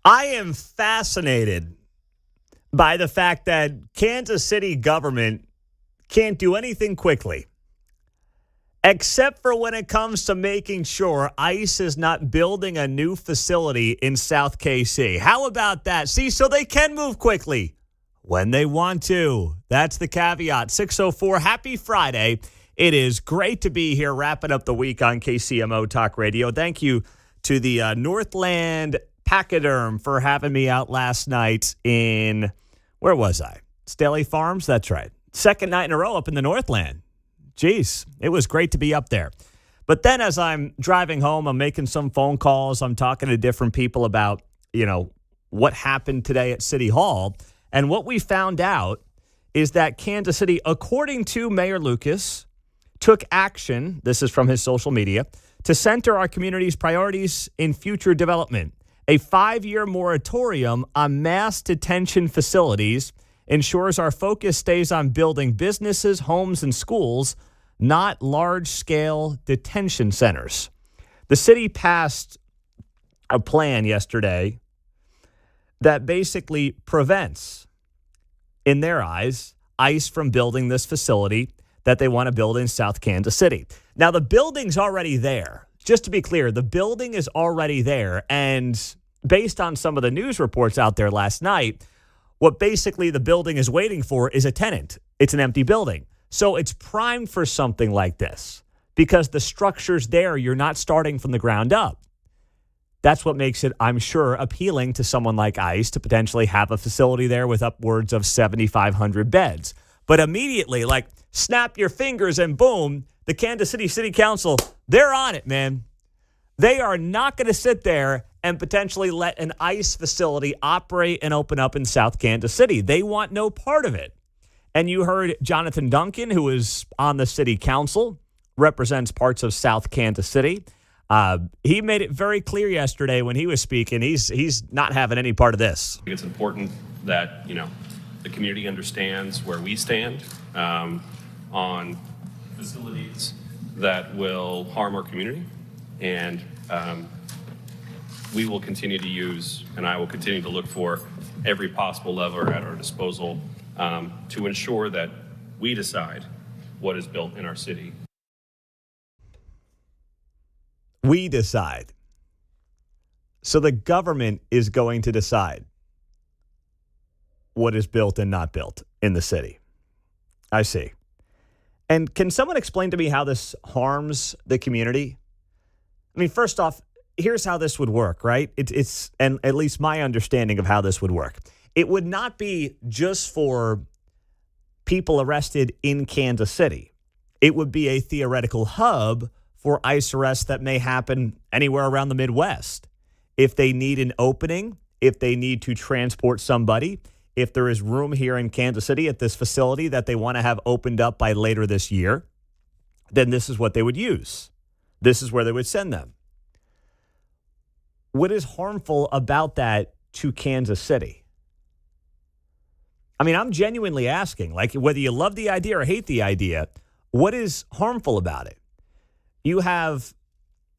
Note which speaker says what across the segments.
Speaker 1: I am fascinated by the fact that Kansas City government can't do anything quickly, except for when it comes to making sure ICE is not building a new facility in South KC. How about that? See, so they can move quickly when they want to. That's the caveat. 6:04, happy Friday. It is great to be here wrapping up the week on KCMO Talk Radio. Thank you to the Northland Pachyderm for having me out last night in, where was I? Staley Farms? That's right. Second night in a row up in the Northland. Jeez, it was great to be up there. But then as I'm driving home, I'm making some phone calls. I'm talking to different people about, what happened today at City Hall. And what we found out is that Kansas City, according to Mayor Lucas, took action, this is from his social media, to center our community's priorities in future development. A 5-year moratorium on mass detention facilities ensures our focus stays on building businesses, homes, and schools, not large-scale detention centers. The city passed a plan yesterday that basically prevents, in their eyes, ICE from building this facility that they want to build in South Kansas City. Now, the building's already there. Just to be clear, the building is already there, and based on some of the news reports out there last night, what basically the building is waiting for is a tenant. It's an empty building. So it's primed for something like this because the structure's there. You're not starting from the ground up. That's what makes it, I'm sure, appealing to someone like ICE to potentially have a facility there with upwards of 7,500 beds. But immediately, snap your fingers and boom, the Kansas City City Council, they're on it, man. They are not going to sit there and potentially let an ICE facility operate and open up in South Kansas City. They want no part of it. And you heard Jonathan Duncan, who is on the city council, represents parts of South Kansas City. He made it very clear yesterday when he was speaking, he's not having any part of this.
Speaker 2: I think it's important that, the community understands where we stand on facilities that will harm our community. And we will continue to use, and I will continue to look for every possible lever at our disposal to ensure that we decide what is built in our city.
Speaker 1: We decide. So the government is going to decide what is built and not built in the city. I see. And can someone explain to me how this harms the community? I mean, first off, here's how this would work, right? It's and at least my understanding of how this would work. It would not be just for people arrested in Kansas City. It would be a theoretical hub for ICE arrests that may happen anywhere around the Midwest. If they need an opening, if they need to transport somebody, if there is room here in Kansas City at this facility that they want to have opened up by later this year, then this is what they would use. This is where they would send them. What is harmful about that to Kansas City? I mean, I'm genuinely asking, whether you love the idea or hate the idea, what is harmful about it? You have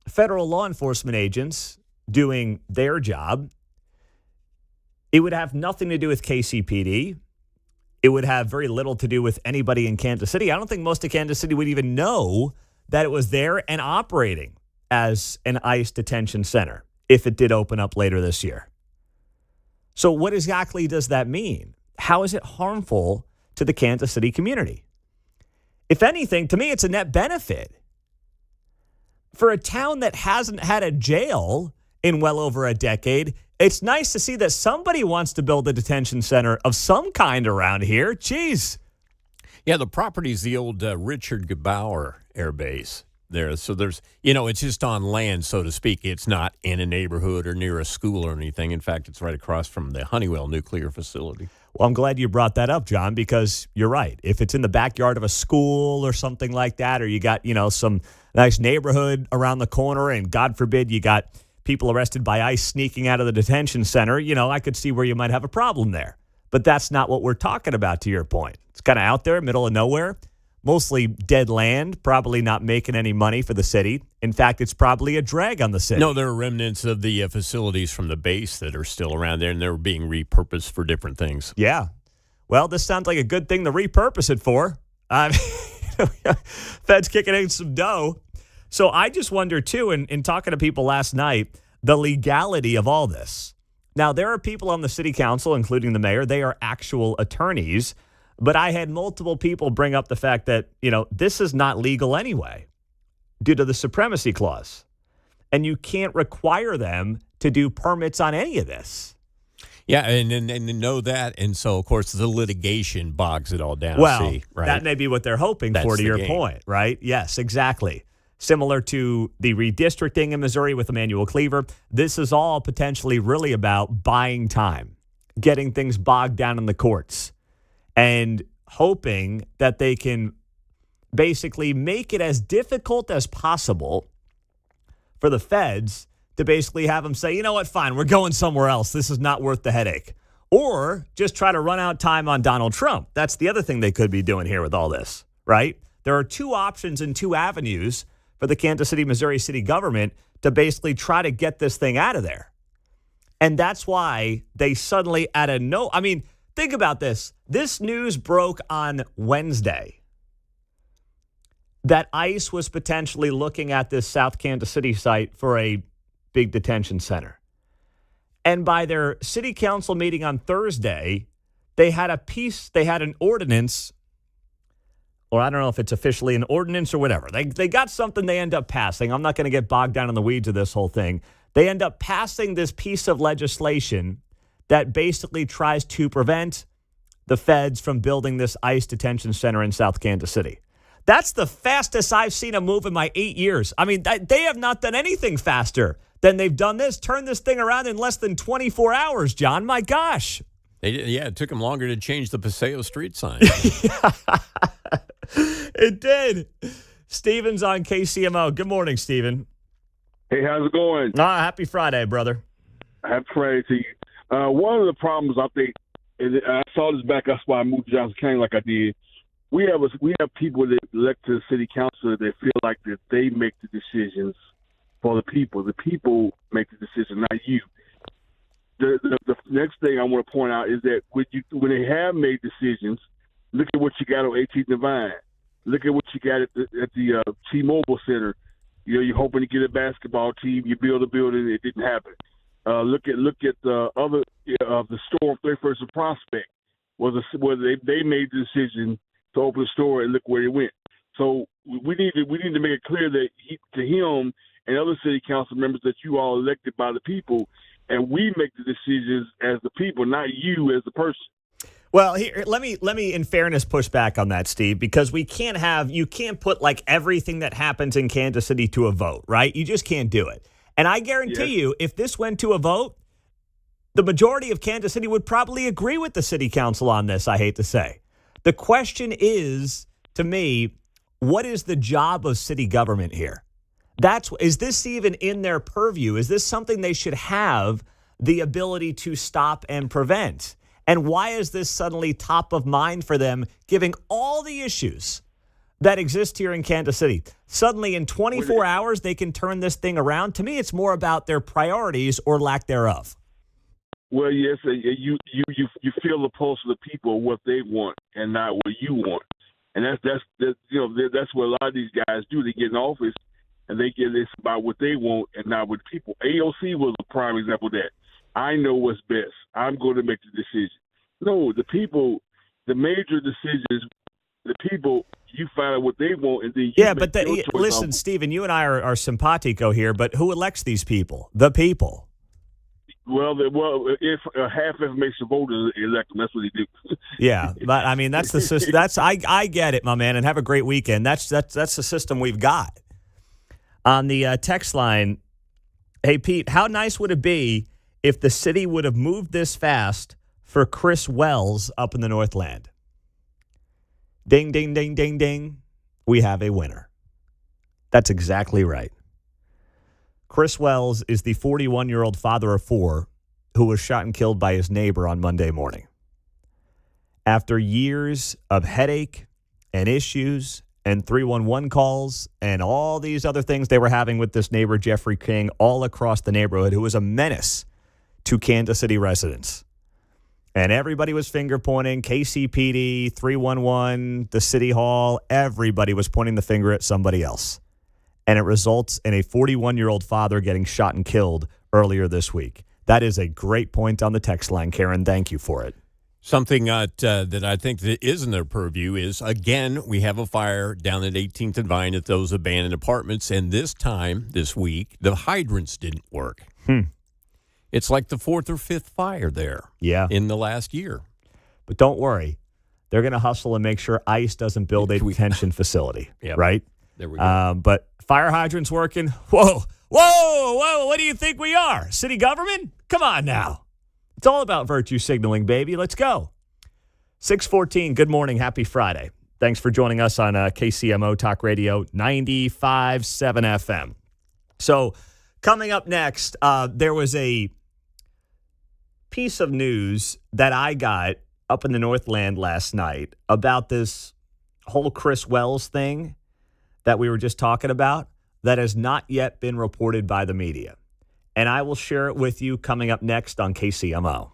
Speaker 1: federal law enforcement agents doing their job. It would have nothing to do with KCPD. It would have very little to do with anybody in Kansas City. I don't think most of Kansas City would even know that it was there and operating as an ICE detention center if it did open up later this year. So what exactly does that mean? How is it harmful to the Kansas City community? If anything, to me, it's a net benefit. For a town that hasn't had a jail in well over a decade, it's nice to see that somebody wants to build a detention center of some kind around here. Jeez.
Speaker 3: Yeah, the property's the old Richard Gebauer Air Base there. So there's, it's just on land, so to speak. It's not in a neighborhood or near a school or anything. In fact, it's right across from the Honeywell nuclear facility.
Speaker 1: Well, I'm glad you brought that up, John, because you're right. If it's in the backyard of a school or something like that, or you got, some nice neighborhood around the corner, and God forbid you got people arrested by ICE sneaking out of the detention center, I could see where you might have a problem there. But that's not what we're talking about, to your point. It's kind of out there, middle of nowhere. mostly dead land, probably not making any money for the city. In fact, it's probably a drag on the city.
Speaker 3: No, there are remnants of the facilities from the base that are still around there, and they're being repurposed for different things.
Speaker 1: Yeah. Well, this sounds like a good thing to repurpose it for. Fed's kicking in some dough. So I just wonder, too, in talking to people last night, the legality of all this. Now, there are people on the city council, including the mayor. They are actual attorneys. But I had multiple people bring up the fact that, this is not legal anyway due to the supremacy clause. And you can't require them to do permits on any of this.
Speaker 3: Yeah, and know that. And so, of course, the litigation bogs it all down.
Speaker 1: Well,
Speaker 3: right?
Speaker 1: That may be what they're hoping
Speaker 3: That's
Speaker 1: for, to your
Speaker 3: game.
Speaker 1: point, right? Yes, exactly. Similar to the redistricting in Missouri with Emmanuel Cleaver, this is all potentially really about buying time, getting things bogged down in the courts, and hoping that they can basically make it as difficult as possible for the feds to basically have them say, you know what, fine, we're going somewhere else. This is not worth the headache. Or just try to run out time on Donald Trump. That's the other thing they could be doing here with all this, right? There are two options and two avenues for the Kansas City, Missouri city government to basically try to get this thing out of there. And that's why they suddenly think about this. This news broke on Wednesday that ICE was potentially looking at this South Kansas City site for a big detention center. And by their city council meeting on Thursday, they had an ordinance, or I don't know if it's officially an ordinance or whatever. They got something they end up passing. I'm not going to get bogged down in the weeds of this whole thing. They end up passing this piece of legislation that basically tries to prevent the feds from building this ICE detention center in South Kansas City. That's the fastest I've seen them move in my 8 years. I mean, they have not done anything faster than they've done this. Turn this thing around in less than 24 hours, John. My gosh.
Speaker 3: It took them longer to change the Paseo Street sign.
Speaker 1: It did. Steven's on KCMO. Good morning, Steven.
Speaker 4: Hey, how's it going?
Speaker 1: Happy Friday, brother.
Speaker 4: Happy Friday to you. One of the problems I think, and I saw this back, that's why I moved to Johnson County like I did. We have people that elect to the city council that feel like that they make the decisions for the people. The people make the decision, not you. The next thing I want to point out is that when they have made decisions, look at what you got on 18th and Vine. Look at what you got at the T-Mobile Center. You're hoping to get a basketball team. You build a building. It didn't happen. Look at the other the store on 31st and Prospect, where they made the decision to open the store, and look where it went. So we need to make it clear that to him and other city council members that you are elected by the people, and we make the decisions as the people, not you as the person.
Speaker 1: Well, here, let me, in fairness, push back on that, Steve, because you can't put like everything that happens in Kansas City to a vote, right? You just can't do it. And I guarantee you, if this went to a vote, the majority of Kansas City would probably agree with the city council on this, I hate to say. The question is, to me, what is the job of city government here? Is this even in their purview? Is this something they should have the ability to stop and prevent? And why is this suddenly top of mind for them, given all the issues that exist here in Kansas City? Suddenly, in 24 hours, they can turn this thing around. To me, it's more about their priorities or lack thereof.
Speaker 4: Well, yes, you feel the pulse of the people, what they want, and not what you want, and that's what a lot of these guys do. They get in office, and they get this about what they want and not what people. AOC was a prime example of that. I know what's best. I'm going to make the decision. No, the people, the major decisions, the people, you find out what they want, and then you
Speaker 1: listen, Stephen, you and I are simpatico here, but who elects these people? The people.
Speaker 4: If half information voters elect them, that's what they do.
Speaker 1: Yeah, but I mean that's the system. I get it, my man, and have a great weekend. That's the system we've got. On the text line, hey Pete, how nice would it be if the city would have moved this fast for Chris Wells up in the Northland? Ding, ding, ding, ding, ding. We have a winner. That's exactly right. Chris Wells is the 41-year-old father of four who was shot and killed by his neighbor on Monday morning. After years of headache, and issues and 311 calls and all these other things they were having with this neighbor, Jeffrey King, all across the neighborhood, who was a menace to Kansas City residents. And everybody was finger pointing, KCPD, 311, the city hall. Everybody was pointing the finger at somebody else. And it results in a 41-year-old father getting shot and killed earlier this week. That is a great point on the text line, Karen. Thank you for it.
Speaker 3: Something that I think that is in their purview is, again, we have a fire down at 18th and Vine at those abandoned apartments. And this time, this week, the hydrants didn't work. It's like the fourth or fifth fire there in the last year.
Speaker 1: But don't worry. They're going to hustle and make sure ICE doesn't build a detention facility, right?
Speaker 3: There we go.
Speaker 1: But fire hydrants working? Whoa, what do you think we are? City government? Come on now. It's all about virtue signaling, baby. Let's go. 6:14, good morning. Happy Friday. Thanks for joining us on KCMO Talk Radio 95.7 FM. So coming up next, there was a piece of news that I got up in the Northland last night about this whole Chris Wells thing that we were just talking about that has not yet been reported by the media. And I will share it with you coming up next on KCMO.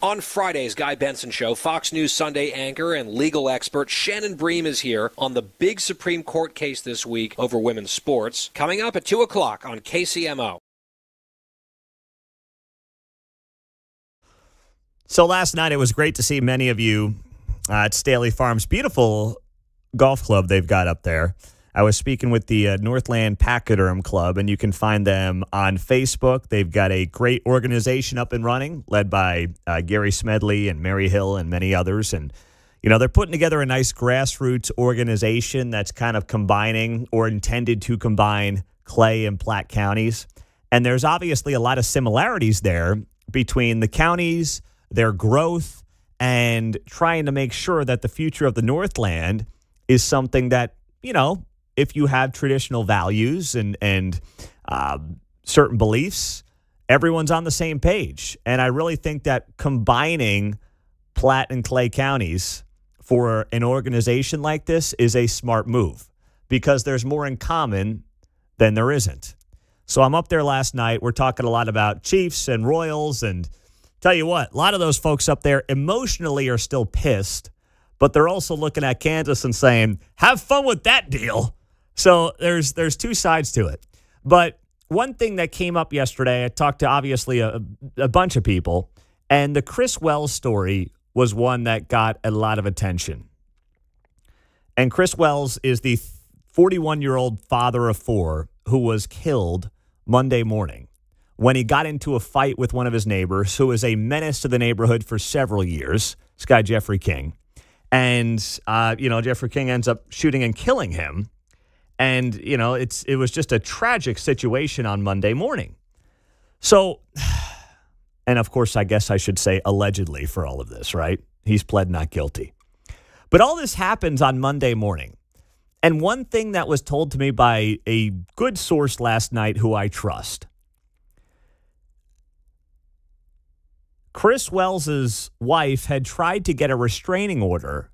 Speaker 5: On Friday's Guy Benson Show, Fox News Sunday anchor and legal expert Shannon Bream is here on the big Supreme Court case this week over women's sports, coming up at 2 o'clock on KCMO.
Speaker 1: So last night, it was great to see many of you at Staley Farms. Beautiful golf club they've got up there. I was speaking with the Northland Pachyderm Club, and you can find them on Facebook. They've got a great organization up and running, led by Gary Smedley and Mary Hill and many others. And, you know, they're putting together a nice grassroots organization that's kind of combining or intended to combine Clay and Platte counties. And there's obviously a lot of similarities there between the counties, their growth, and trying to make sure that the future of the Northland is something that, you know, if you have traditional values and certain beliefs, everyone's on the same page. And I really think that combining Platte and Clay counties for an organization like this is a smart move because there's more in common than there isn't. So I'm up there last night. We're talking a lot about Chiefs and Royals, and tell you what, a lot of those folks up there emotionally are still pissed, but they're also looking at Kansas and saying, have fun with that deal. So there's two sides to it. But one thing that came up yesterday, I talked to obviously a bunch of people, and the Chris Wells story was one that got a lot of attention. And Chris Wells is the 41-year-old father of four who was killed Monday morning when he got into a fight with one of his neighbors who was a menace to the neighborhood for several years, this guy Jeffrey King. And, Jeffrey King ends up shooting and killing him. And, you know, it was just a tragic situation on Monday morning. So, and of course, I guess I should say allegedly for all of this, right? He's pled not guilty. But all this happens on Monday morning. And one thing that was told to me by a good source last night who I trust, Chris Wells's wife had tried to get a restraining order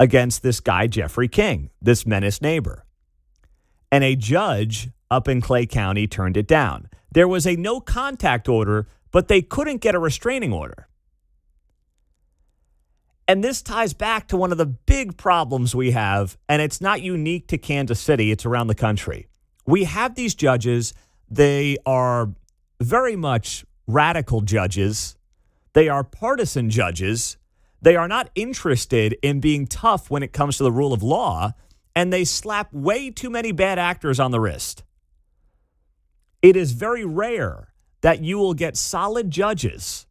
Speaker 1: against this guy, Jeffrey King, this menace neighbor. And a judge up in Clay County turned it down. There was a no contact order, but they couldn't get a restraining order. And this ties back to one of the big problems we have, and it's not unique to Kansas City, it's around the country. We have these judges, they are very much radical judges. They are partisan judges. They are not interested in being tough when it comes to the rule of law. And they slap way too many bad actors on the wrist. It is very rare that you will get solid judges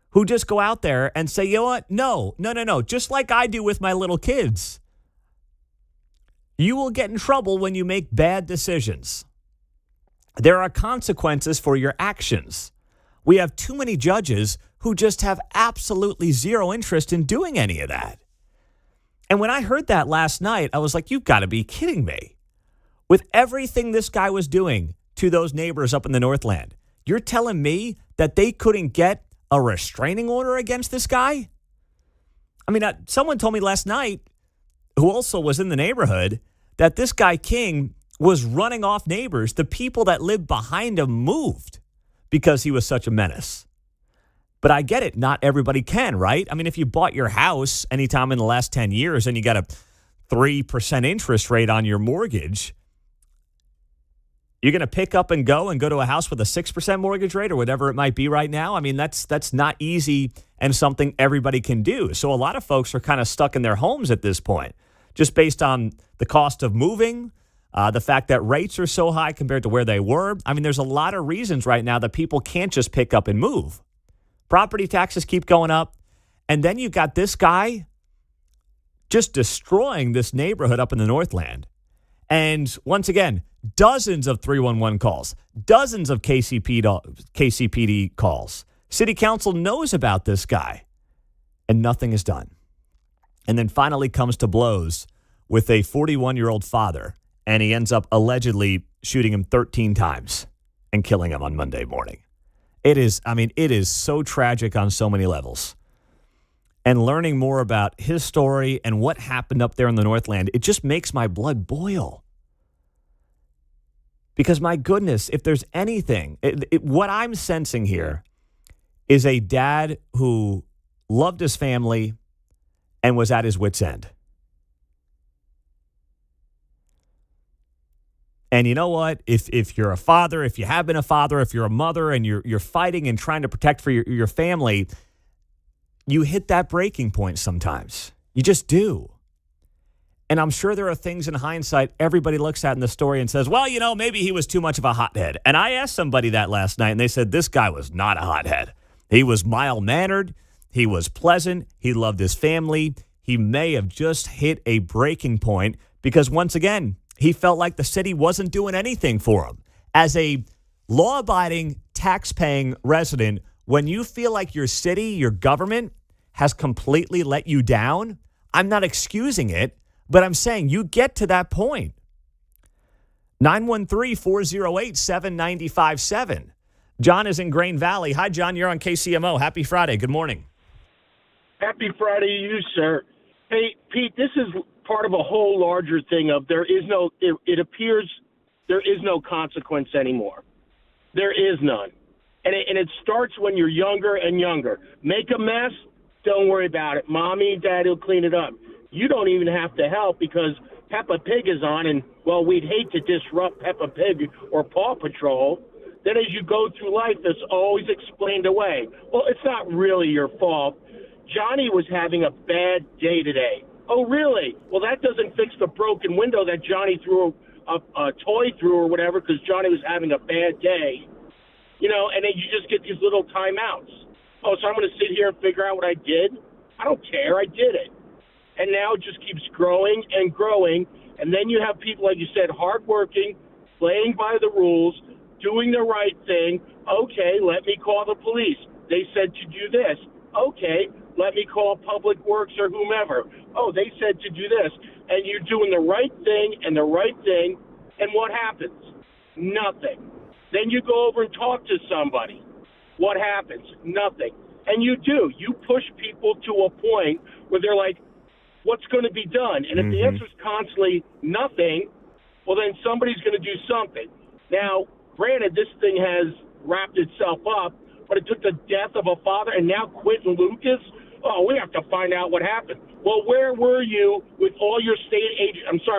Speaker 1: who just go out there and say, you know what? No. Just like I do with my little kids. You will get in trouble when you make bad decisions. There are consequences for your actions. We have too many judges who just have absolutely zero interest in doing any of that. And when I heard that last night, I was like, you've got to be kidding me. With everything this guy was doing to those neighbors up in the Northland, you're telling me that they couldn't get a restraining order against this guy? I mean, someone told me last night, who also was in the neighborhood, that this guy King was running off neighbors. The people that lived behind him moved because he was such a menace. But I get it. Not everybody can, right? I mean, if you bought your house anytime in the last 10 years and you got a 3% interest rate on your mortgage, you're going to pick up and go to a house with a 6% mortgage rate or whatever it might be right now. I mean, that's not easy and something everybody can do. So a lot of folks are kind of stuck in their homes at this point, just based on the cost of moving, the fact that rates are so high compared to where they were. I mean, there's a lot of reasons right now that people can't just pick up and move. Property taxes keep going up. And then you got this guy just destroying this neighborhood up in the Northland. And once again, dozens of 311 calls, dozens of KCPD calls. City Council knows about this guy, and nothing is done. And then finally comes to blows with a 41-year-old father, and he ends up allegedly shooting him 13 times and killing him on Monday morning. It is so tragic on so many levels. And learning more about his story and what happened up there in the Northland, it just makes my blood boil. Because my goodness, if there's anything, what I'm sensing here is a dad who loved his family and was at his wit's end. And you know what? If you're a father, if you have been a father, if you're a mother and you're fighting and trying to protect for your family, you hit that breaking point sometimes. You just do. And I'm sure there are things in hindsight everybody looks at in the story and says, well, maybe he was too much of a hothead. And I asked somebody that last night, and they said this guy was not a hothead. He was mild-mannered. He was pleasant. He loved his family. He may have just hit a breaking point because, once again, he felt like the city wasn't doing anything for him. As a law-abiding, tax-paying resident, when you feel like your city, your government has completely let you down, I'm not excusing it, but I'm saying you get to that point. 913-408-7957. John is in Grain Valley. Hi, John. You're on KCMO. Happy Friday. Good morning.
Speaker 6: Happy Friday to you, sir. Hey, Pete, this is part of a whole larger thing of it appears there is no consequence anymore. There is none. And it starts when you're younger and younger. Make a mess, don't worry about it. Mommy and Daddy will clean it up. You don't even have to help because Peppa Pig is on, and, well, we'd hate to disrupt Peppa Pig or Paw Patrol. Then as you go through life, it's always explained away. Well, it's not really your fault. Johnny was having a bad day today. Oh, really? Well, that doesn't fix the broken window that Johnny threw a toy through or whatever because Johnny was having a bad day. And then you just get these little timeouts. Oh, so I'm going to sit here and figure out what I did? I don't care. I did it. And now it just keeps growing and growing. And then you have people, like you said, hardworking, playing by the rules, doing the right thing. Okay, let me call the police. They said to do this. Okay, let me call Public Works or whomever. Oh, they said to do this. And you're doing the right thing and the right thing. And what happens? Nothing. Then you go over and talk to somebody. What happens? Nothing. And you do. You push people to a point where they're like, what's going to be done? And if the answer is constantly nothing, well, then somebody's going to do something. Now, granted, this thing has wrapped itself up, but it took the death of a father, and now Quentin Lucas? Oh, we have to find out what happened. Well, where were you with all your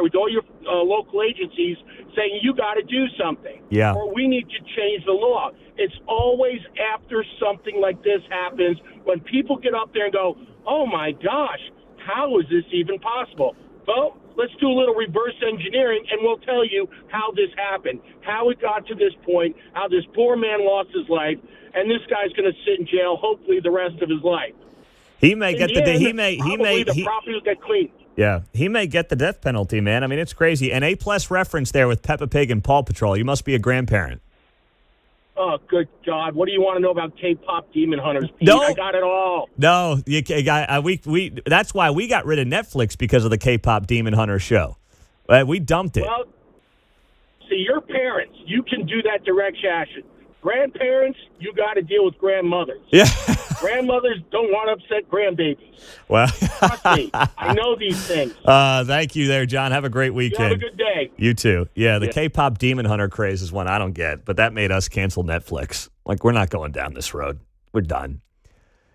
Speaker 6: with all your local agencies saying you got to do something?
Speaker 1: Yeah.
Speaker 6: Or we need to change the law. It's always after something like this happens when people get up there and go, oh, my gosh, how is this even possible? Well, let's do a little reverse engineering, and we'll tell you how this happened, how it got to this point, how this poor man lost his life, and this guy's going to sit in jail hopefully the rest of his life.
Speaker 1: He may get the
Speaker 6: property will get cleaned.
Speaker 1: Yeah, he may get the death penalty, man. I mean, it's crazy. An A+ reference there with Peppa Pig and Paw Patrol. You must be a grandparent.
Speaker 6: Oh, good God! What do you want to know about K-pop demon hunters? Pete?
Speaker 1: No,
Speaker 6: I got it all.
Speaker 1: No, we that's why we got rid of Netflix because of the K-pop demon hunter show. We dumped it.
Speaker 6: Well, see, your parents, you can do that direct action. Grandparents, you got to deal with grandmothers.
Speaker 1: Yeah.
Speaker 6: Grandmothers don't want to upset grandbabies.
Speaker 1: Well,
Speaker 6: trust me, I know these things.
Speaker 1: Thank you there, John. Have a great weekend.
Speaker 6: You have a good day.
Speaker 1: You too. Yeah, the K-pop demon hunter craze is one I don't get, but that made us cancel Netflix. Like, we're not going down this road. We're done.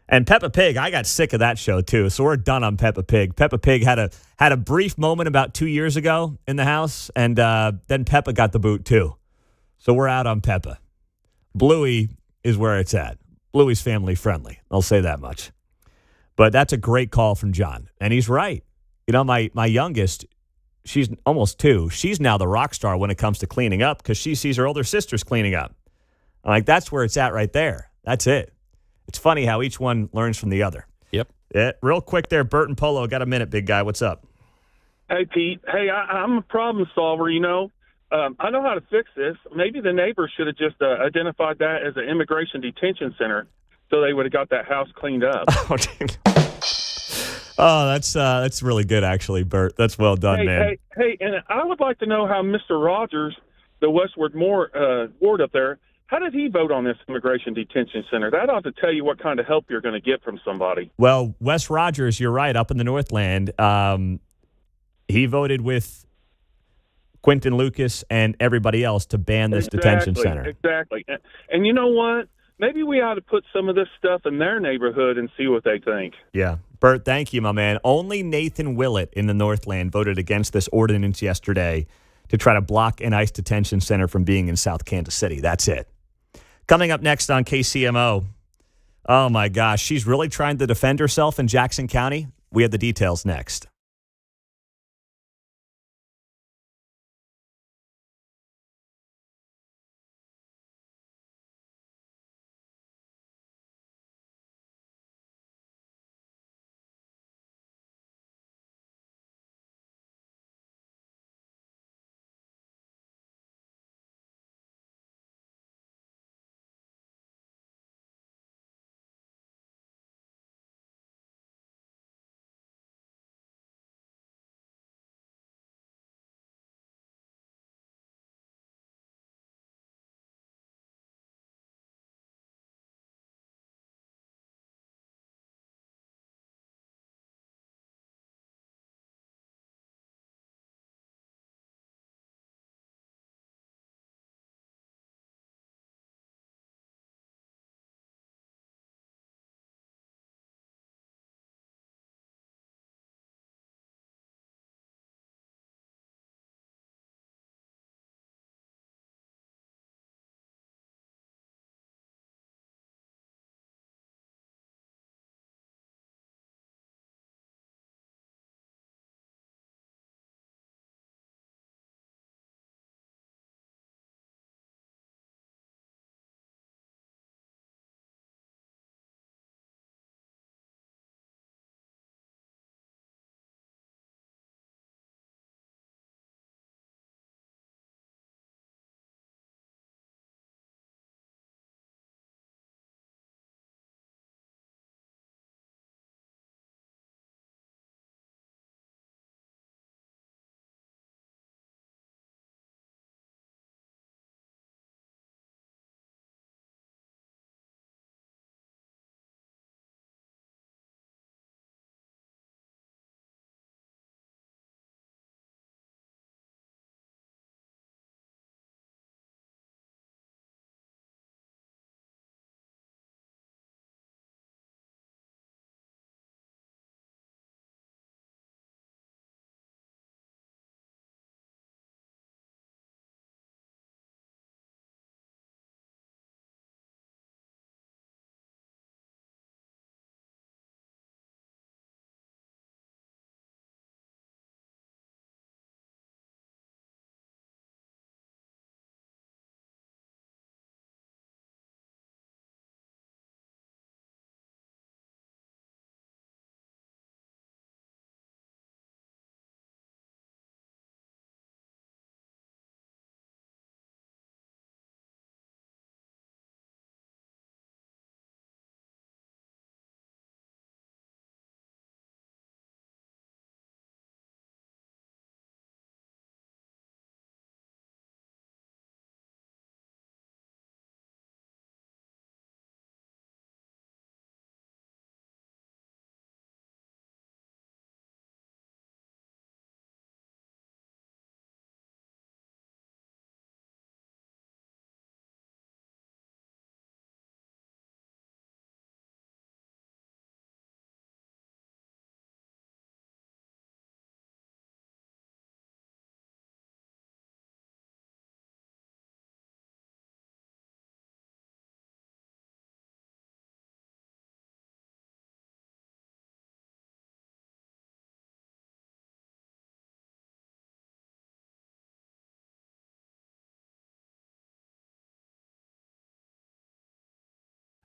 Speaker 1: And Peppa Pig, I got sick of that show too, so we're done on Peppa Pig. Peppa Pig had a brief moment about 2 years ago in the house, and then Peppa got the boot too. So we're out on Peppa. Bluey is where it's at. Bluey's family friendly. I'll say that much. But that's a great call from John. And he's right. You know, my youngest, she's almost 2. She's now the rock star when it comes to cleaning up because she sees her older sisters cleaning up. I'm like, that's where it's at right there. That's it. It's funny how each one learns from the other.
Speaker 3: Yep.
Speaker 1: Yeah, real quick there, Burton Polo. Got a minute, big guy. What's up?
Speaker 7: Hey, Pete. Hey, I'm a problem solver, you know. I know how to fix this. Maybe the neighbors should have just identified that as an immigration detention center so they would have got that house cleaned up.
Speaker 1: Oh, that's really good, actually, Bert. That's well done, man.
Speaker 7: Hey, and I would like to know how Mr. Rogers, the Westward ward up there, how did he vote on this immigration detention center? That ought to tell you what kind of help you're going to get from somebody.
Speaker 1: Well, Wes Rogers, you're right, up in the Northland, he voted with Quentin Lucas and everybody else to ban this detention center.
Speaker 7: Exactly. And you know what? maybe we ought to put some of this stuff in their neighborhood and see what they think.
Speaker 1: Yeah. Bert, thank you, my man. Only Nathan Willett in the Northland voted against this ordinance yesterday to try to block an ICE detention center from being in South Kansas City. That's it. Coming up next on KCMO, oh my gosh, she's really trying to defend herself in Jackson County. We have the details next.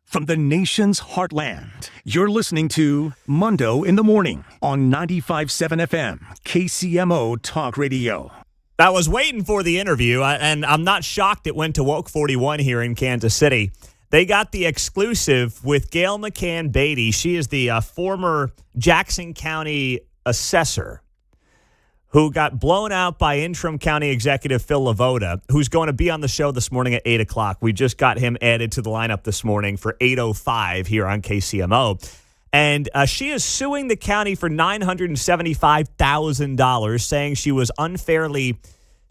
Speaker 8: From the nation's heartland, you're listening to Mundo in the Morning on 95.7 FM, KCMO Talk Radio.
Speaker 1: I was waiting for the interview, and I'm not shocked it went to Woke 41 here in Kansas City. They got the exclusive with Gail McCann Beaty. She is the former Jackson County assessor who got blown out by interim county executive Phil Lavoda, who's going to be on the show this morning at 8 o'clock. We just got him added to the lineup this morning for 8:05 here on KCMO. And she is suing the county for $975,000, saying she was unfairly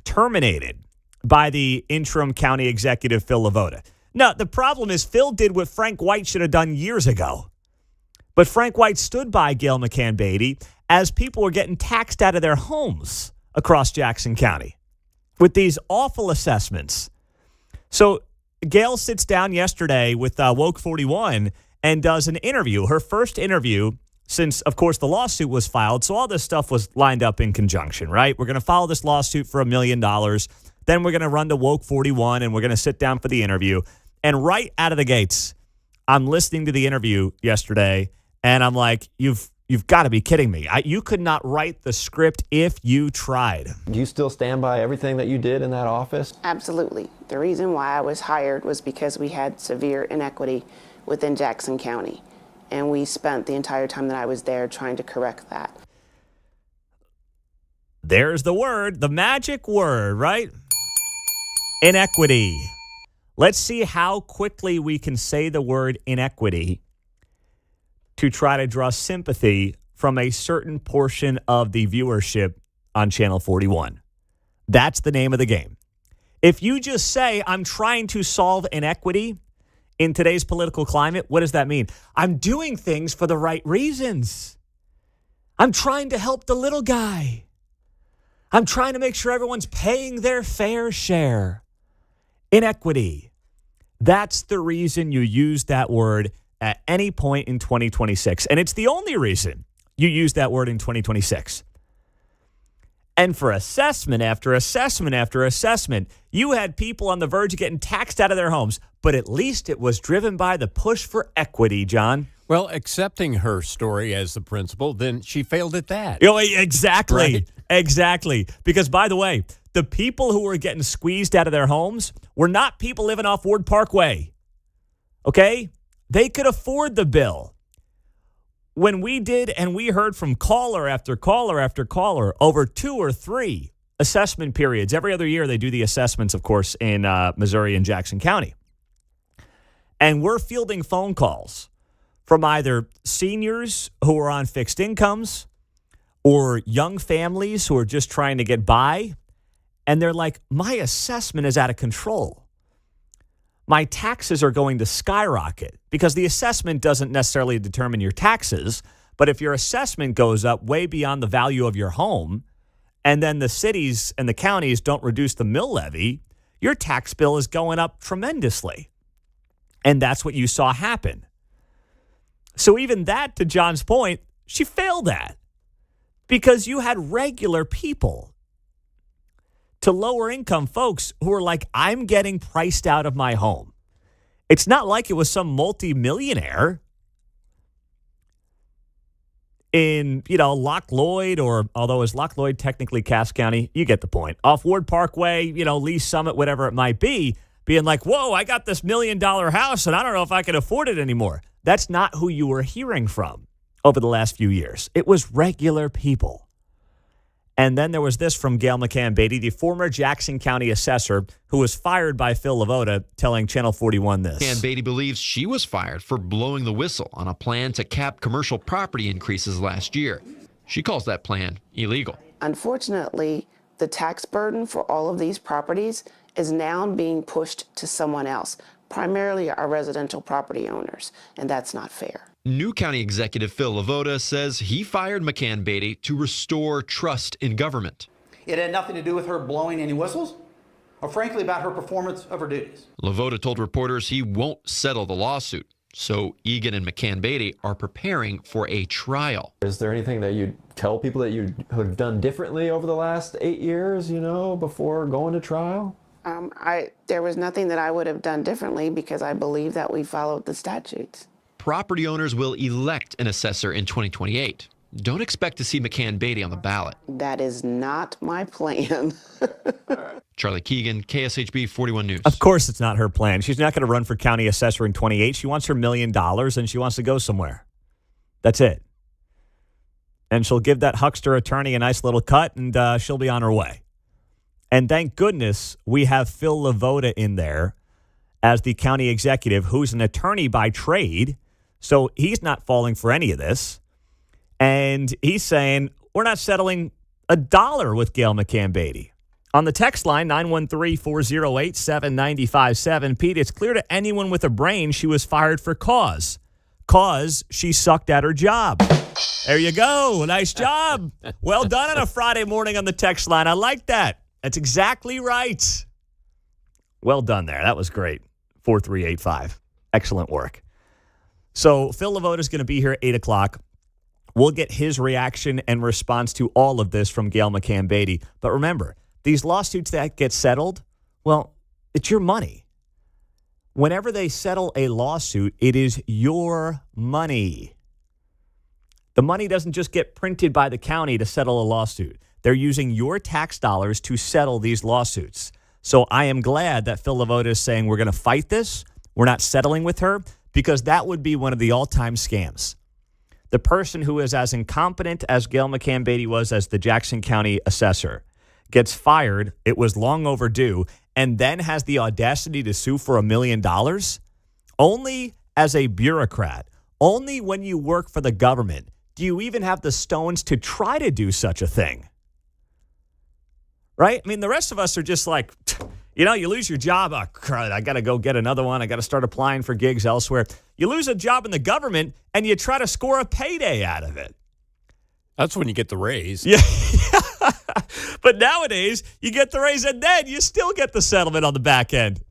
Speaker 1: terminated by the interim county executive Phil Lavoda. No, the problem is Phil did what Frank White should have done years ago. But Frank White stood by Gail McCann Beaty as people were getting taxed out of their homes across Jackson County with these awful assessments. So Gail sits down yesterday with Woke 41 and does an interview, her first interview since, of course, the lawsuit was filed. So all this stuff was lined up in conjunction, right? We're going to file this lawsuit for $1 million. Then we're going to run to Woke 41 and we're going to sit down for the interview. And right out of the gates, I'm listening to the interview yesterday and I'm like, you've got to be kidding me. You could not write the script if you tried.
Speaker 9: Do you still stand by everything that you did in that office?
Speaker 10: Absolutely. The reason why I was hired was because we had severe inequity within Jackson County. And we spent the entire time that I was there trying to correct that.
Speaker 1: There's the word, the magic word, right? Inequity. Let's see how quickly we can say the word inequity to try to draw sympathy from a certain portion of the viewership on Channel 41. That's the name of the game. If you just say, I'm trying to solve inequity in today's political climate, what does that mean? I'm doing things for the right reasons. I'm trying to help the little guy. I'm trying to make sure everyone's paying their fair share. Inequity. That's the reason you use that word at any point in 2026. And it's the only reason you use that word in 2026. And for assessment after assessment after assessment, you had people on the verge of getting taxed out of their homes. But at least it was driven by the push for equity, John.
Speaker 3: Well, accepting her story as the principal, then she failed at that.
Speaker 1: Exactly. Right? Exactly. Because, by the way, the people who were getting squeezed out of their homes were not people living off Ward Parkway. Okay? They could afford the bill. When we did, and we heard from caller after caller after caller over 2 or 3 assessment periods. Every other year they do the assessments, of course, in Missouri and Jackson County. And we're fielding phone calls from either seniors who are on fixed incomes or young families who are just trying to get by. And they're like, my assessment is out of control. My taxes are going to skyrocket, because the assessment doesn't necessarily determine your taxes. But if your assessment goes up way beyond the value of your home, and then the cities and the counties don't reduce the mill levy, your tax bill is going up tremendously. And that's what you saw happen. So even that, to John's point, she failed at, because you had regular people to lower income folks who are like, I'm getting priced out of my home. It's not like it was some multi-millionaire in, Loch Lloyd, or although is Loch Lloyd technically Cass County? You get the point. Off Ward Parkway, Lee Summit, whatever it might be, being like, whoa, I got this $1 million house and I don't know if I can afford it anymore. That's not who you were hearing from over the last few years. It was regular people. And then there was this from Gail McCann Beaty, the former Jackson County assessor who was fired by Phil Lavoda, telling Channel 41 this.
Speaker 11: McCann Beaty believes she was fired for blowing the whistle on a plan to cap commercial property increases last year. She calls that plan illegal.
Speaker 10: Unfortunately, the tax burden for all of these properties is now being pushed to someone else, primarily our residential property owners, and that's not fair.
Speaker 11: New County Executive Phil Lavoda says he fired McCann Beaty to restore trust in government.
Speaker 12: It had nothing to do with her blowing any whistles, or frankly about her performance of her duties.
Speaker 11: Lavoda told reporters he won't settle the lawsuit, so Egan and McCann Beaty are preparing for a trial.
Speaker 9: Is there anything that you'd tell people that you have done differently over the last 8 years, before going to trial?
Speaker 10: There was nothing that I would have done differently, because I believe that we followed the statutes.
Speaker 11: Property owners will elect an assessor in 2028. Don't expect to see McCann Beaty on the ballot.
Speaker 10: That is not my plan.
Speaker 11: Charlie Keegan, KSHB 41 News.
Speaker 1: Of course it's not her plan. She's not going to run for county assessor in 28. She wants her $1 million and she wants to go somewhere. That's it. And she'll give that huckster attorney a nice little cut, and she'll be on her way. And thank goodness we have Phil Lavoda in there as the county executive, who's an attorney by trade. So he's not falling for any of this. And he's saying, we're not settling $1 with Gail McCann Beaty On the text line, 913-408-7957, Pete, it's clear to anyone with a brain she was fired for cause she sucked at her job. There you go. Nice job. Well done on a Friday morning on the text line. I like that. That's exactly right. Well done there. That was great. 4385. Excellent work. So Phil LaVoda is going to be here at 8 o'clock. We'll get his reaction and response to all of this from Gail McCann Beaty. But remember, these lawsuits that get settled, well, it's your money. Whenever they settle a lawsuit, it is your money. The money doesn't just get printed by the county to settle a lawsuit. They're using your tax dollars to settle these lawsuits. So I am glad that Phil LaVoda is saying we're going to fight this. We're not settling with her, because that would be one of the all-time scams. The person who is as incompetent as Gail McCann Beaty was as the Jackson County assessor gets fired, it was long overdue, and then has the audacity to sue for $1 million? Only as a bureaucrat, only when you work for the government, do you even have the stones to try to do such a thing? Right? I mean, the rest of us are just like, you lose your job. Oh, crud, I got to go get another one. I got to start applying for gigs elsewhere. You lose a job in the government, and you try to score a payday out of it.
Speaker 3: That's when you get the raise.
Speaker 1: Yeah. But nowadays, you get the raise, and then you still get the settlement on the back end.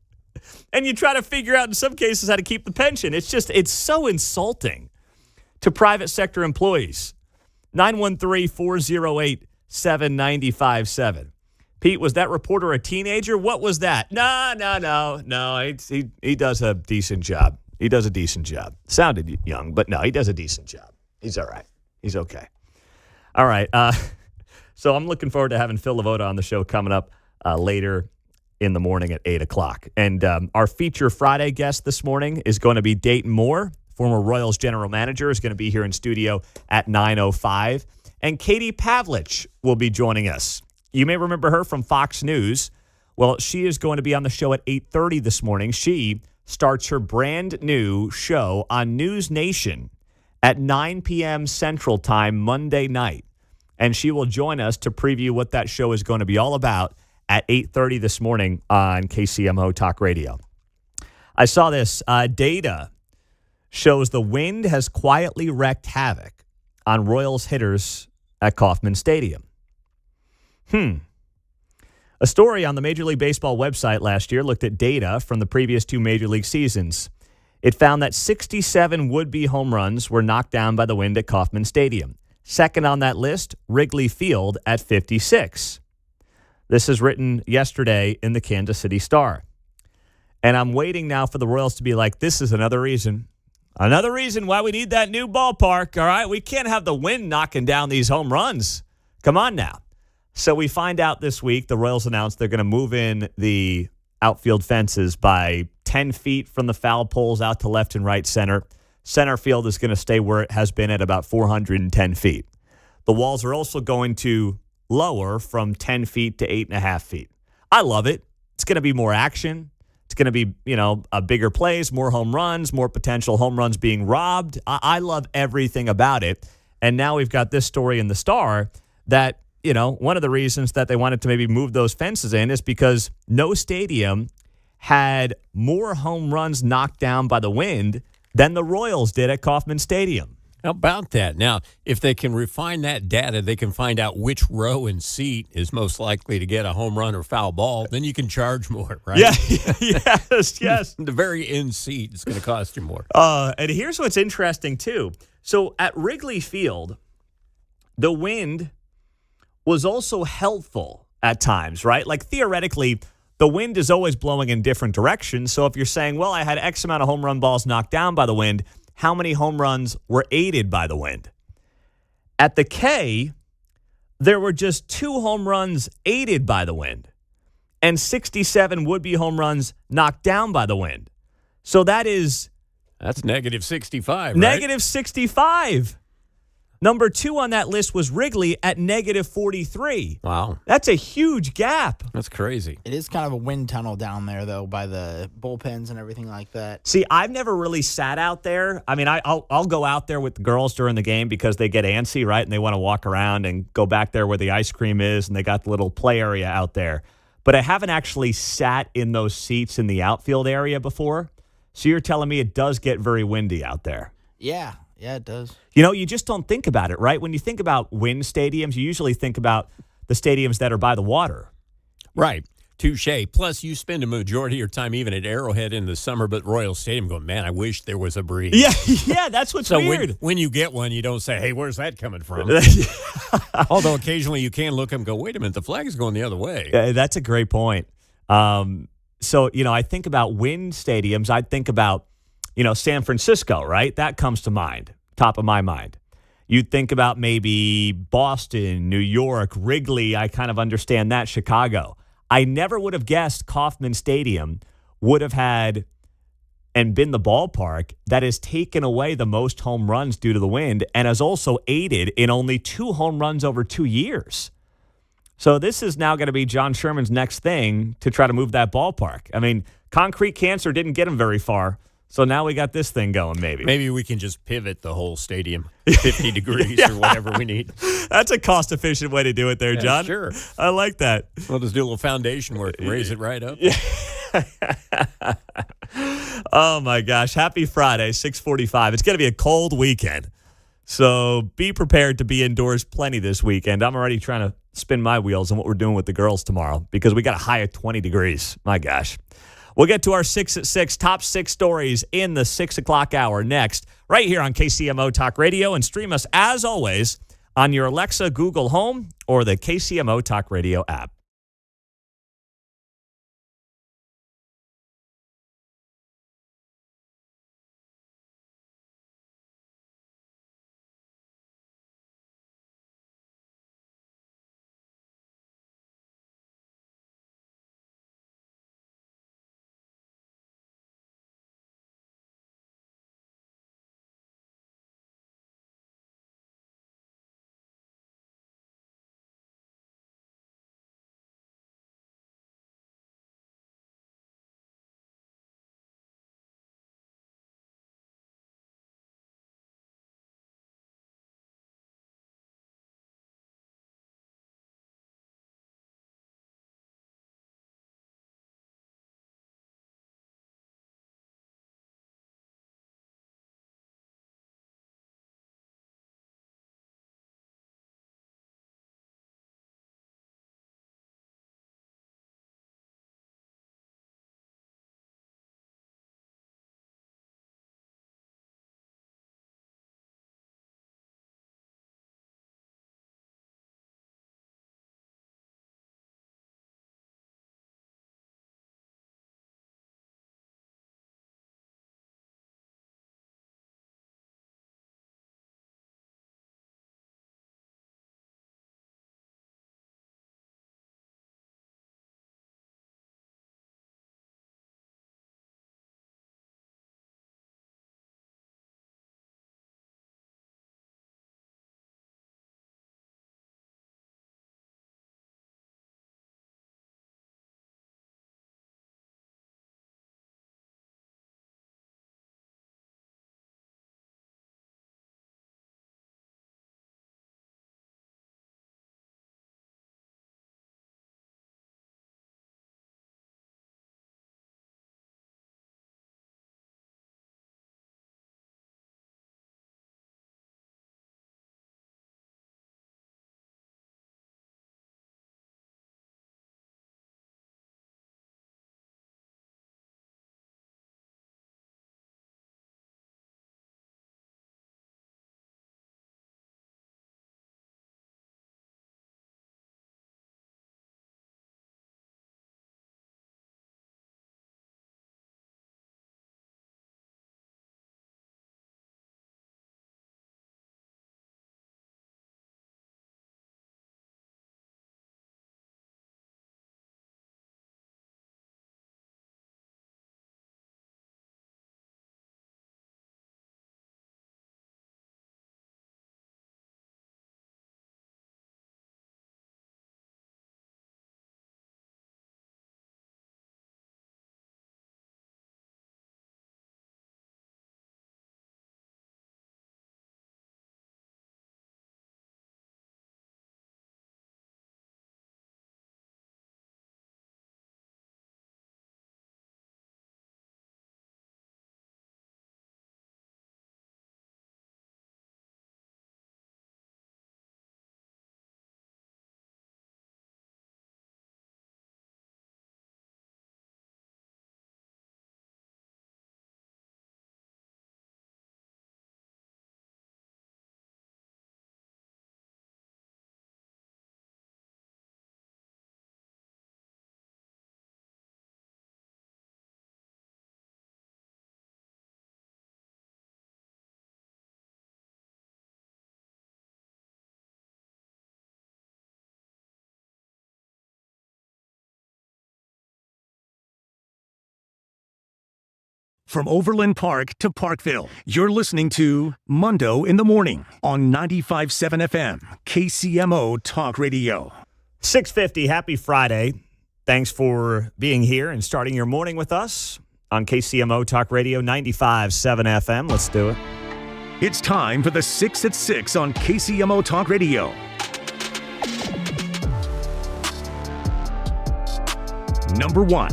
Speaker 1: And you try to figure out, in some cases, how to keep the pension. It's so insulting to private sector employees. 913-408-7957. Pete, was that reporter a teenager? What was that? No. He does a decent job. He does a decent job. Sounded young, but no, he does a decent job. He's all right. He's okay. All right. So I'm looking forward to having Phil LaVoda on the show coming up later in the morning at 8 o'clock. And our feature Friday guest this morning is going to be Dayton Moore, former Royals general manager, is going to be here in studio at 9:05. And Katie Pavlich will be joining us. You may remember her from Fox News. Well, she is going to be on the show at 8:30 this morning. She starts her brand new show on News Nation at 9 p.m. Central Time Monday night. And she will join us to preview what that show is going to be all about at 8:30 this morning on KCMO Talk Radio. I saw this data shows the wind has quietly wreaked havoc on Royals hitters at Kauffman Stadium. A story on the Major League Baseball website last year looked at data from the previous two Major League seasons. It found that 67 would-be home runs were knocked down by the wind at Kauffman Stadium. Second on that list, Wrigley Field at 56. This is written yesterday in the Kansas City Star. And I'm waiting now for the Royals to be like, this is another reason why we need that new ballpark, all right? We can't have the wind knocking down these home runs. Come on now. So we find out this week, the Royals announced they're going to move in the outfield fences by 10 feet from the foul poles out to left and right center. Center field is going to stay where it has been at about 410 feet. The walls are also going to lower from 10 feet to 8.5 feet. I love it. It's going to be more action. It's going to be, a bigger plays, more home runs, more potential home runs being robbed. I love everything about it. And now we've got this story in the Star that, one of the reasons that they wanted to maybe move those fences in is because no stadium had more home runs knocked down by the wind than the Royals did at Kauffman Stadium.
Speaker 3: How about that? Now, if they can refine that data, they can find out which row and seat is most likely to get a home run or foul ball, then you can charge more, right?
Speaker 1: Yeah, yes.
Speaker 3: The very end seat is going to cost you more.
Speaker 1: And here's what's interesting, too. So at Wrigley Field, the wind was also helpful at times, right? Like theoretically, the wind is always blowing in different directions. So if you're saying, well, I had X amount of home run balls knocked down by the wind, how many home runs were aided by the wind? At the K, there were just 2 home runs aided by the wind and 67 would-be home runs knocked down by the wind. So that's
Speaker 3: negative 65, right?
Speaker 1: Negative 65. Number 2 on that list was Wrigley at negative 43.
Speaker 3: Wow.
Speaker 1: That's a huge gap.
Speaker 3: That's crazy.
Speaker 13: It is kind of a wind tunnel down there, though, by the bullpens and everything like that.
Speaker 1: See, I've never really sat out there. I mean, I'll go out there with the girls during the game because they get antsy, right? And they want to walk around and go back there where the ice cream is, and they got the little play area out there. But I haven't actually sat in those seats in the outfield area before. So you're telling me it does get very windy out there.
Speaker 13: Yeah, it does.
Speaker 1: You know, you just don't think about it, right? When you think about wind stadiums, you usually think about the stadiums that are by the water.
Speaker 3: Right. Touche. Plus, you spend a majority of your time even at Arrowhead in the summer, but Royal Stadium going, man, I wish there was a breeze.
Speaker 1: Yeah, that's what's weird.
Speaker 3: When you get one, you don't say, hey, where's that coming from? Although occasionally you can look up and go, wait a minute, the flag is going the other way.
Speaker 1: Yeah, that's a great point. So, I think about wind stadiums. I think about, San Francisco, right? That comes to mind, top of my mind. You'd think about maybe Boston, New York, Wrigley. I kind of understand that. Chicago. I never would have guessed Kauffman Stadium would have had and been the ballpark that has taken away the most home runs due to the wind and has also aided in only 2 home runs over 2 years. So this is now going to be John Sherman's next thing to try to move that ballpark. I mean, concrete cancer didn't get him very far. So now we got this thing going, maybe.
Speaker 3: Maybe we can just pivot the whole stadium 50 degrees or whatever we need.
Speaker 1: That's a cost-efficient way to do it there, John.
Speaker 3: Sure.
Speaker 1: I like that.
Speaker 3: We'll just do a little foundation work and raise it right up.
Speaker 1: Oh, my gosh. Happy Friday, 6:45. It's going to be a cold weekend. So be prepared to be indoors plenty this weekend. I'm already trying to spin my wheels on what we're doing with the girls tomorrow because we got a high of 20 degrees. My gosh. We'll get to our 6 at 6, top 6 stories in the 6 o'clock hour next, right here on KCMO Talk Radio, and stream us, as always, on your Alexa, Google Home, or the KCMO Talk Radio app.
Speaker 8: From Overland Park to Parkville, you're listening to Mundo in the Morning on 95.7 FM, KCMO Talk Radio.
Speaker 1: 6:50, happy Friday. Thanks for being here and starting your morning with us on KCMO Talk Radio 95.7 FM. Let's do it.
Speaker 8: It's time for the 6 at 6 on KCMO Talk Radio. Number 1.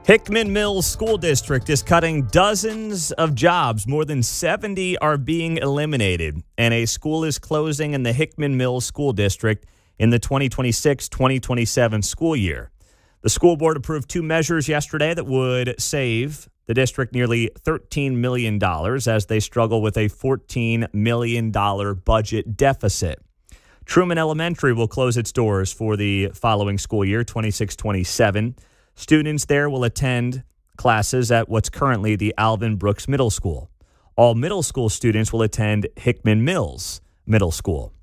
Speaker 1: Hickman Mills School District is cutting dozens of jobs. More than 70 are being eliminated, and a school is closing in the Hickman Mills School District in the 2026-2027 school year. The school board approved 2 measures yesterday that would save the district nearly $13 million as they struggle with a $14 million budget deficit. Truman Elementary will close its doors for the following school year, 26-27. Students there will attend classes at what's currently the Alvin Brooks Middle School. All middle school students will attend Hickman Mills Middle School.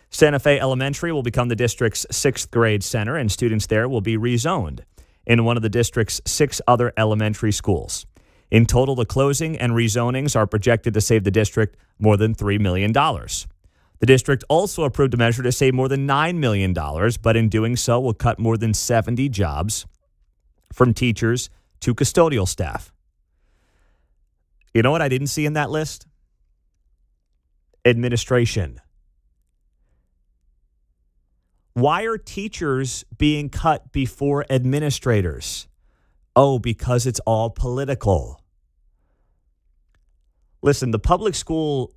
Speaker 1: Santa Fe Elementary will become the district's 6th grade center, and students there will be rezoned in one of the district's 6 other elementary schools. In total, the closing and rezonings are projected to save the district more than $3 million. The district also approved a measure to save more than $9 million, but in doing so will cut more than 70 jobs from teachers to custodial staff. You know what I didn't see in that list? Administration. Why are teachers being cut before administrators? Oh, because it's all political. Listen, the public school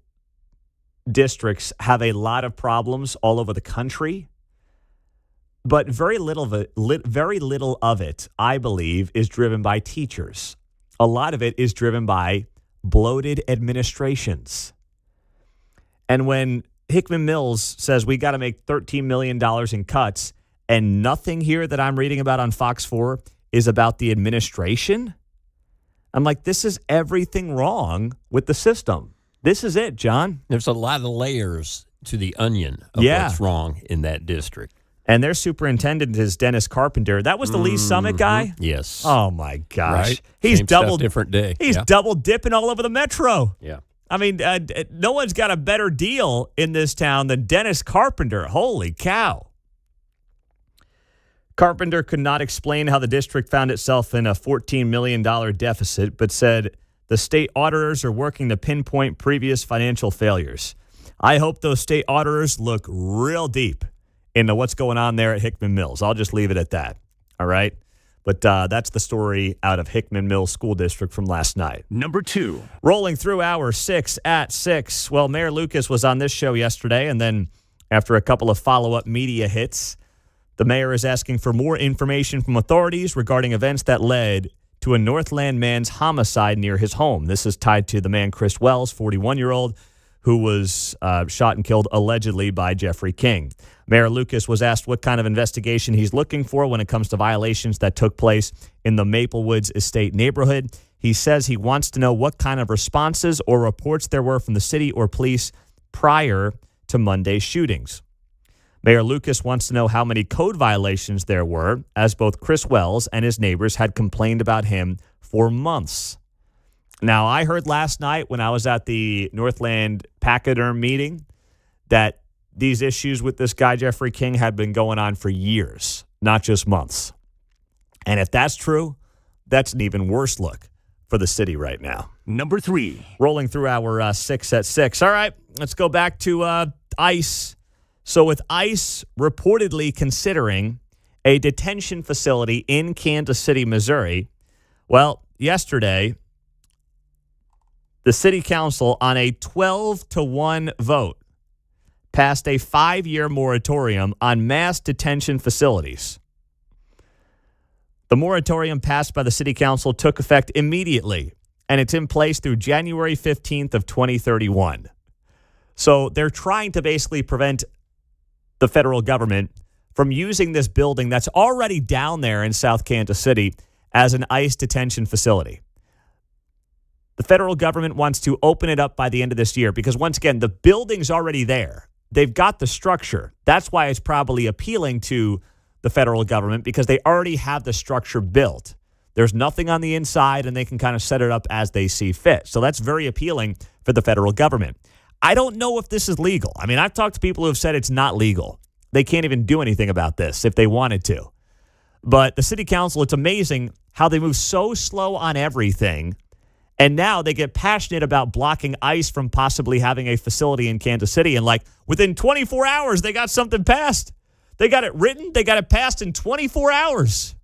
Speaker 1: districts have a lot of problems all over the country. But very little of it, I believe, is driven by teachers. A lot of it is driven by bloated administrations. And when Hickman Mills says we got to make $13 million in cuts, and nothing here that I'm reading about on Fox 4 is about the administration, I'm like, this is everything wrong with the system. This is it, John.
Speaker 3: There's a lot of layers to the onion of what's wrong in that district.
Speaker 1: And their superintendent is Dennis Carpenter. That was the Lee Summit guy?
Speaker 3: Yes.
Speaker 1: Oh, my gosh.
Speaker 3: Right?
Speaker 1: He's
Speaker 3: Same
Speaker 1: double
Speaker 3: stuff, different day.
Speaker 1: He's double dipping all over the metro.
Speaker 3: Yeah.
Speaker 1: I mean, no one's got a better deal in this town than Dennis Carpenter. Holy cow. Carpenter could not explain how the district found itself in a $14 million deficit, but said the state auditors are working to pinpoint previous financial failures. I hope those state auditors look real deep into what's going on there at Hickman Mills. I'll just leave it at that. All right? But that's the story out of Hickman Mills School District from last night.
Speaker 8: Number 2.
Speaker 1: Rolling through our 6 at 6. Well, Mayor Lucas was on this show yesterday, and then after a couple of follow-up media hits, the mayor is asking for more information from authorities regarding events that led to a Northland man's homicide near his home. This is tied to the man Chris Wells, 41-year-old, who was shot and killed allegedly by Jeffrey King. Mayor Lucas was asked what kind of investigation he's looking for when it comes to violations that took place in the Maple Woods Estate neighborhood. He says he wants to know what kind of responses or reports there were from the city or police prior to Monday's shootings. Mayor Lucas wants to know how many code violations there were, as both Chris Wells and his neighbors had complained about him for months. Now, I heard last night when I was at the Northland Pachyderm meeting that these issues with this guy, Jeffrey King, had been going on for years, not just months. And if that's true, that's an even worse look for the city right now.
Speaker 8: Number 3.
Speaker 1: Rolling through our 6 at 6. All right, let's go back to ICE. So with ICE reportedly considering a detention facility in Kansas City, Missouri, well, yesterday, the city council, on a 12-1 vote, passed a 5-year moratorium on mass detention facilities. The moratorium passed by the city council took effect immediately, and it's in place through January 15th of 2031. So they're trying to basically prevent the federal government from using this building that's already down there in South Kansas City as an ICE detention facility. The federal government wants to open it up by the end of this year because, once again, the building's already there. They've got the structure. That's why it's probably appealing to the federal government, because they already have the structure built. There's nothing on the inside, and they can kind of set it up as they see fit. So that's very appealing for the federal government. I don't know if this is legal. I mean, I've talked to people who have said it's not legal. They can't even do anything about this if they wanted to. But the city council, it's amazing how they move so slow on everything. And now they get passionate about blocking ICE from possibly having a facility in Kansas City. And like within 24 hours, they got something passed. They got it written. They got it passed in 24 hours.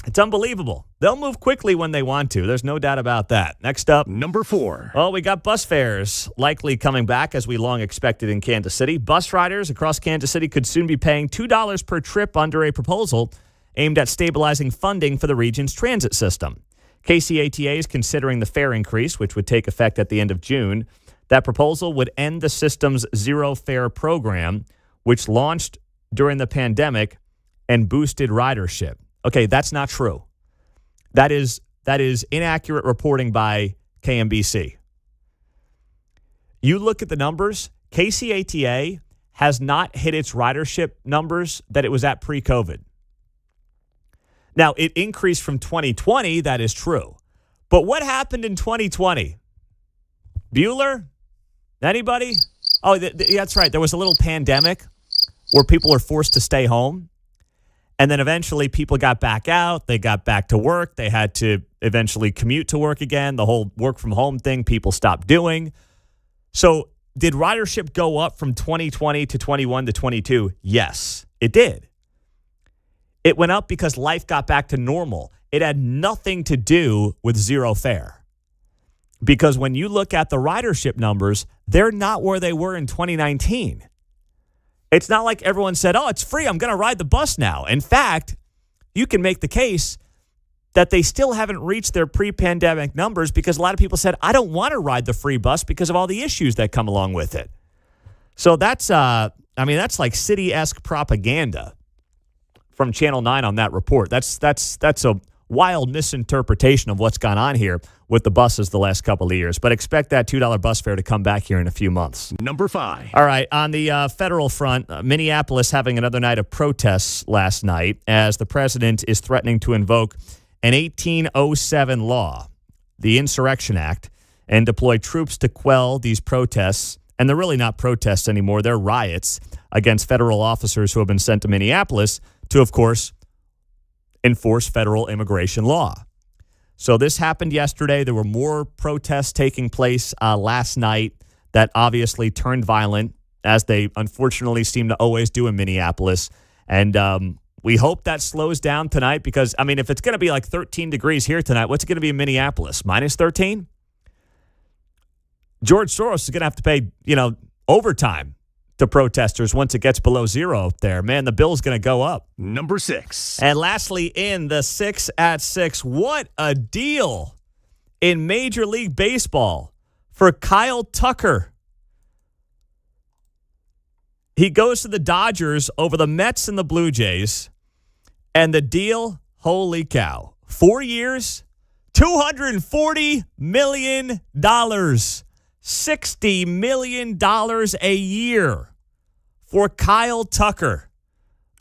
Speaker 1: It's unbelievable. They'll move quickly when they want to. There's no doubt about that. Next up,
Speaker 8: number 4.
Speaker 1: Well, we got bus fares likely coming back as we long expected in Kansas City. Bus riders across Kansas City could soon be paying $2 per trip under a proposal aimed at stabilizing funding for the region's transit system. KCATA is considering the fare increase, which would take effect at the end of June. That proposal would end the system's zero fare program, which launched during the pandemic and boosted ridership. Okay, that's not true. That is inaccurate reporting by KMBC. You look at the numbers, KCATA has not hit its ridership numbers that it was at pre-COVID. Now, it increased from 2020, that is true. But what happened in 2020? Bueller? Anybody? Oh, that's right. There was a little pandemic where people were forced to stay home. And then eventually people got back out. They got back to work. They had to eventually commute to work again. The whole work from home thing people stopped doing. So did ridership go up from 2020 to 21 to 22? Yes, it did. It went up because life got back to normal. It had nothing to do with zero fare. Because when you look at the ridership numbers, they're not where they were in 2019. It's not like everyone said, oh, it's free, I'm going to ride the bus now. In fact, you can make the case that they still haven't reached their pre-pandemic numbers because a lot of people said, I don't want to ride the free bus because of all the issues that come along with it. So that's like city-esque propaganda from Channel 9 on that report. That's a wild misinterpretation of what's gone on here with the buses the last couple of years. But expect that $2 bus fare to come back here in a few months.
Speaker 8: Number 5.
Speaker 1: All right. On the federal front, Minneapolis having another night of protests last night as the president is threatening to invoke an 1807 law, the Insurrection Act, and deploy troops to quell these protests. And they're really not protests anymore. They're riots against federal officers who have been sent to Minneapolis to, of course, enforce federal immigration law. So this happened yesterday. There were more protests taking place last night that obviously turned violent, as they unfortunately seem to always do in Minneapolis. And we hope that slows down tonight because, I mean, if it's going to be like 13 degrees here tonight, what's it going to be in Minneapolis? Minus 13? George Soros is going to have to pay, overtime to protesters once it gets below zero up there. Man, the bill's going to go up.
Speaker 8: Number 6.
Speaker 1: And lastly, in the 6 at 6, what a deal in Major League Baseball for Kyle Tucker. He goes to the Dodgers over the Mets and the Blue Jays. And the deal, holy cow, 4 years, $240 million. $60 million a year for Kyle Tucker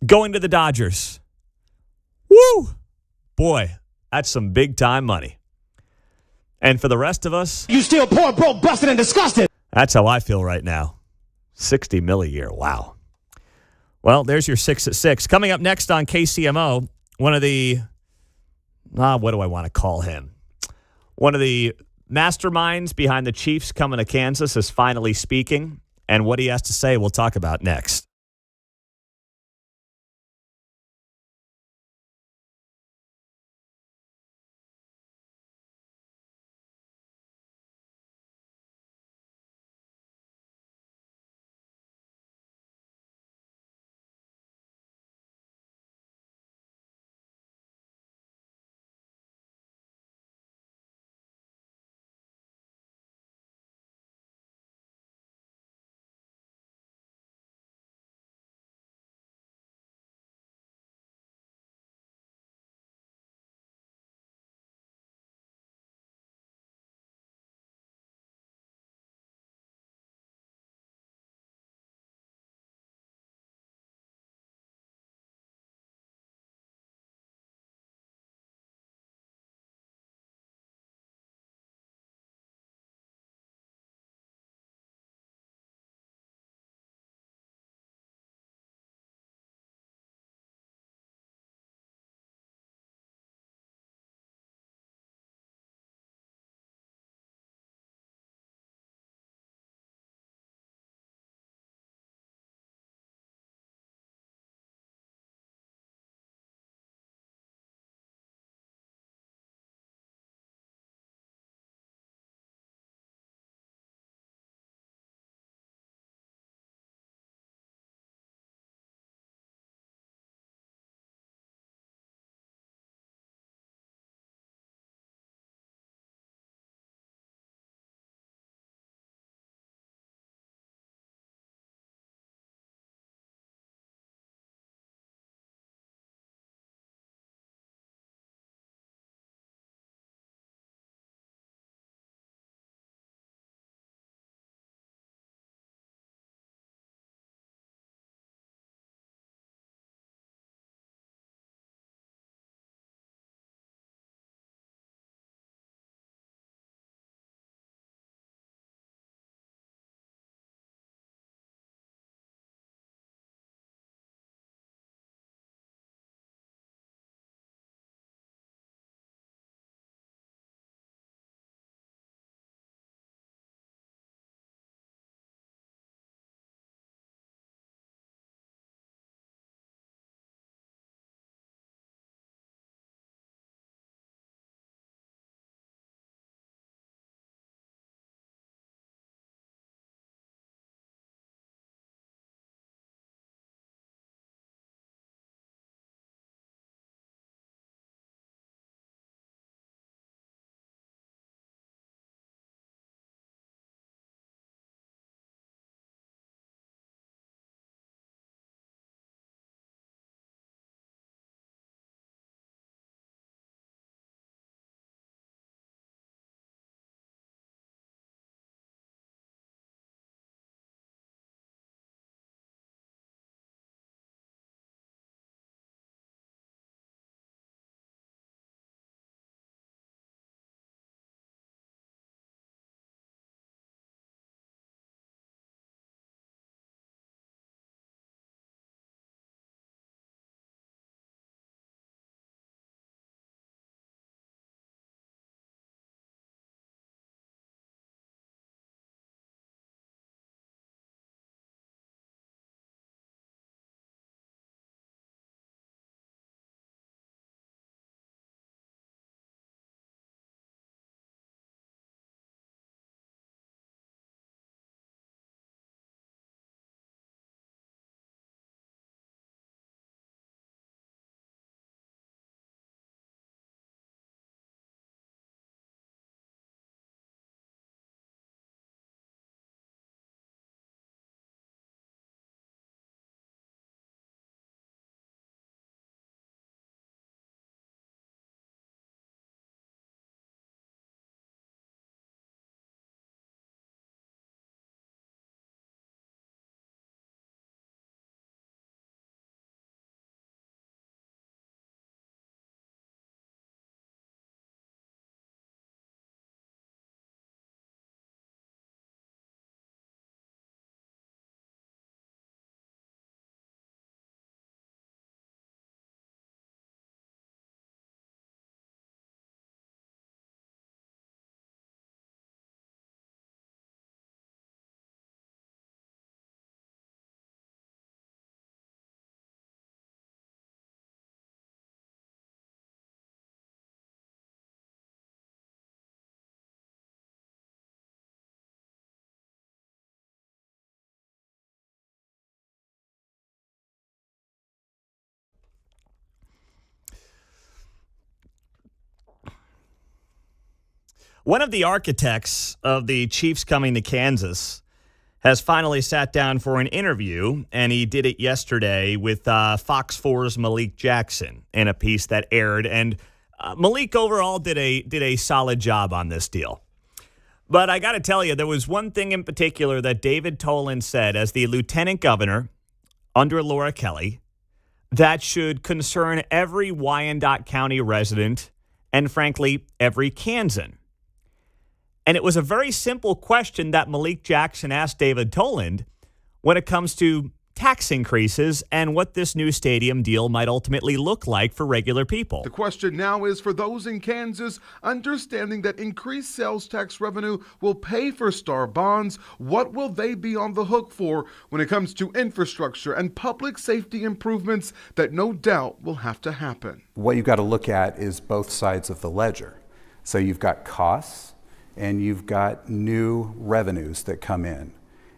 Speaker 1: going to the Dodgers. Woo! Boy, that's some big-time money. And for the rest of us,
Speaker 14: you still poor, broke, busted, and disgusted.
Speaker 1: That's how I feel right now. $60 million a year. Wow. Well, there's your 6 at 6. Coming up next on KCMO, one of the, what do I want to call him? One of the masterminds behind the Chiefs coming to Kansas is finally speaking, and what he has to say we'll talk about next. One of the architects of the Chiefs coming to Kansas has finally sat down for an interview, and he did it yesterday with Fox 4's Malik Jackson in a piece that aired. And Malik overall did a solid job on this deal. But I got to tell you, there was one thing in particular that David Toland said as the lieutenant governor under Laura Kelly that should concern every Wyandotte County resident and, frankly, every Kansan. And it was a very simple question that Malik Jackson asked David Toland when it comes to tax increases and what this new stadium deal might ultimately look like for regular people.
Speaker 15: The question now is for those in Kansas, understanding that increased sales tax revenue will pay for Star bonds, what will they be on the hook for when it comes to infrastructure and public safety improvements that no doubt will have to happen?
Speaker 16: What you've got to look at is both sides of the ledger. So you've got costs and you've got new revenues that come in.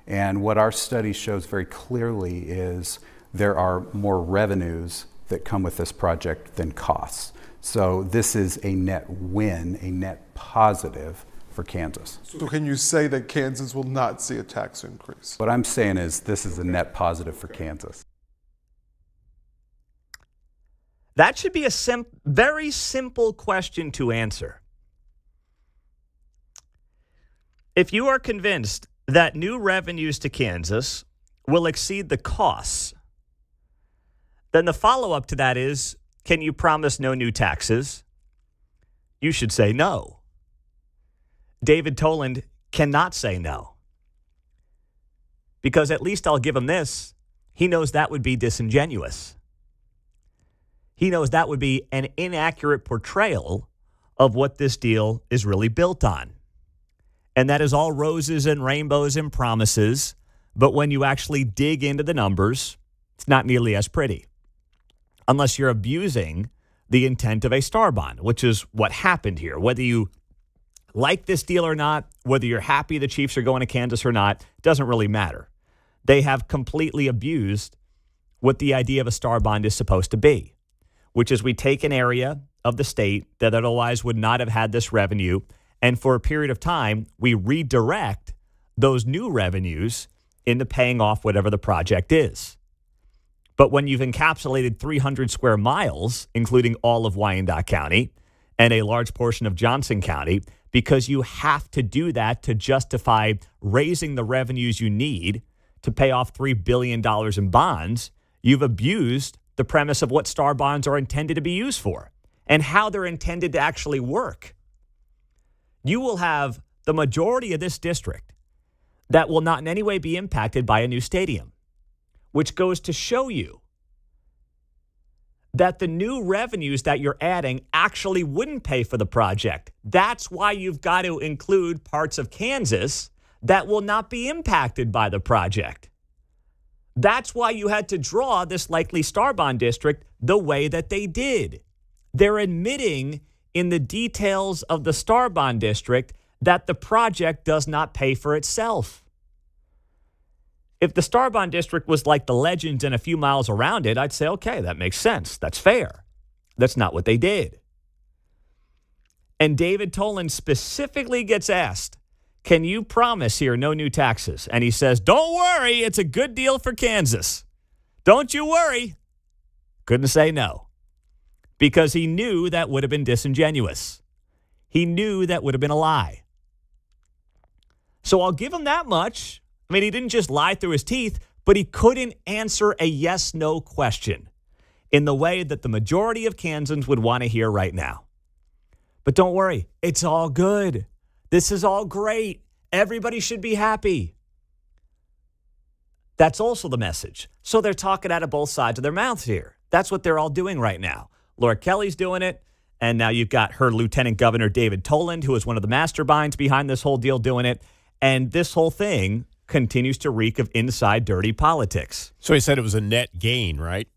Speaker 16: And what our study shows very clearly is there are more revenues that come with this project than costs. So this is a net win, a net positive for Kansas.
Speaker 15: So can you say that Kansas will not see a tax increase?
Speaker 16: What I'm saying is this is a net positive for Kansas.
Speaker 1: That should be a very simple question to answer. If you are convinced that new revenues to Kansas will exceed the costs, then the follow-up to that is, can you promise no new taxes? You should say no. David Toland cannot say no. Because at least I'll give him this, he knows that would be disingenuous. He knows that would be an inaccurate portrayal of what this deal is really built on. And that is all roses and rainbows and promises. But when you actually dig into the numbers, it's not nearly as pretty. Unless you're abusing the intent of a Star bond, which is what happened here. Whether you like this deal or not, whether you're happy the Chiefs are going to Kansas or not, doesn't really matter. They have completely abused what the idea of a Star bond is supposed to be, which is we take an area of the state that otherwise would not have had this revenue, and for a period of time, we redirect those new revenues into paying off whatever the project is. But when you've encapsulated 300 square miles, including all of Wyandotte County and a large portion of Johnson County, because you have to do that to justify raising the revenues you need to pay off $3 billion in bonds, you've abused the premise of what Star bonds are intended to be used for and how they're intended to actually work. You will have the majority of this district that will not in any way be impacted by a new stadium, which goes to show you that the new revenues that you're adding actually wouldn't pay for the project. That's why you've got to include parts of Kansas that will not be impacted by the project. That's why you had to draw this likely Star bond district the way that they did. They're admitting in the details of the Star bond district that the project does not pay for itself. If the Star bond district was like the Legends and a few miles around it, I'd say, okay, that makes sense. That's fair. That's not what they did. And David Toland specifically gets asked, can you promise here no new taxes? And he says, don't worry, it's a good deal for Kansas. Don't you worry. Couldn't say no. Because he knew that would have been disingenuous. He knew that would have been a lie. So I'll give him that much. I mean, he didn't just lie through his teeth, but he couldn't answer a yes-no question in the way that the majority of Kansans would want to hear right now. But don't worry, it's all good. This is all great. Everybody should be happy. That's also the message. So they're talking out of both sides of their mouths here. That's what they're all doing right now. Laura Kelly's doing it, and now you've got her Lieutenant Governor David Toland, who is one of the masterminds behind this whole deal, doing it. And this whole thing continues to reek of inside dirty politics.
Speaker 3: So he said it was a net gain, right?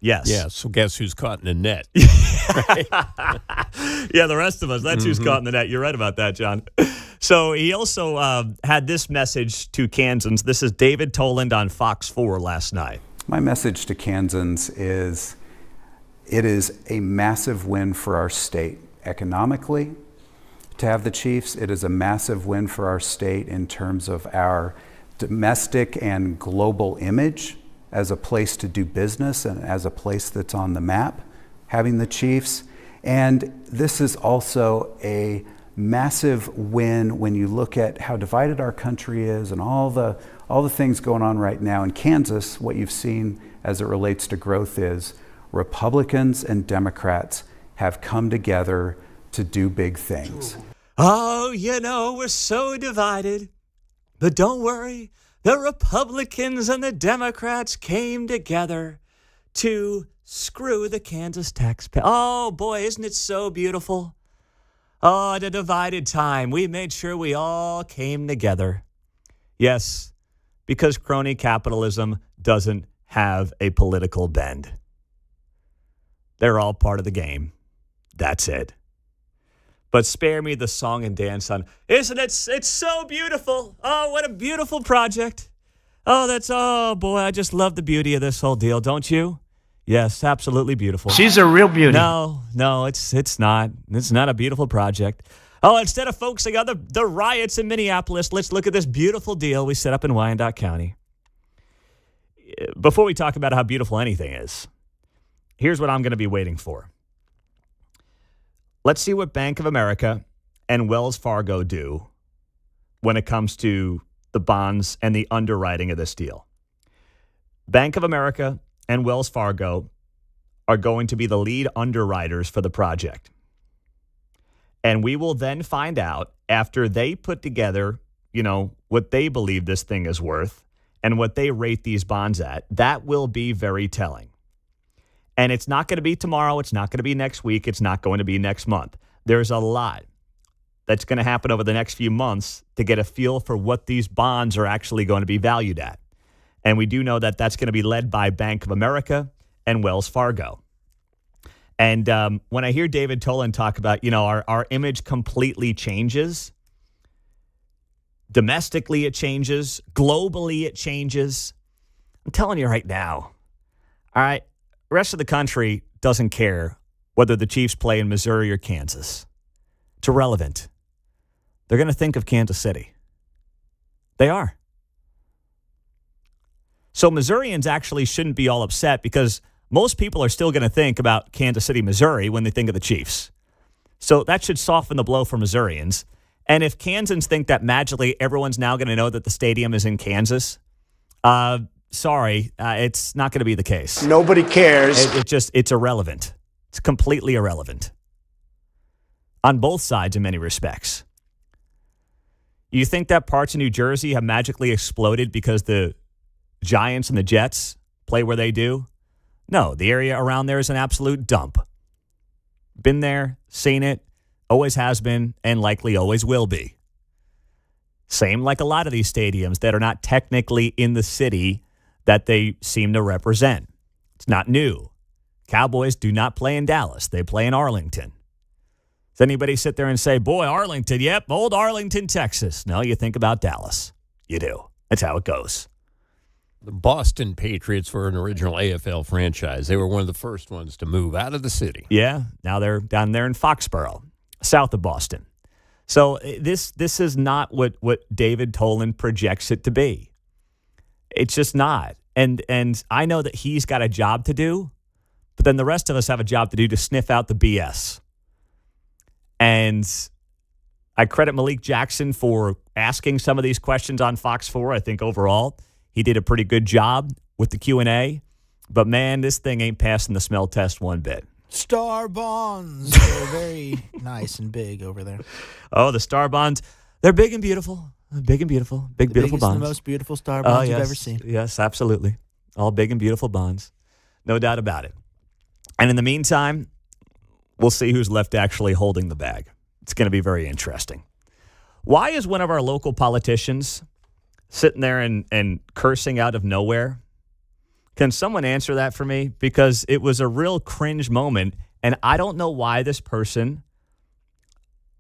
Speaker 1: Yes.
Speaker 3: Yeah, so guess who's caught in the net?
Speaker 1: Yeah, the rest of us, that's who's caught in the net. You're right about that, John. So he also had this message to Kansans. This is David Toland on Fox 4 last night.
Speaker 16: My message to Kansans is it is a massive win for our state economically, to have the Chiefs. It is a massive win for our state in terms of our domestic and global image as a place to do business and as a place that's on the map, having the Chiefs. And this is also a massive win when you look at how divided our country is and all the things going on right now. In Kansas, what you've seen as it relates to growth is Republicans and Democrats have come together to do big things.
Speaker 1: Oh, we're so divided. But don't worry, the Republicans and the Democrats came together to screw the Kansas taxpayer. Oh, boy, isn't it so beautiful? Oh, at a divided time, we made sure we all came together. Yes, because crony capitalism doesn't have a political bend. They're all part of the game. That's it. But spare me the song and dance on, isn't it? It's so beautiful. Oh, what a beautiful project. Oh, boy, I just love the beauty of this whole deal, don't you? Yes, absolutely beautiful.
Speaker 14: She's a real beauty.
Speaker 1: No, it's not. It's not a beautiful project. Oh, instead of focusing on the riots in Minneapolis, let's look at this beautiful deal we set up in Wyandotte County. Before we talk about how beautiful anything is, here's what I'm going to be waiting for. Let's see what Bank of America and Wells Fargo do when it comes to the bonds and the underwriting of this deal. Bank of America and Wells Fargo are going to be the lead underwriters for the project. And we will then find out after they put together, what they believe this thing is worth and what they rate these bonds at. That will be very telling. And it's not going to be tomorrow. It's not going to be next week. It's not going to be next month. There's a lot that's going to happen over the next few months to get a feel for what these bonds are actually going to be valued at. And we do know that that's going to be led by Bank of America and Wells Fargo. And when I hear David Toland talk about, our image completely changes. Domestically, it changes. Globally, it changes. I'm telling you right now. All right. The rest of the country doesn't care whether the Chiefs play in Missouri or Kansas. It's irrelevant. They're going to think of Kansas City. They are. So Missourians actually shouldn't be all upset because most people are still going to think about Kansas City, Missouri when they think of the Chiefs. So that should soften the blow for Missourians. And if Kansans think that magically everyone's now going to know that the stadium is in Kansas, sorry, it's not going to be the case.
Speaker 14: Nobody cares.
Speaker 1: It's irrelevant. It's completely irrelevant. On both sides in many respects. You think that parts of New Jersey have magically exploded because the Giants and the Jets play where they do? No, the area around there is an absolute dump. Been there, seen it, always has been, and likely always will be. Same like a lot of these stadiums that are not technically in the city that they seem to represent. It's not new. Cowboys do not play in Dallas. They play in Arlington. Does anybody sit there and say, boy, Arlington, yep, old Arlington, Texas? No, you think about Dallas. You do. That's how it goes.
Speaker 3: The Boston Patriots were an original AFL franchise. They were one of the first ones to move out of the city.
Speaker 1: Yeah, now they're down there in Foxborough, south of Boston. So this is not what David Toland projects it to be. It's just not. And I know that he's got a job to do, but then the rest of us have a job to do to sniff out the BS. And I credit Malik Jackson for asking some of these questions on Fox 4. I think overall he did a pretty good job with the Q&A. But, man, this thing ain't passing the smell test one bit.
Speaker 13: Star bonds. They're very nice and big over there.
Speaker 1: Oh, the star bonds. They're big and beautiful. Big and beautiful. Big, beautiful bonds.
Speaker 13: The most beautiful star bonds you've ever seen.
Speaker 1: Yes, absolutely. All big and beautiful bonds. No doubt about it. And in the meantime, we'll see who's left actually holding the bag. It's going to be very interesting. Why is one of our local politicians sitting there and cursing out of nowhere? Can someone answer that for me? Because it was a real cringe moment, and I don't know why this person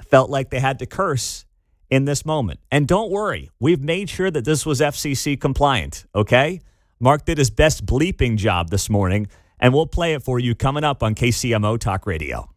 Speaker 1: felt like they had to curse in this moment. And don't worry, we've made sure that this was FCC compliant, okay? Mark did his best bleeping job this morning, and we'll play it for you coming up on KCMO Talk Radio.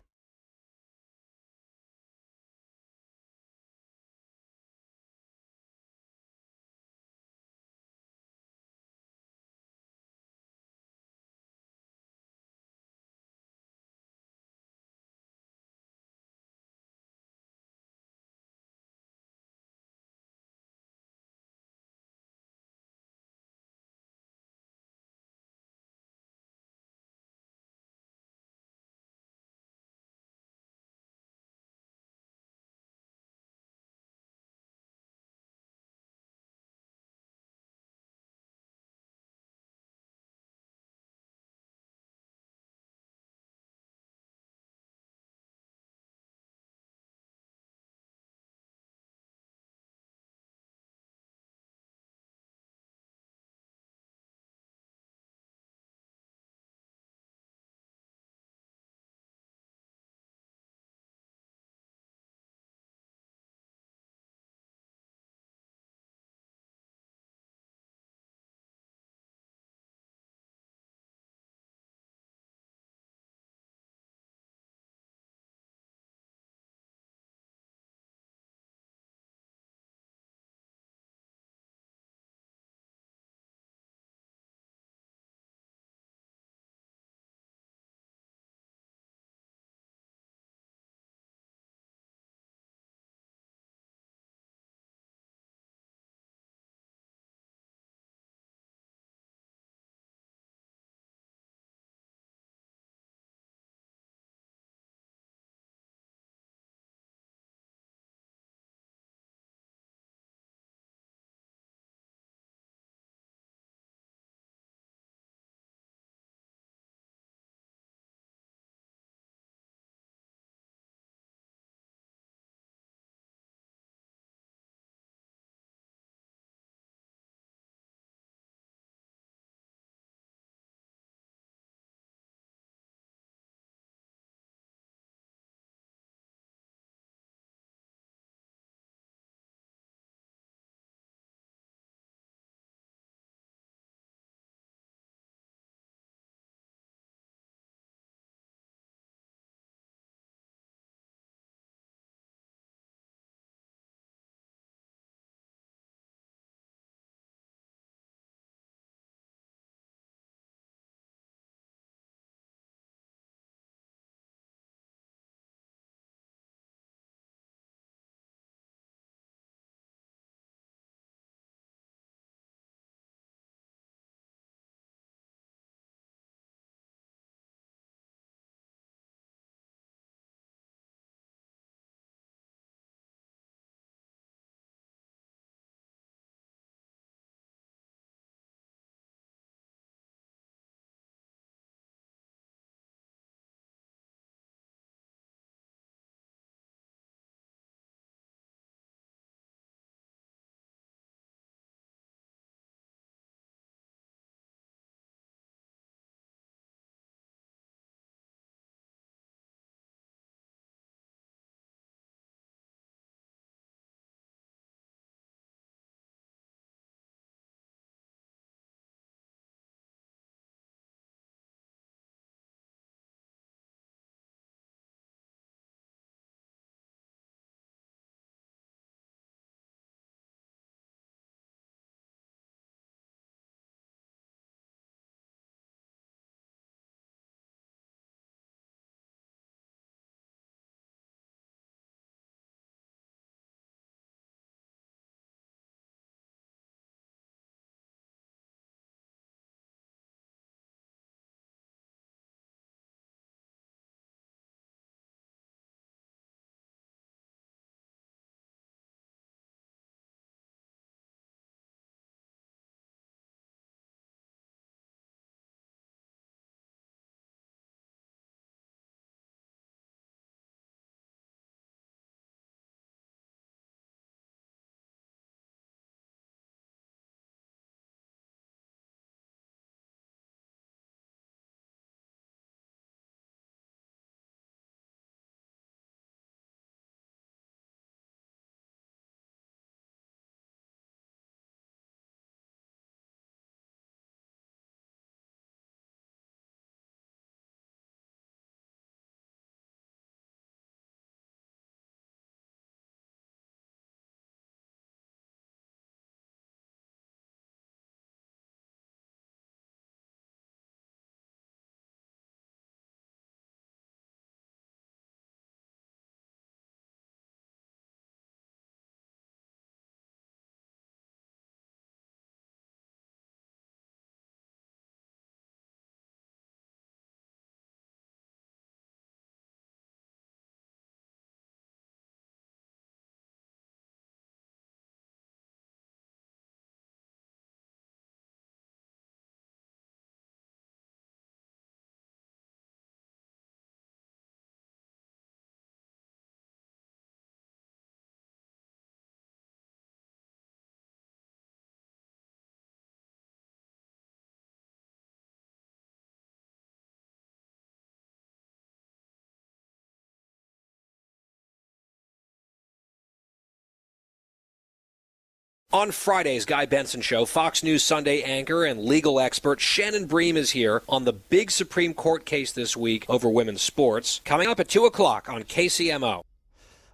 Speaker 5: On Friday's Guy Benson Show, Fox News Sunday anchor and legal expert Shannon Bream is here on the big Supreme Court case this week over women's sports. Coming up at 2 o'clock on KCMO.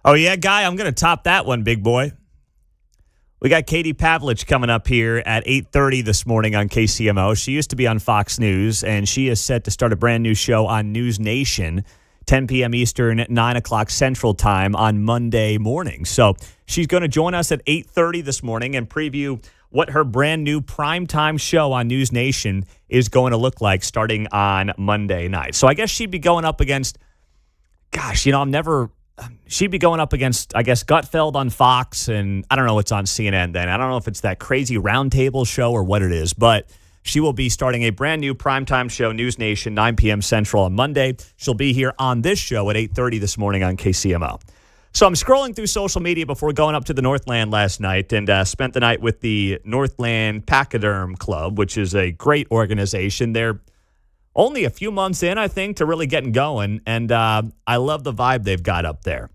Speaker 1: Oh, yeah, Guy, I'm going to top that one, big boy. We got Katie Pavlich coming up here at 8:30 this morning on KCMO. She used to be on Fox News, and she is set to start a brand new show on News Nation, 10 p.m. Eastern, 9 o'clock Central Time on Monday morning. So she's going to join us at 8:30 this morning and preview what her brand new primetime show on News Nation is going to look like starting on Monday night. So I guess she'd be going up against, she'd be going up against, I guess, Gutfeld on Fox, and I don't know what's on CNN then. I don't know if it's that crazy roundtable show or what it is, but she will be starting a brand new primetime show, News Nation, 9 p.m. Central on Monday. She'll be here on this show at 8:30 this morning on KCMO. So I'm scrolling through social media before going up to the Northland last night and spent the night with the Northland Pachyderm Club, which is a great organization. They're only a few months in, I think, to really getting going, and I love the vibe they've got up there.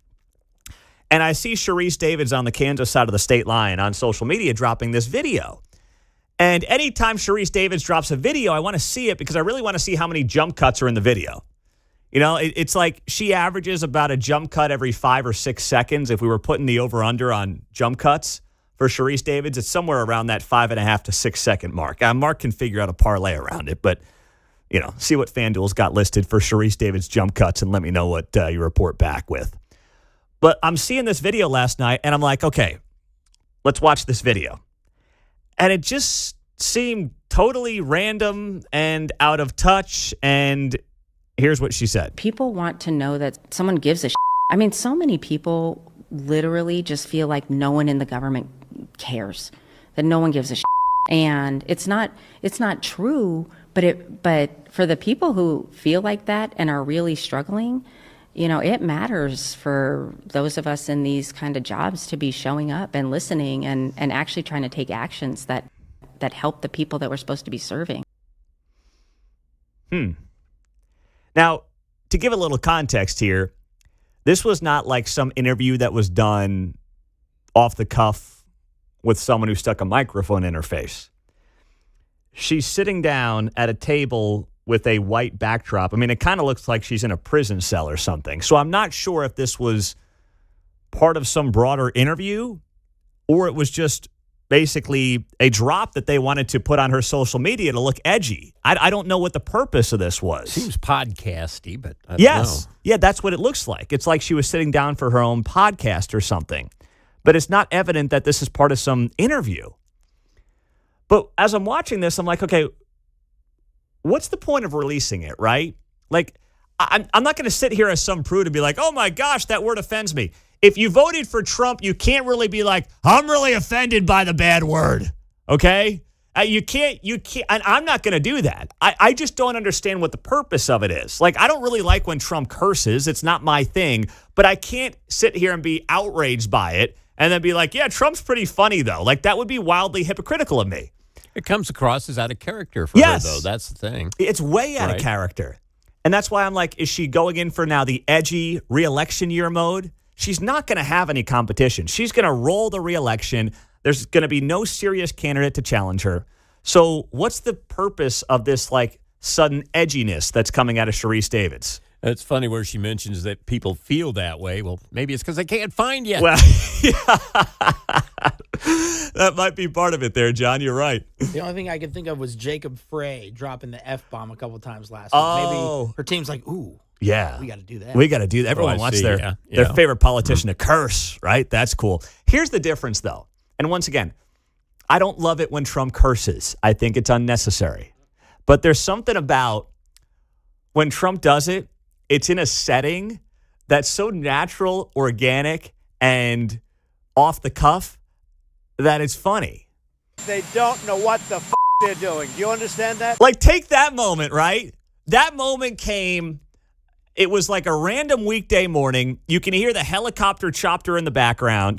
Speaker 1: And I see Sharice Davids on the Kansas side of the state line on social media dropping this video. And anytime Sharice Davids drops a video, I want to see it because I really want to see how many jump cuts are in the video. You know, it's like she averages about a jump cut every 5 or 6 seconds. If we were putting the over-under on jump cuts for Sharice Davids, it's somewhere around that 5.5 to 6 second mark. Mark can figure out a parlay around it, but see what FanDuel's got listed for Sharice Davids jump cuts and let me know what you report back with. But I'm seeing this video last night, and I'm like, okay, let's watch this video. And it just seemed totally random and out of touch, and here's what she said.
Speaker 17: People want to know that someone gives a shit. I mean, so many people literally just feel like no one in the government cares, that no one gives a shit. And it's not true, but for the people who feel like that and are really struggling, it matters for those of us in these kind of jobs to be showing up and listening and actually trying to take actions that help the people that we're supposed to be serving.
Speaker 1: Now, to give a little context here, this was not like some interview that was done off the cuff with someone who stuck a microphone in her face. She's sitting down at a table with a white backdrop. I mean, it kind of looks like she's in a prison cell or something. So I'm not sure if this was part of some broader interview or it was just basically a drop that they wanted to put on her social media to look edgy. I don't know what the purpose of this was.
Speaker 3: Seems podcasty, but I don't
Speaker 1: yes.
Speaker 3: know.
Speaker 1: Yeah, that's what it looks like. It's like she was sitting down for her own podcast or something. But it's not evident that this is part of some interview. But as I'm watching this, I'm like, okay, what's the point of releasing it, right? Like, I'm not going to sit here as some prude and be like, oh my gosh, that word offends me. If you voted for Trump, you can't really be like, I'm really offended by the bad word, okay? You can't, and I'm not going to do that. I just don't understand what the purpose of it is. Like, I don't really like when Trump curses. It's not my thing, but I can't sit here and be outraged by it and then be like, yeah, Trump's pretty funny, though. Like, that would be wildly hypocritical of me.
Speaker 3: It comes across as out of character for her, though. That's the thing.
Speaker 1: It's way out of character. And that's why I'm like, is she going in for now the edgy re-election year mode? She's not going to have any competition. She's going to roll the re-election. There's going to be no serious candidate to challenge her. So what's the purpose of this, like, sudden edginess that's coming out of Sharice Davids?
Speaker 3: It's funny where she mentions that people feel that way. Well, maybe it's because they can't find you.
Speaker 1: Well, that might be part of it there, John. You're right.
Speaker 13: The only thing I could think of was Jacob Frey dropping the F-bomb a couple times last
Speaker 1: week.
Speaker 13: Maybe her team's like, ooh.
Speaker 1: Yeah.
Speaker 13: We got to do that.
Speaker 1: We got to do that. Everyone wants their favorite politician to curse, right? That's cool. Here's the difference, though. And once again, I don't love it when Trump curses. I think it's unnecessary. But there's something about when Trump does it, it's in a setting that's so natural, organic, and off the cuff that it's funny.
Speaker 18: They don't know what the they're doing. Do you understand that?
Speaker 1: Like, take that moment, right? That moment came, it was like a random weekday morning. You can hear the helicopter chopper in the background.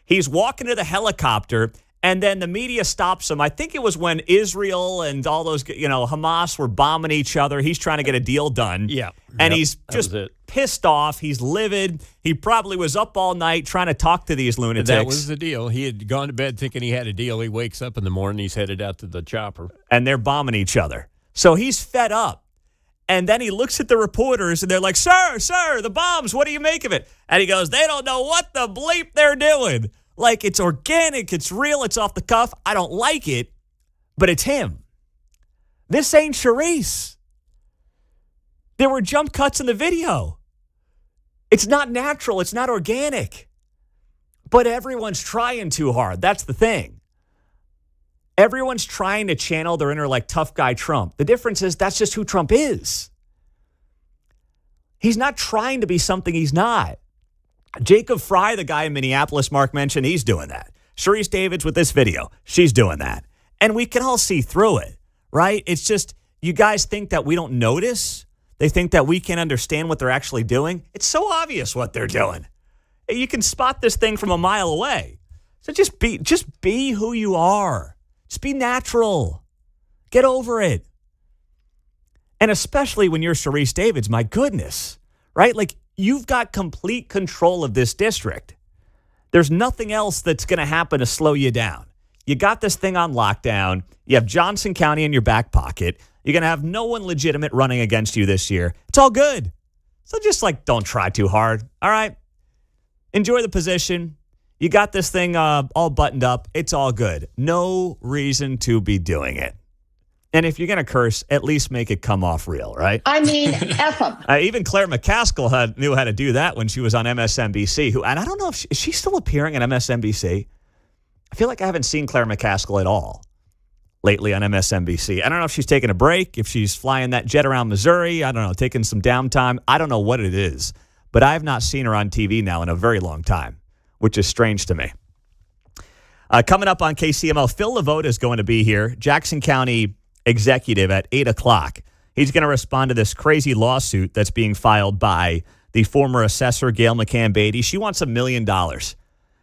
Speaker 1: He's walking to the helicopter, And then the media stops him. I think it was when Israel and all those, Hamas were bombing each other. He's trying to get a deal done.
Speaker 3: Yeah.
Speaker 1: And he's just pissed off. He's livid. He probably was up all night trying to talk to these lunatics.
Speaker 3: That was the deal. He had gone to bed thinking he had a deal. He wakes up in the morning. He's headed out to the chopper.
Speaker 1: And they're bombing each other. So he's fed up. And then he looks at the reporters, and they're like, sir, the bombs, what do you make of it? And he goes, they don't know what the bleep they're doing. Like, it's organic, it's real, it's off the cuff. I don't like it, but it's him. This ain't Sharice. There were jump cuts in the video. It's not natural, it's not organic. But everyone's trying too hard. That's the thing. Everyone's trying to channel their inner, tough guy Trump. The difference is that's just who Trump is. He's not trying to be something he's not. Jacob Fry, the guy in Minneapolis Mark mentioned, he's doing that. Sharice Davids with this video, she's doing that. And we can all see through it, right? It's just, you guys think that we don't notice? They think that we can't understand what they're actually doing? It's so obvious what they're doing. You can spot this thing from a mile away. So just be who you are. Just be natural. Get over it. And especially when you're Sharice Davids, my goodness, right? You've got complete control of this district. There's nothing else that's going to happen to slow you down. You got this thing on lockdown. You have Johnson County in your back pocket. You're going to have no one legitimate running against you this year. It's all good. So just don't try too hard. All right? Enjoy the position. You got this thing all buttoned up. It's all good. No reason to be doing it. And if you're going to curse, at least make it come off real, right?
Speaker 19: I mean, F them.
Speaker 1: Even Claire McCaskill knew how to do that when she was on MSNBC. And I don't know if she's still appearing on MSNBC. I feel like I haven't seen Claire McCaskill at all lately on MSNBC. I don't know if she's taking a break, if she's flying that jet around Missouri. I don't know, taking some downtime. I don't know what it is. But I have not seen her on TV now in a very long time, which is strange to me. Coming up on KCMO, Phil LeVote is going to be here. Jackson County executive at 8 o'clock. He's going to respond to this crazy lawsuit that's being filed by the former assessor, Gail McCann Beaty. She wants $1 million.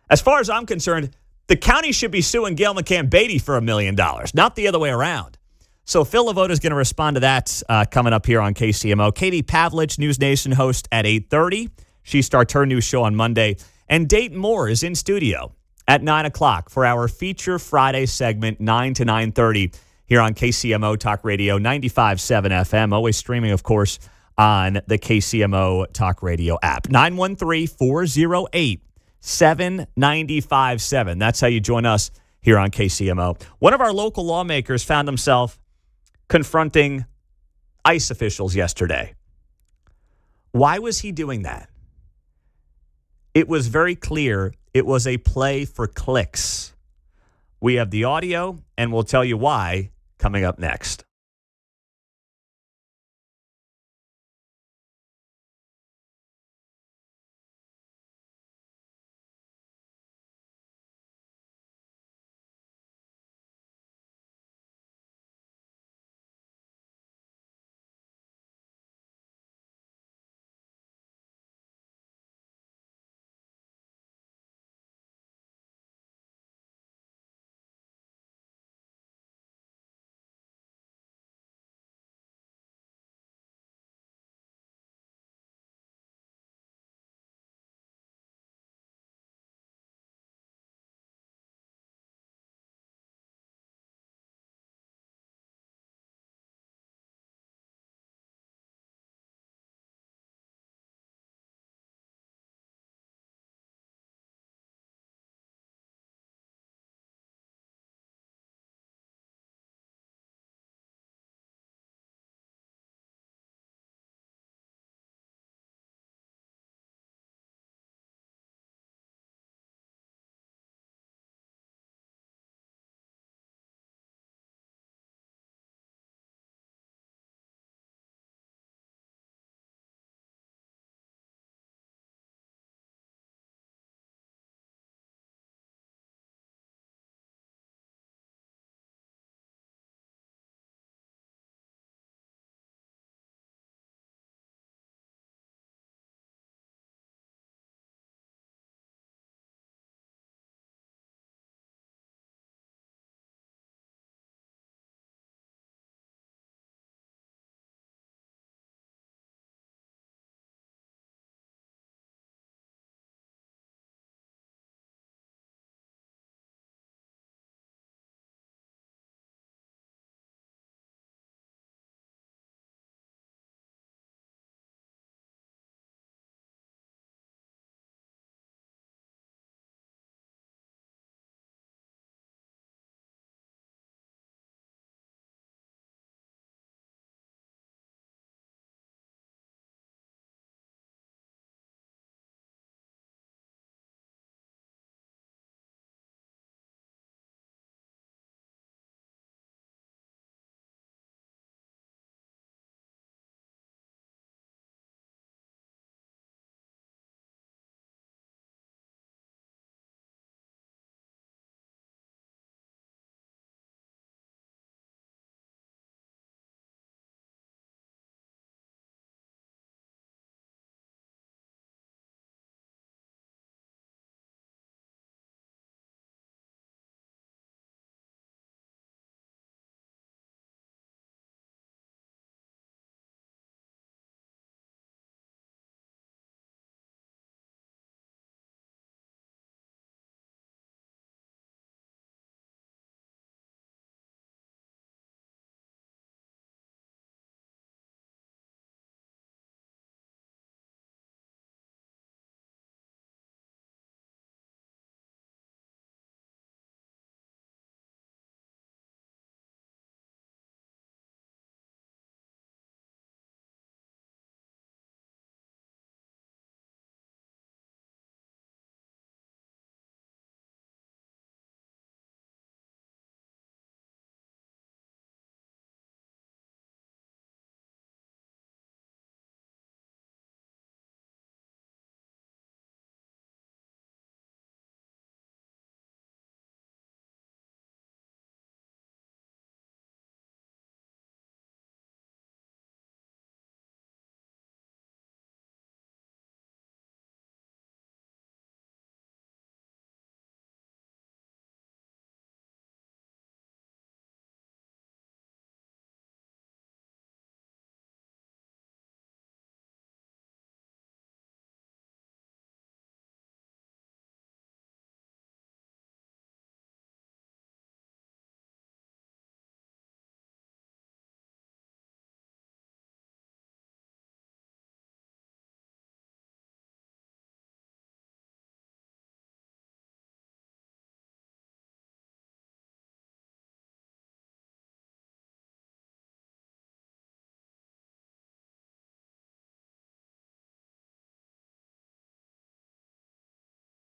Speaker 1: As far as I'm concerned, the county should be suing Gail McCann Beaty for $1 million, not the other way around. So Phil LeVote is going to respond to that coming up here on KCMO. Katie Pavlich, News Nation host at 8:30. She starts her new show on Monday. And Dayton Moore is in studio at 9 o'clock for our Feature Friday segment, 9 to 9:30. Here on KCMO Talk Radio 95.7 FM. Always streaming, of course, on the KCMO Talk Radio app. 913-408-7957. That's how you join us here on KCMO. One of our local lawmakers found himself confronting ICE officials yesterday. Why was he doing that? It was very clear it was a play for clicks. We have the audio, and we'll tell you why coming up next.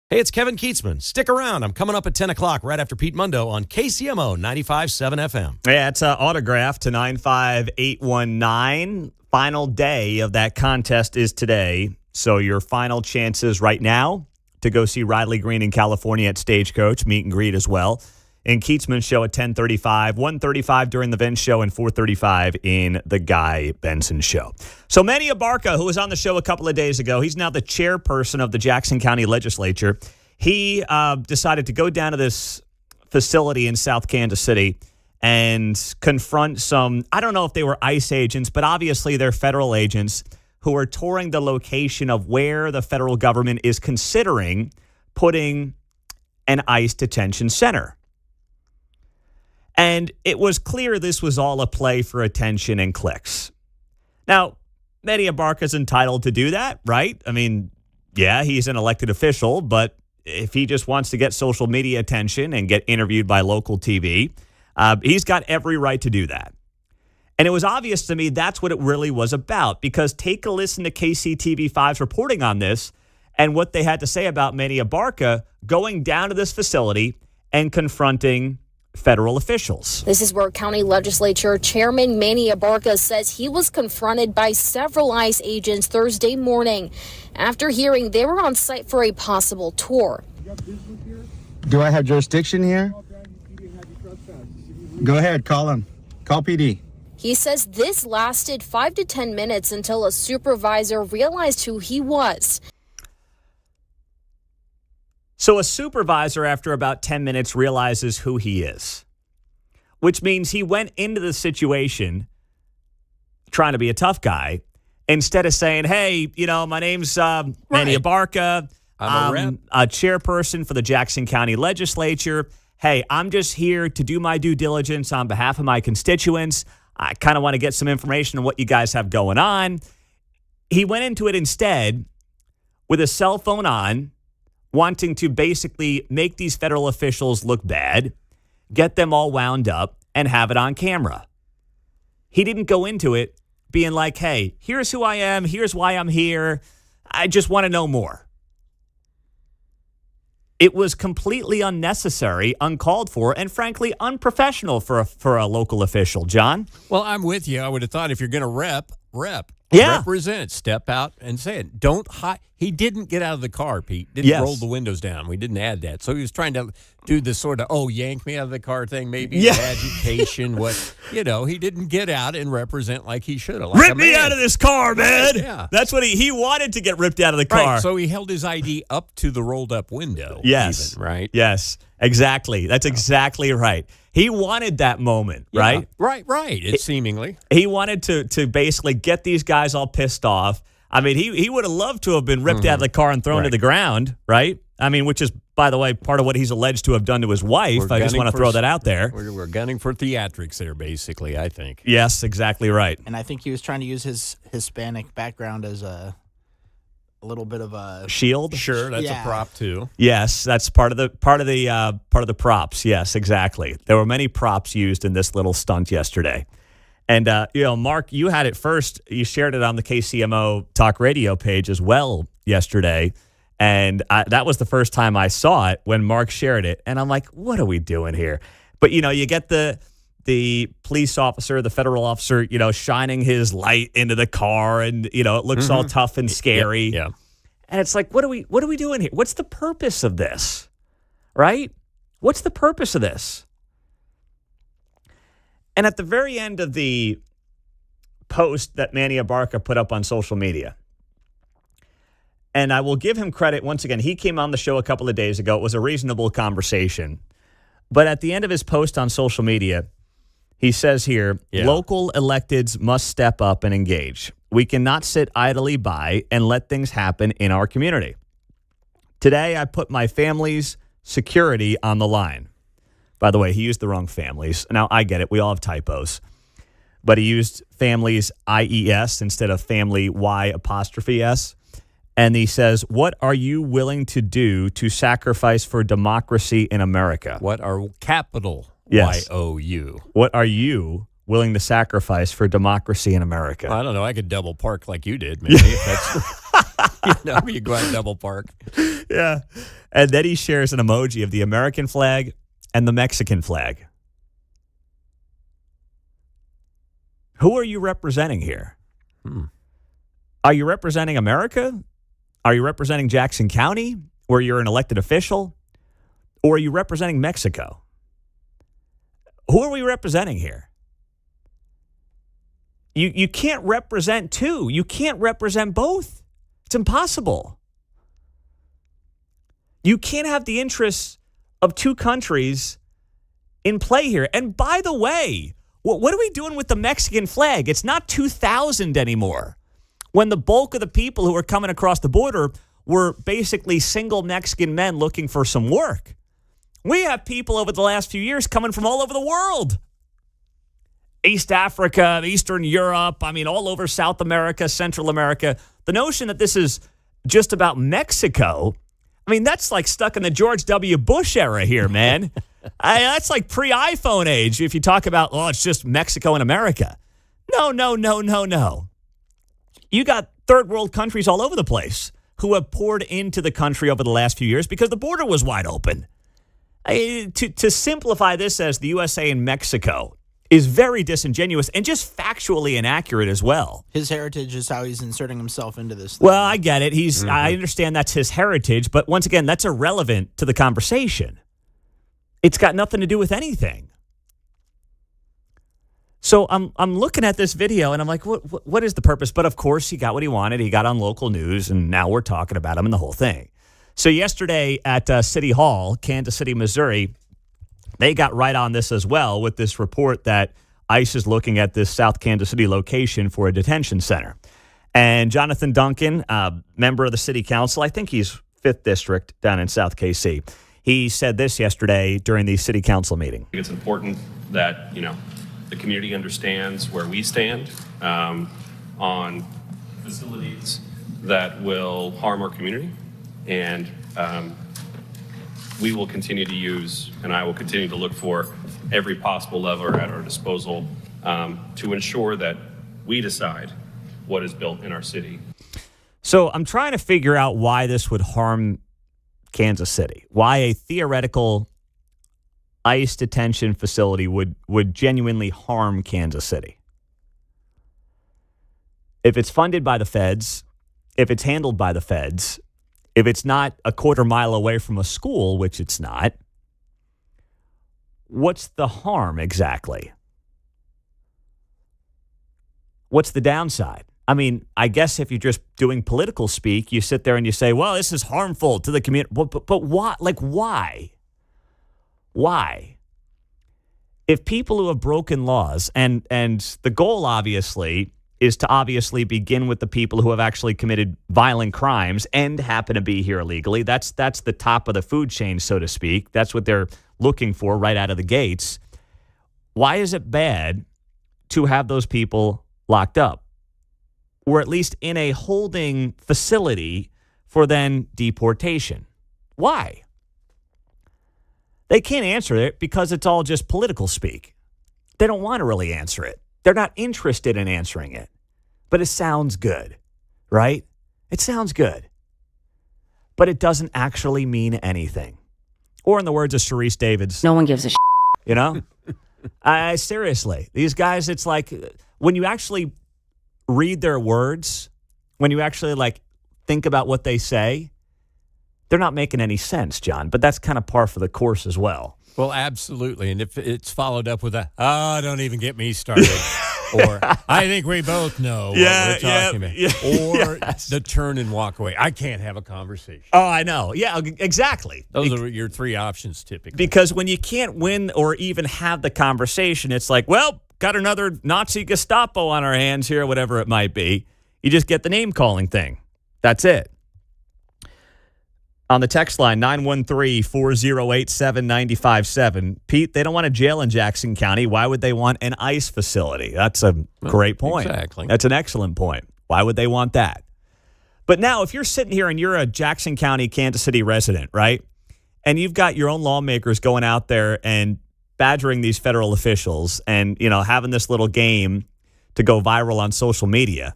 Speaker 19: Hey, it's Kevin Keatsman. Stick around. I'm coming up at 10 o'clock right after Pete Mundo on KCMO 95.7 FM.
Speaker 1: Yeah, it's autograph to 95819. Final day of that contest is today. So your final chances right now to go see Riley Green in California at Stagecoach, meet and greet as well. And Keatsman's show at 10:35, 1:35 during the Vince show, and 4:35 in the Guy Benson show. So Manny Abarca, who was on the show a couple of days ago, he's now the chairperson of the Jackson County Legislature. He decided to go down to this facility in South Kansas City and confront some, I don't know if they were ICE agents, but obviously they're federal agents who are touring the location of where the federal government is considering putting an ICE detention center. And it was clear this was all a play for attention and clicks. Now, Manny Abarca's entitled to do that, right? I mean, yeah, he's an elected official, but if he just wants to get social media attention and get interviewed by local TV, he's got every right to do that. And it was obvious to me that's what it really was about, because take a listen to KCTV5's reporting on this and what they had to say about Manny Abarca going down to this facility and confronting federal officials.
Speaker 20: This is where County Legislature Chairman Manny Abarca says he was confronted by several ICE agents Thursday morning after hearing they were on site for a possible tour.
Speaker 21: Do I have jurisdiction here? Go ahead, call him. Call PD.
Speaker 20: He says this lasted 5 to 10 minutes until a supervisor realized who he was.
Speaker 1: So a supervisor, after about 10 minutes, realizes who he is, which means he went into the situation trying to be a tough guy instead of saying, hey, my name's Manny Abarca. I'm a chairperson for the Jackson County Legislature. Hey, I'm just here to do my due diligence on behalf of my constituents. I kind of want to get some information on what you guys have going on. He went into it instead with a cell phone on, wanting to basically make these federal officials look bad, get them all wound up, and have it on camera. He didn't go into it being like, hey, here's who I am, here's why I'm here, I just want to know more. It was completely unnecessary, uncalled for, and frankly unprofessional for a local official. John?
Speaker 3: Well, I'm with you. I would have thought if you're going to rep.
Speaker 1: Yeah.
Speaker 3: Represent. Step out and say it. Don't hide. He didn't get out of the car, Pete. Didn't roll the windows down. We didn't add that. So he was trying to do this sort of, yank me out of the car thing, maybe agitation. He didn't get out and represent like he should have.
Speaker 1: Rip me out of this car, man.
Speaker 3: Yeah.
Speaker 1: That's what he wanted to get ripped out of the car.
Speaker 3: Right. So he held his ID up to the rolled up window.
Speaker 1: Yes.
Speaker 3: Even, right?
Speaker 1: Yes. Exactly. That's exactly right. He wanted that moment, right?
Speaker 3: Right. It's seemingly.
Speaker 1: He wanted to basically get these guys all pissed off. I mean, he would have loved to have been ripped out of the car and thrown to the ground, right? I mean, which is, by the way, part of what he's alleged to have done to his wife. I just want to throw that out there.
Speaker 3: We're gunning for theatrics there, basically, I think.
Speaker 1: Yes, exactly right.
Speaker 13: And I think he was trying to use his Hispanic background as a little bit of a
Speaker 1: shield.
Speaker 3: Sure, that's a prop too.
Speaker 1: Yes, that's part of the props. Yes, exactly. There were many props used in this little stunt yesterday. And Mark, you had it first. You shared it on the KCMO Talk Radio page as well yesterday, and that was the first time I saw it when Mark shared it. And I'm like, what are we doing here? But you get the police officer, the federal officer, shining his light into the car, and it looks all tough and scary.
Speaker 3: Yeah.
Speaker 1: And it's like, what are we doing here? What's the purpose of this? Right? What's the purpose of this? And at the very end of the post that Manny Abarca put up on social media, and I will give him credit once again, he came on the show a couple of days ago. It was a reasonable conversation. But at the end of his post on social media, he says here, local electeds must step up and engage. We cannot sit idly by and let things happen in our community. Today, I put my family's security on the line. By the way, he used the wrong families. Now, I get it. We all have typos. But he used families IES instead of family Y''S. And he says, what are you willing to do to sacrifice for democracy in America?
Speaker 3: What are capital YOU?
Speaker 1: What are you willing to sacrifice for democracy in America?
Speaker 3: I don't know. I could double park like you did, maybe. If that's, you go out and double park.
Speaker 1: Yeah. And then he shares an emoji of the American flag and the Mexican flag. Who are you representing here? Are you representing America? Are you representing Jackson County, where you're an elected official? Or are you representing Mexico? Who are we representing here? You can't represent two. You can't represent both. It's impossible. You can't have the interests of two countries in play here. And by the way, what are we doing with the Mexican flag? It's not 2000 anymore, when the bulk of the people who were coming across the border were basically single Mexican men looking for some work. We have people over the last few years coming from all over the world. East Africa, Eastern Europe, all over South America, Central America. The notion that this is just about Mexico, that's like stuck in the George W. Bush era here, man. That's like pre-iPhone age if you talk about, it's just Mexico and America. No. You got third world countries all over the place who have poured into the country over the last few years because the border was wide open. To simplify this as the USA and Mexico is very disingenuous and just factually inaccurate as well.
Speaker 13: His heritage is how he's inserting himself into this thing.
Speaker 1: Well, I get it. I understand that's his heritage, but once again, that's irrelevant to the conversation. It's got nothing to do with anything. So I'm looking at this video and I'm like, what is the purpose? But of course, he got what he wanted. He got on local news, and now we're talking about him and the whole thing. So yesterday at City Hall, Kansas City, Missouri, they got right on this as well with this report that ICE is looking at this South Kansas City location for a detention center. And Jonathan Duncan, member of the city council, I think he's 5th District down in South KC. He said this yesterday during the city council meeting.
Speaker 2: It's important that, the community understands where we stand on facilities that will harm our community. And we will continue to use, and I will continue to look for every possible lever at our disposal to ensure that we decide what is built in our city.
Speaker 1: So I'm trying to figure out why this would harm Kansas City, why a theoretical ICE detention facility would genuinely harm Kansas City. If it's funded by the feds, if it's handled by the feds, if it's not a quarter mile away from a school, which it's not, what's the harm exactly? What's the downside? I guess if you're just doing political speak, you sit there and you say, well, this is harmful to the community. But why? Why? Why? If people who have broken laws, and the goal, obviously, is to obviously begin with the people who have actually committed violent crimes and happen to be here illegally. That's the top of the food chain, so to speak. That's what they're looking for right out of the gates. Why is it bad to have those people locked up, or at least in a holding facility for then deportation? Why? They can't answer it because it's all just political speak. They don't want to really answer it. They're not interested in answering it. But it sounds good, right? It sounds good. But it doesn't actually mean anything. Or in the words of Sharice Davids,
Speaker 17: no one gives a
Speaker 1: seriously, these guys, it's like when you actually read their words, when you actually think about what they say, they're not making any sense, John. But that's kind of par for the course as well.
Speaker 3: Well, absolutely. And if it's followed up with don't even get me started. Or I think we both know what we're talking about. Or the turn and walk away. I can't have a conversation.
Speaker 1: Oh, I know. Yeah, exactly.
Speaker 3: Those are your three options typically.
Speaker 1: Because when you can't win or even have the conversation, it's like, well, got another Nazi Gestapo on our hands here, whatever it might be. You just get the name calling thing. That's it. On the text line, 913-408-7957. Pete, they don't want a jail in Jackson County. Why would they want an ICE facility? That's a great point.
Speaker 3: Exactly.
Speaker 1: That's an excellent point. Why would they want that? But now, if you're sitting here and you're a Jackson County, Kansas City resident, right? And you've got your own lawmakers going out there and badgering these federal officials and, having this little game to go viral on social media,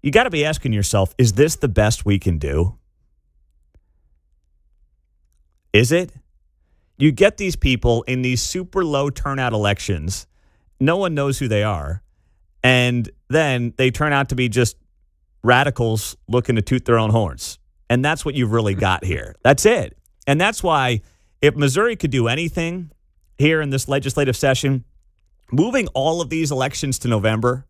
Speaker 1: you got to be asking yourself, is this the best we can do? Is it? You get these people in these super low turnout elections. No one knows who they are. And then they turn out to be just radicals looking to toot their own horns. And that's what you've really got here. That's it. And that's why if Missouri could do anything here in this legislative session, moving all of these elections to November,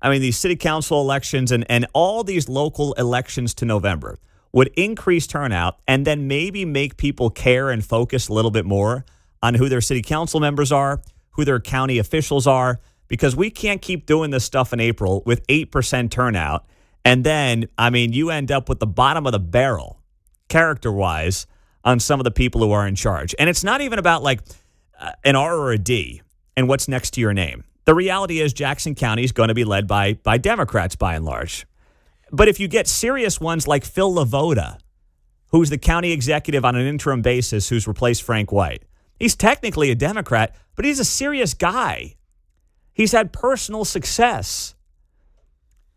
Speaker 1: I mean, these city council elections and all these local elections to November would increase turnout and then maybe make people care and focus a little bit more on who their city council members are, who their county officials are, because we can't keep doing this stuff in April with 8% turnout. And then, I mean, you end up with the bottom of the barrel, character-wise, on some of the people who are in charge. And it's not even about like an R or a D and what's next to your name. The reality is Jackson County is going to be led by Democrats by and large. But if you get serious ones like Phil Lavoda, who's the county executive on an interim basis who's replaced Frank White, he's technically a Democrat, but he's a serious guy. He's had personal success.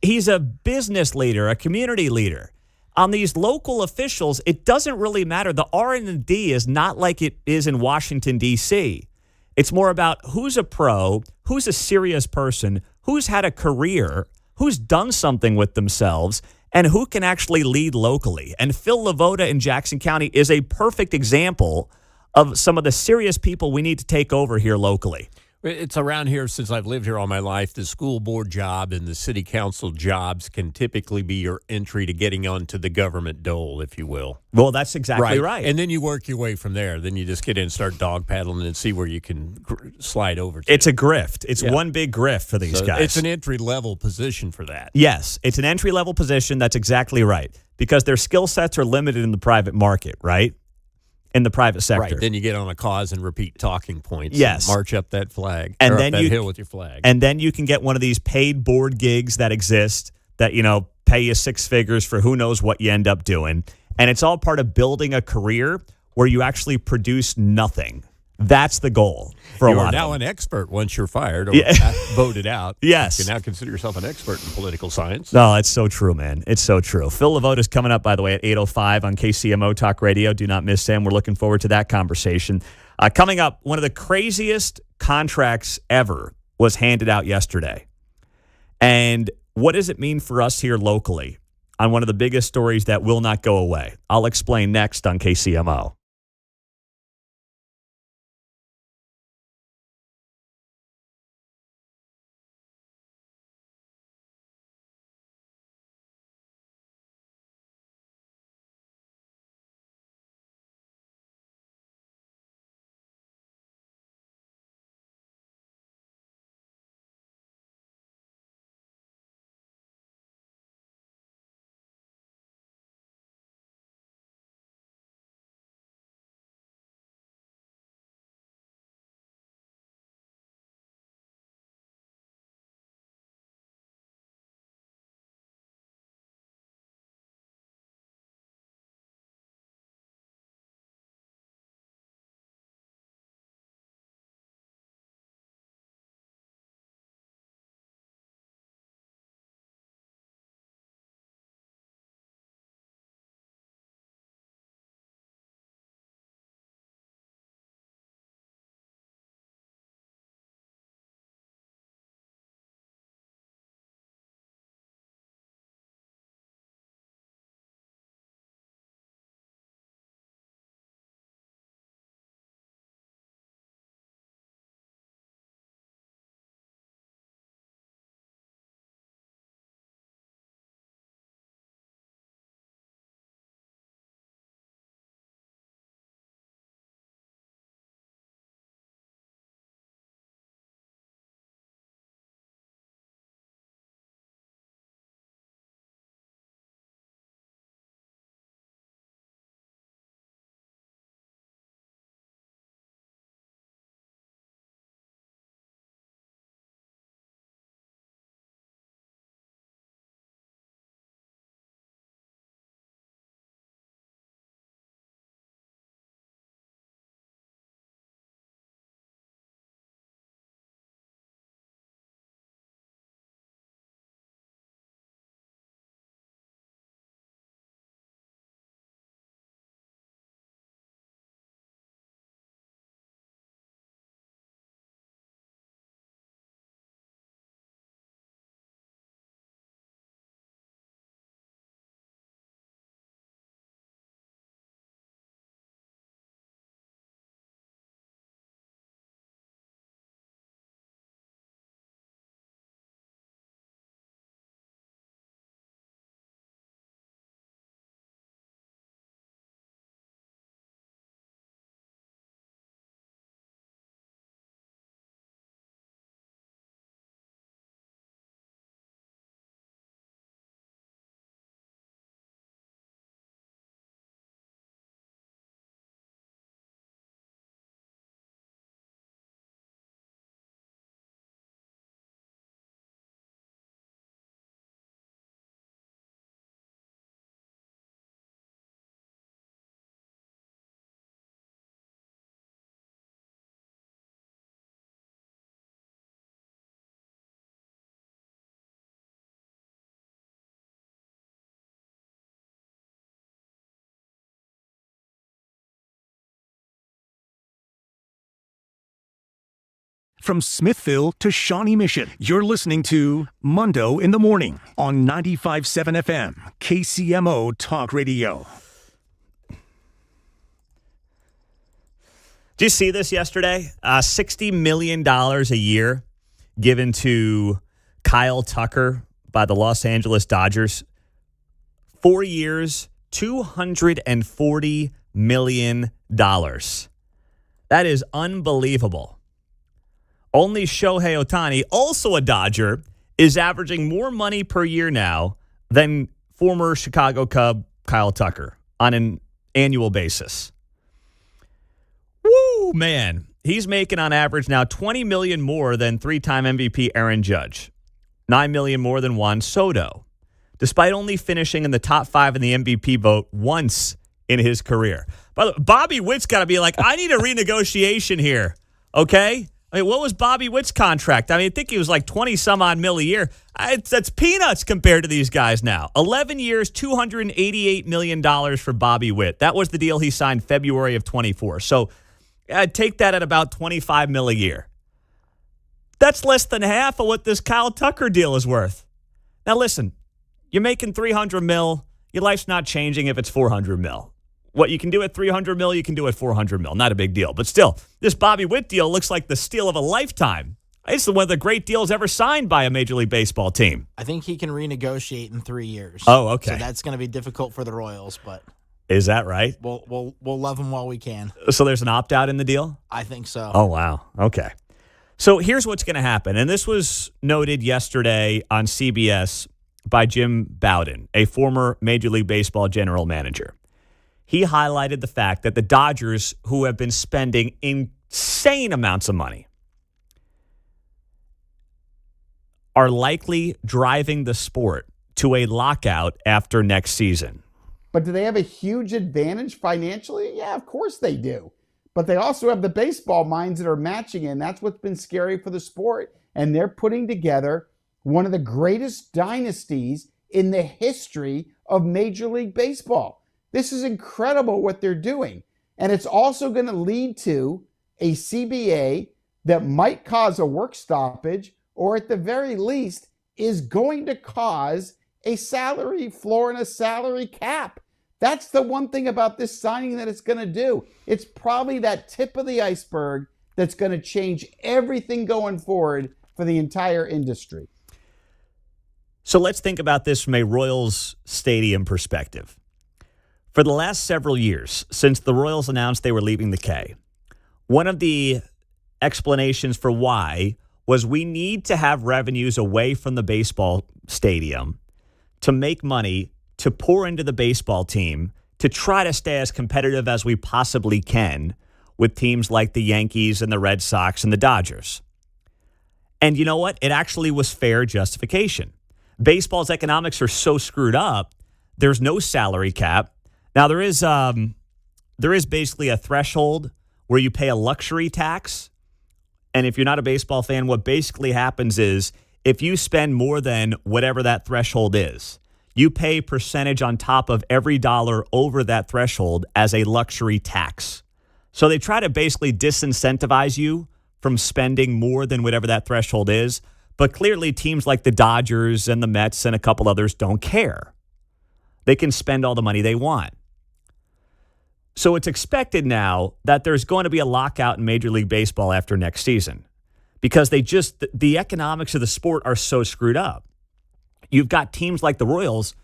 Speaker 1: He's a business leader, a community leader. On these local officials, it doesn't really matter. The R and the D is not like it is in Washington, D.C. It's more about who's a pro, who's a serious person, who's had a career, who's done something with themselves, and who can actually lead locally. And Phil Lavoda in Jackson County is a perfect example of some of the serious people we need to take over here locally.
Speaker 3: It's around here since I've lived here all my life. The school board job and the city council jobs can typically be your entry to getting onto the government dole, if you will.
Speaker 1: Well, that's exactly right.
Speaker 3: And then you work your way from there. Then you just get in and start dog paddling and see where you can slide over to.
Speaker 1: It's a grift. It's one big grift for these guys.
Speaker 3: It's an entry-level position for that.
Speaker 1: Yes, it's an entry-level position. That's exactly right. Because their skill sets are limited in the private market, right? In the private sector.
Speaker 3: Right. Then you get on a cause and repeat talking points.
Speaker 1: Yes.
Speaker 3: And march up that flag.
Speaker 1: And
Speaker 3: or
Speaker 1: then
Speaker 3: up that
Speaker 1: you
Speaker 3: hill with your flag.
Speaker 1: And then you can get one of these paid board gigs that exist that, you know, pay you six figures for who knows what you end up doing. And it's all part of building a career where you actually produce nothing. That's the goal for a lot of them.
Speaker 3: You are now an expert once you're fired or voted out.
Speaker 1: Yes.
Speaker 3: You can now consider yourself an expert in political science.
Speaker 1: No, it's so true, man. It's so true. Phil Lavoda is coming up, by the way, at 8:05 on KCMO Talk Radio. Do not miss him. We're looking forward to that conversation. Coming up, one of the craziest contracts ever was handed out yesterday. And what does it mean for us here locally on one of the biggest stories that will not go away? I'll explain next on KCMO.
Speaker 8: from Smithville to Shawnee Mission. You're listening to Mundo in the Morning on 95.7 FM, KCMO Talk Radio.
Speaker 1: Did you see this yesterday? $60 million a year given to Kyle Tucker by the Los Angeles Dodgers. 4 years, $240 million. That is unbelievable. Only Shohei Ohtani, also a Dodger, is averaging more money per year now than former Chicago Cub Kyle Tucker on an annual basis. Woo, man. He's making on average now $20 million more than three-time MVP Aaron Judge, $9 million more than Juan Soto, despite only finishing in the top 5 in the MVP vote once in his career. By the way, Bobby Witt's got to be like, I need a renegotiation here, okay? I mean, what was Bobby Witt's contract? I mean, I think he was like 20-some-odd mil a year. That's peanuts compared to these guys now. 11 years, $288 million for Bobby Witt. That was the deal he signed February of 24. So I'd take that at about $25 mil a year. That's less than half of what this Kyle Tucker deal is worth. Now, listen, you're making $300 mil. Your life's not changing if it's $400 mil. What you can do at $300 mil, you can do at $400 mil. Not a big deal. But still, this Bobby Witt deal looks like the steal of a lifetime. It's one of the great deals ever signed by a Major League Baseball team.
Speaker 13: I think he can renegotiate in 3 years.
Speaker 1: Oh, okay.
Speaker 13: So that's going to be difficult for the Royals, but
Speaker 1: is that right?
Speaker 13: We'll love him while we can.
Speaker 1: So there's an opt-out in the deal?
Speaker 13: I think so.
Speaker 1: Oh, wow. Okay. So here's what's going to happen. And this was noted yesterday on CBS by Jim Bowden, a former Major League Baseball general manager. He highlighted the fact that the Dodgers, who have been spending insane amounts of money, are likely driving the sport to a lockout after next season.
Speaker 4: But do they have a huge advantage financially? Yeah, of course they do. But they also have the baseball minds that are matching it, and that's what's been scary for the sport. And they're putting together one of the greatest dynasties in the history of Major League Baseball. This is incredible what they're doing. And it's also going to lead to a CBA that might cause a work stoppage, or at the very least is going to cause a salary floor and a salary cap. That's the one thing about this signing that it's going to do. It's probably that tip of the iceberg that's going to change everything going forward for the entire industry.
Speaker 1: So let's think about this from a Royals Stadium perspective. For the last several years, since the Royals announced they were leaving the K, one of the explanations for why was we need to have revenues away from the baseball stadium to make money to pour into the baseball team to try to stay as competitive as we possibly can with teams like the Yankees and the Red Sox and the Dodgers. And you know what? It actually was fair justification. Baseball's economics are so screwed up, there's no salary cap. Now, there is basically a threshold where you pay a luxury tax. And if you're not a baseball fan, what basically happens is if you spend more than whatever that threshold is, you pay percentage on top of every dollar over that threshold as a luxury tax. So they try to basically disincentivize you from spending more than whatever that threshold is. But clearly teams like the Dodgers and the Mets and a couple others don't care. They can spend all the money they want. So it's expected now that there's going to be a lockout in Major League Baseball after next season because the economics of the sport are so screwed up. You've got teams like the Royals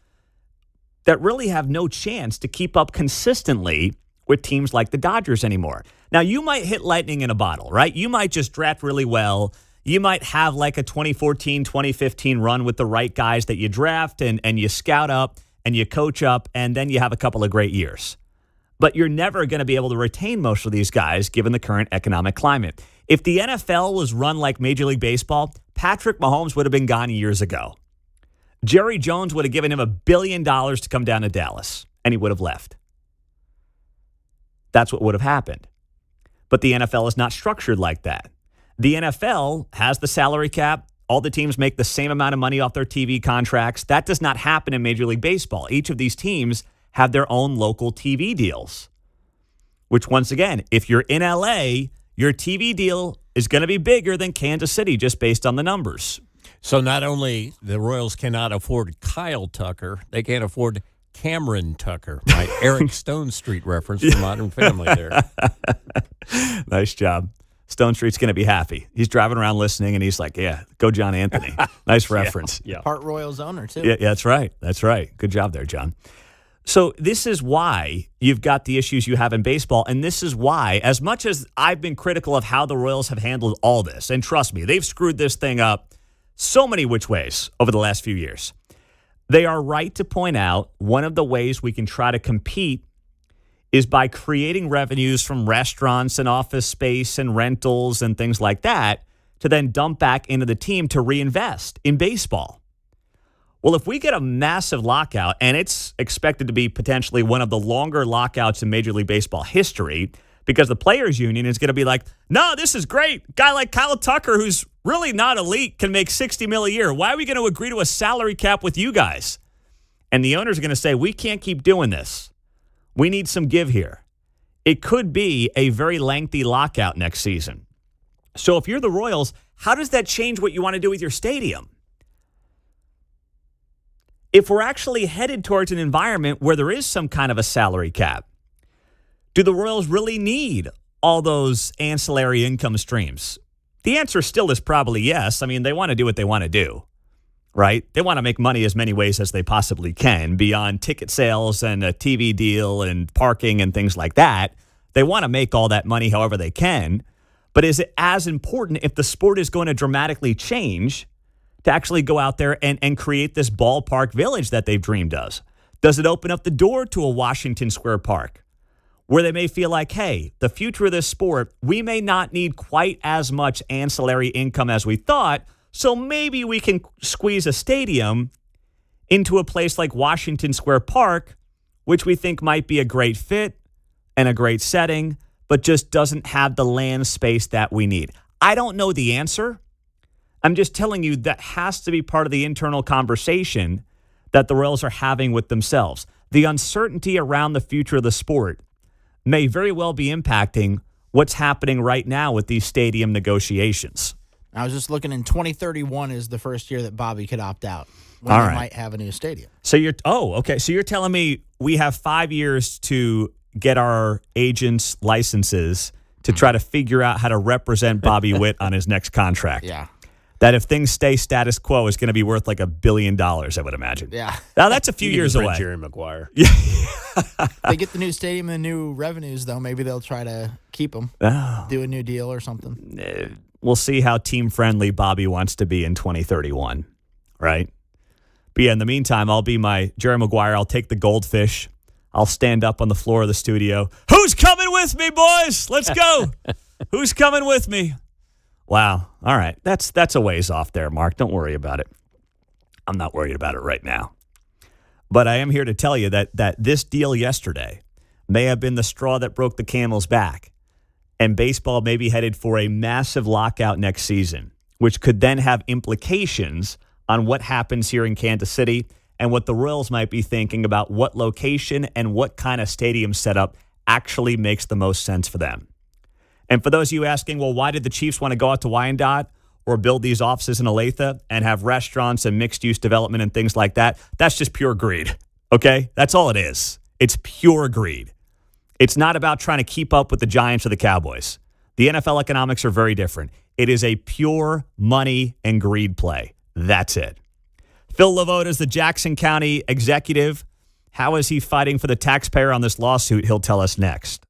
Speaker 1: that really have no chance to keep up consistently with teams like the Dodgers anymore. Now, you might hit lightning in a bottle, right? You might just draft really well. You might have like a 2014, 2015 run with the right guys that you draft and you scout up and you coach up, and then you have a couple of great years. But you're never going to be able to retain most of these guys given the current economic climate. If the NFL was run like Major League Baseball, Patrick Mahomes would have been gone years ago. Jerry Jones would have given him $1 billion to come down to Dallas, and he would have left. That's what would have happened. But the NFL is not structured like that. The NFL has the salary cap. All the teams make the same amount of money off their TV contracts. That does not happen in Major League Baseball. Each of these teams have their own local TV deals, which once again, if you're in LA, your TV deal is going to be bigger than Kansas City just based on the numbers.
Speaker 3: So not only the Royals cannot afford Kyle Tucker, they can't afford Cameron Tucker. My Eric Stone Street reference from Modern Family there.
Speaker 1: Nice job. Stone Street's going to be happy. He's driving around listening, and he's like, yeah, go John Anthony. Nice reference.
Speaker 13: Yeah. Part Royals owner, too.
Speaker 1: Yeah, that's right. That's right. Good job there, John. So this is why you've got the issues you have in baseball, and this is why, as much as I've been critical of how the Royals have handled all this, and trust me, they've screwed this thing up so many which ways over the last few years, they are right to point out one of the ways we can try to compete is by creating revenues from restaurants and office space and rentals and things like that to then dump back into the team to reinvest in baseball. Well, if we get a massive lockout, and it's expected to be potentially one of the longer lockouts in Major League Baseball history, because the players union is going to be like, no, this is great. A guy like Kyle Tucker, who's really not elite, can make $60 million a year. Why are we going to agree to a salary cap with you guys? And the owners are going to say, we can't keep doing this. We need some give here. It could be a very lengthy lockout next season. So if you're the Royals, how does that change what you want to do with your stadium? If we're actually headed towards an environment where there is some kind of a salary cap, do the Royals really need all those ancillary income streams? The answer still is probably yes. I mean, they want to do what they want to do, right? They want to make money as many ways as they possibly can beyond ticket sales and a TV deal and parking and things like that. They want to make all that money however they can. But is it as important if the sport is going to dramatically change to actually go out there and create this ballpark village that they've dreamed of? Does it open up the door to a Washington Square Park where they may feel like, hey, the future of this sport, we may not need quite as much ancillary income as we thought, so maybe we can squeeze a stadium into a place like Washington Square Park, which we think might be a great fit and a great setting, but just doesn't have the land space that we need. I don't know the answer. I'm just telling you that has to be part of the internal conversation that the Royals are having with themselves. The uncertainty around the future of the sport may very well be impacting what's happening right now with these stadium negotiations.
Speaker 13: I was just looking, in 2031 is the first year that Bobby could opt out when
Speaker 1: All
Speaker 13: they
Speaker 1: right.
Speaker 13: might have a new stadium.
Speaker 1: So okay. So you're telling me we have 5 years to get our agents' licenses to try to figure out how to represent Bobby Witt on his next contract.
Speaker 13: Yeah.
Speaker 1: That if things stay status quo is going to be worth like $1 billion, I would imagine.
Speaker 13: Yeah.
Speaker 1: Now that's a few years away.
Speaker 3: Jerry Maguire.
Speaker 13: If they get the new stadium and the new revenues, though, maybe they'll try to keep them, do a new deal or something.
Speaker 1: We'll see how team-friendly Bobby wants to be in 2031, right? But yeah, in the meantime, I'll be my Jerry Maguire. I'll take the goldfish. I'll stand up on the floor of the studio. Who's coming with me, boys? Let's go. Who's coming with me? Wow. All right. That's a ways off there, Mark. Don't worry about it. I'm not worried about it right now. But I am here to tell you that this deal yesterday may have been the straw that broke the camel's back. And baseball may be headed for a massive lockout next season, which could then have implications on what happens here in Kansas City and what the Royals might be thinking about what location and what kind of stadium setup actually makes the most sense for them. And for those of you asking, well, why did the Chiefs want to go out to Wyandotte or build these offices in Olathe and have restaurants and mixed-use development and things like that? That's just pure greed, okay? That's all it is. It's pure greed. It's not about trying to keep up with the Giants or the Cowboys. The NFL economics are very different. It is a pure money and greed play. That's it. Phil Lavoda is the Jackson County executive. How is he fighting for the taxpayer on this lawsuit? He'll tell us next.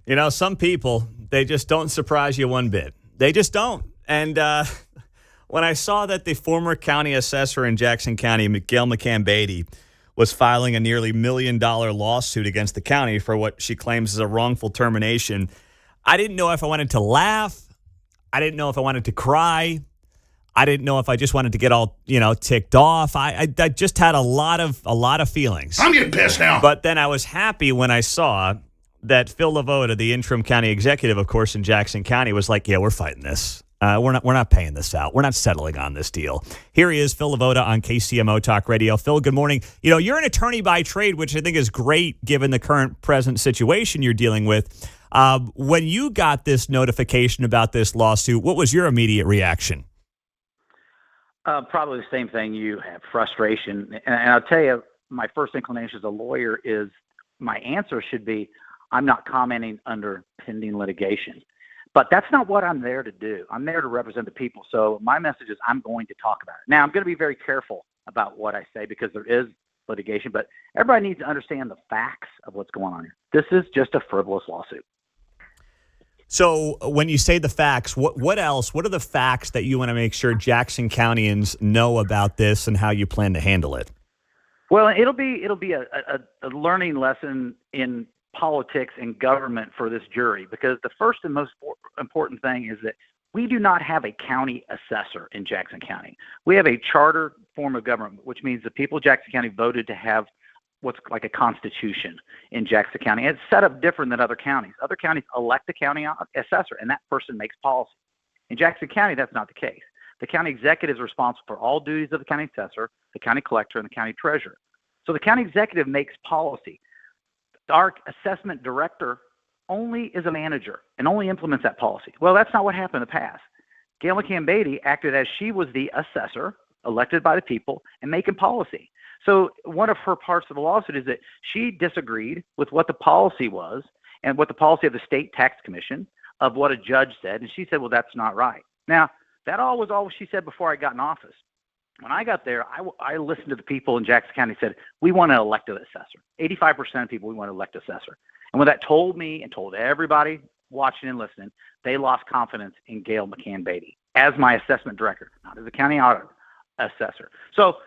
Speaker 1: You know, some people, they just don't surprise you one bit. They just don't. And when I saw that the former county assessor in Jackson County, Gail McCann Beaty, was filing a nearly $1 million lawsuit against the county for what she claims is a wrongful termination, I didn't know if I wanted to laugh. I didn't know if I wanted to cry. I didn't know if I just wanted to get all, ticked off. I just had a lot of feelings.
Speaker 14: I'm getting pissed now.
Speaker 1: But then I was happy when I saw that Phil LaVota, the interim county executive, of course, in Jackson County, was like, yeah, we're fighting this. We're not paying this out. We're not settling on this deal. Here he is, Phil LaVota on KCMO Talk Radio. Phil, good morning. You're an attorney by trade, which I think is great given the current present situation you're dealing with. When you got this notification about this lawsuit, what was your immediate reaction?
Speaker 6: Probably the same thing you have, frustration. And I'll tell you, my first inclination as a lawyer is my answer should be, I'm not commenting under pending litigation. But that's not what I'm there to do. I'm there to represent the people. So my message is I'm going to talk about it. Now, I'm going to be very careful about what I say because there is litigation, but everybody needs to understand the facts of what's going on here. This is just a frivolous lawsuit.
Speaker 1: So when you say the facts, what else? What are the facts that you want to make sure Jackson Countyans know about this and how you plan to handle it?
Speaker 6: Well, it'll be a learning lesson in politics and government for this jury, because the first and most important thing is that we do not have a county assessor in Jackson County. We have a charter form of government, which means the people of Jackson County voted to have what's like a constitution in Jackson County. It's set up different than other counties. Other counties elect a county assessor, and that person makes policy. In Jackson County, that's not the case. The county executive is responsible for all duties of the county assessor, the county collector, and the county treasurer. So the county executive makes policy. Our assessment director only is a manager and only implements that policy. Well, that's not what happened in the past. Gail McCann Beaty acted as she was the assessor, elected by the people, and making policy. So one of her parts of the lawsuit is that she disagreed with what the policy was and what the policy of the state tax commission of what a judge said. And she said, well, that's not right. Now, that all was all she said before I got in office. When I got there, I listened to the people in Jackson County and said, we want an elected assessor. 85% of people, we want an elected assessor. And when that told me and told everybody watching and listening, they lost confidence in Gail McCann Beaty as my assessment director, not as a county audit assessor. So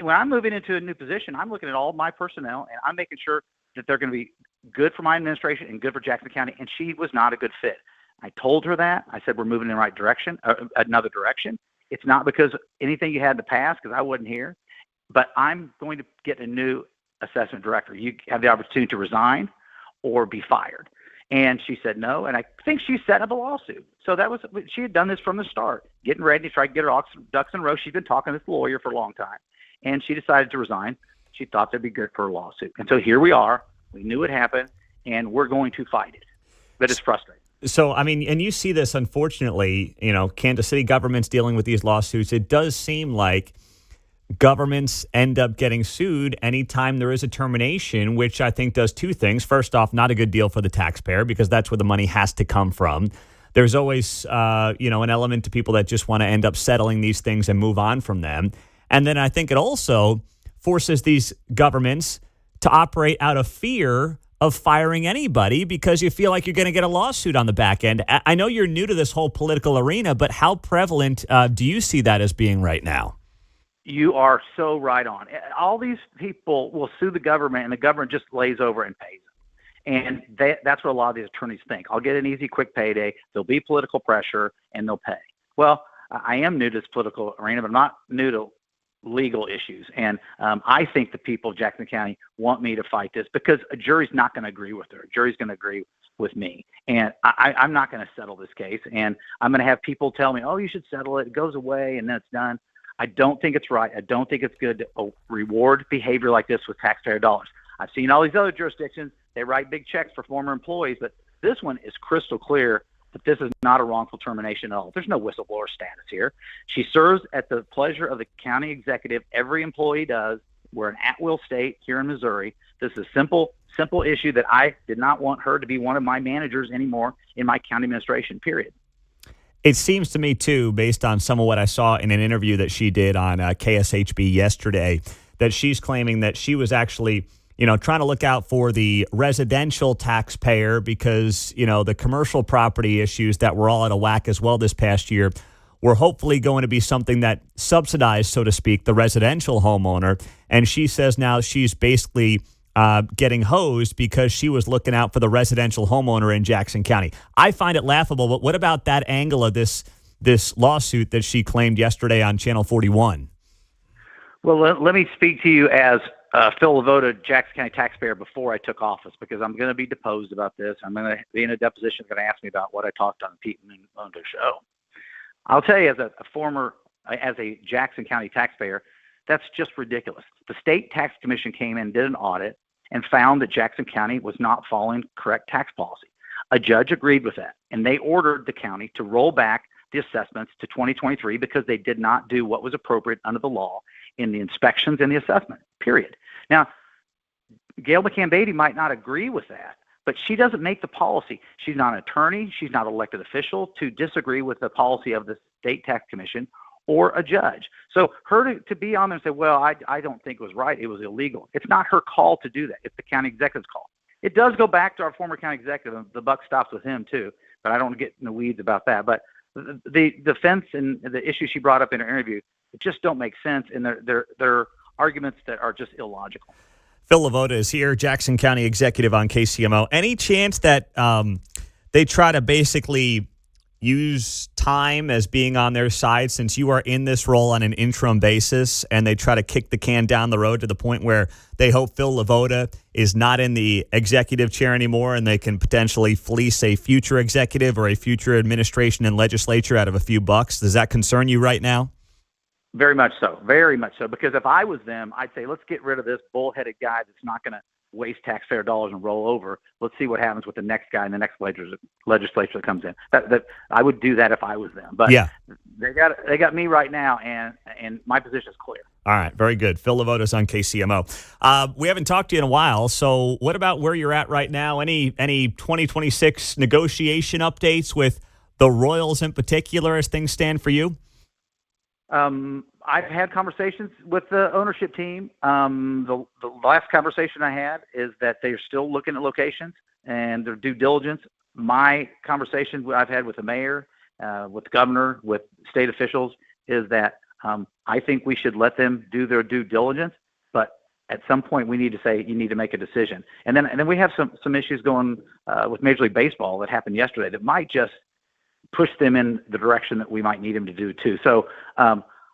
Speaker 6: when I'm moving into a new position, I'm looking at all my personnel and I'm making sure that they're going to be good for my administration and good for Jackson County. And she was not a good fit. I told her that. I said, we're moving in the right direction, another direction. It's not because anything you had in the past, because I wasn't here, but I'm going to get a new assessment director. You have the opportunity to resign or be fired. And she said no, and I think she set up a lawsuit. So she had done this from the start, getting ready to try to get her ducks in a row. She'd been talking to this lawyer for a long time, and she decided to resign. She thought that'd be good for a lawsuit. And so here we are. We knew it happened, and we're going to fight it. But it's frustrating.
Speaker 1: So, I mean, and you see this, unfortunately, Kansas City government's dealing with these lawsuits. It does seem like governments end up getting sued anytime there is a termination, which I think does two things. First off, not a good deal for the taxpayer because that's where the money has to come from. There's always, an element to people that just want to end up settling these things and move on from them. And then I think it also forces these governments to operate out of fear of firing anybody because you feel like you're going to get a lawsuit on the back end. I know you're new to this whole political arena, but how prevalent do you see that as being right now?
Speaker 6: You are so right on. All these people will sue the government, and the government just lays over and pays them. And that's what a lot of these attorneys think. I'll get an easy, quick payday. There'll be political pressure, and they'll pay. Well, I am new to this political arena, but I'm not new to legal issues. And I think the people of Jackson County want me to fight this because a jury's not going to agree with her. A jury's going to agree with me. And I'm not going to settle this case. And I'm going to have people tell me, oh, you should settle it. It goes away and then it's done. I don't think it's right. I don't think it's good to reward behavior like this with taxpayer dollars. I've seen all these other jurisdictions. They write big checks for former employees, but this one is crystal clear that this is not a wrongful termination at all. There's no whistleblower status here. She serves at the pleasure of the county executive. Every employee does. We're an at-will state here in Missouri. This is a simple issue that I did not want her to be one of my managers anymore in my county administration, period.
Speaker 1: It seems to me, too, based on some of what I saw in an interview that she did on KSHB yesterday, that she's claiming that she was actually trying to look out for the residential taxpayer because, the commercial property issues that were all out of whack as well this past year were hopefully going to be something that subsidized, so to speak, the residential homeowner. And she says now she's basically getting hosed because she was looking out for the residential homeowner in Jackson County. I find it laughable, but what about that angle of this lawsuit that she claimed yesterday on Channel 41?
Speaker 6: Well, let me speak to you as Phil Lavoda, Jackson County taxpayer, before I took office, because I'm going to be deposed about this. I'm going to be in a deposition. Going to ask me about what I talked on the Pete Mundo show. I'll tell you, as a Jackson County taxpayer, that's just ridiculous. The state tax commission came in, did an audit, and found that Jackson County was not following correct tax policy. A judge agreed with that, and they ordered the county to roll back the assessments to 2023 because they did not do what was appropriate under the law in the inspections and the assessment, period. Now, Gail McCann Beaty might not agree with that, but she doesn't make the policy. She's not an attorney. She's not an elected official to disagree with the policy of the state tax commission or a judge. So her to be on there and say, well, I don't think it was right, it was illegal. It's not her call to do that. It's the county executive's call. It does go back to our former county executive, and the buck stops with him too, but I don't want to get in the weeds about that. But the defense and the issues she brought up in her interview, it just don't make sense, and they're arguments that are just illogical.
Speaker 1: Phil Lavoda is here, Jackson County executive on KCMO. Any chance that they try to basically use time as being on their side since you are in this role on an interim basis, and they try to kick the can down the road to the point where they hope Phil Lavoda is not in the executive chair anymore and they can potentially fleece a future executive or a future administration and legislature out of a few bucks? Does that concern you right now?
Speaker 6: Very much so. Very much so. Because if I was them, I'd say, let's get rid of this bullheaded guy that's not going to waste taxpayer dollars and roll over. Let's see what happens with the next guy in the next legislature that comes in. That I would do that if I was them. But
Speaker 1: yeah,
Speaker 6: they got me right now, and my position is clear.
Speaker 1: All right, very good. Phil Lavoda's on KCMO. We haven't talked to you in a while, so what about where you're at right now? Any 2026 negotiation updates with the Royals in particular as things stand for you?
Speaker 6: I've had conversations with the ownership team. The last conversation I had is that they're still looking at locations and their due diligence. My conversation I've had with the mayor, with the governor, with state officials is that I think we should let them do their due diligence, but at some point we need to say you need to make a decision. And then we have some issues going with Major League Baseball that happened yesterday that might just push them in the direction that we might need them to do too. So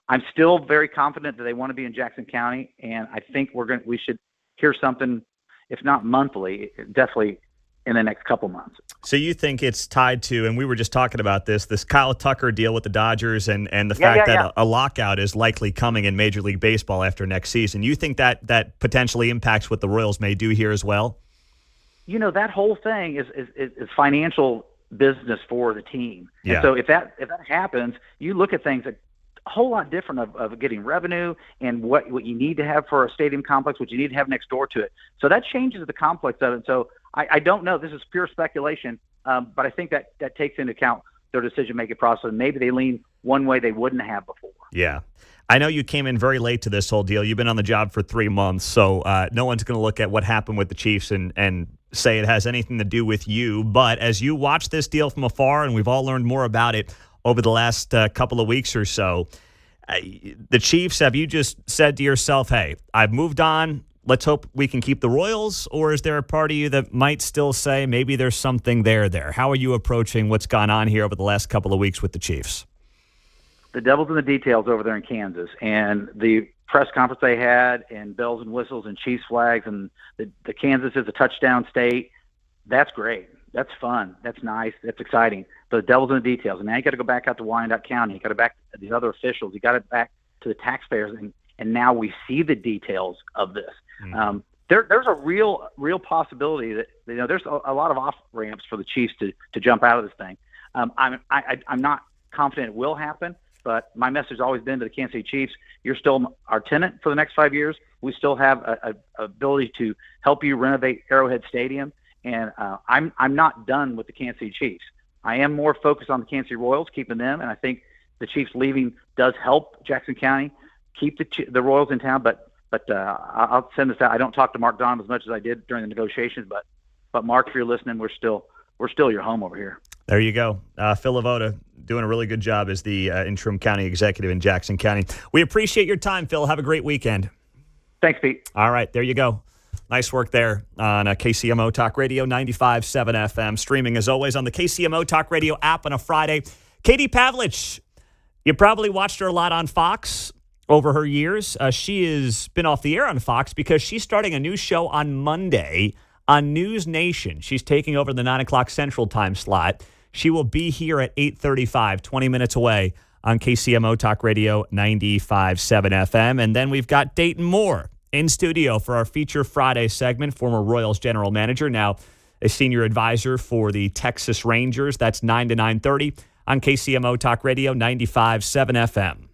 Speaker 6: I'm still very confident that they want to be in Jackson County, and I think we should hear something, if not monthly, definitely in the next couple months.
Speaker 1: So you think it's tied to, and we were just talking about this Kyle Tucker deal with the Dodgers and the fact that a lockout is likely coming in Major League Baseball after next season. You think that potentially impacts what the Royals may do here as well?
Speaker 6: That whole thing is financial business for the team.
Speaker 1: Yeah.
Speaker 6: And so if that happens, you look at things a whole lot different of getting revenue and what you need to have for a stadium complex, what you need to have next door to it. So that changes the complex of it. So I don't know. This is pure speculation, but I think that takes into account their decision-making process. And maybe they lean one way they wouldn't have before.
Speaker 1: Yeah. I know you came in very late to this whole deal. You've been on the job for 3 months, so no one's going to look at what happened with the Chiefs and say it has anything to do with you. But as you watch this deal from afar, and we've all learned more about it over the last couple of weeks or so, the Chiefs, have you just said to yourself, hey, I've moved on, let's hope we can keep the Royals? Or is there a part of you that might still say maybe there's something there? How are you approaching what's gone on here over the last couple of weeks with the Chiefs?
Speaker 6: The devil's in the details over there in Kansas, and the press conference they had and bells and whistles and Chiefs flags, and the Kansas is a touchdown state. That's great. That's fun. That's nice. That's exciting. But the devil's in the details. And now you got to go back out to Wyandotte County. You got to back to the other officials. You got it back to the taxpayers. And now we see the details of this. Mm-hmm. There's a real possibility that there's a lot of off ramps for the Chiefs to jump out of this thing. I'm not confident it will happen. But my message has always been to the Kansas City Chiefs, you're still our tenant for the next 5 years. We still have a ability to help you renovate Arrowhead Stadium. And I'm not done with the Kansas City Chiefs. I am more focused on the Kansas City Royals, keeping them. And I think the Chiefs leaving does help Jackson County keep the Royals in town. But But I'll send this out. I don't talk to Mark Donovan as much as I did during the negotiations, but Mark, if you're listening, we're still your home over here.
Speaker 1: There you go. Phil Lavoda doing a really good job as the interim county executive in Jackson County. We appreciate your time, Phil. Have a great weekend.
Speaker 6: Thanks, Pete.
Speaker 1: All right, there you go. Nice work there on KCMO Talk Radio 95.7 FM. Streaming, as always, on the KCMO Talk Radio app on a Friday. Katie Pavlich, you probably watched her a lot on Fox over her years. She has been off the air on Fox because she's starting a new show on Monday on News Nation. She's taking over the 9 o'clock Central Time slot. She will be here at 8:35, 20 minutes away on KCMO Talk Radio 95.7 FM. And then we've got Dayton Moore in studio for our Feature Friday segment, former Royals general manager, now a senior advisor for the Texas Rangers. That's 9 to 9:30 on KCMO Talk Radio 95.7 FM.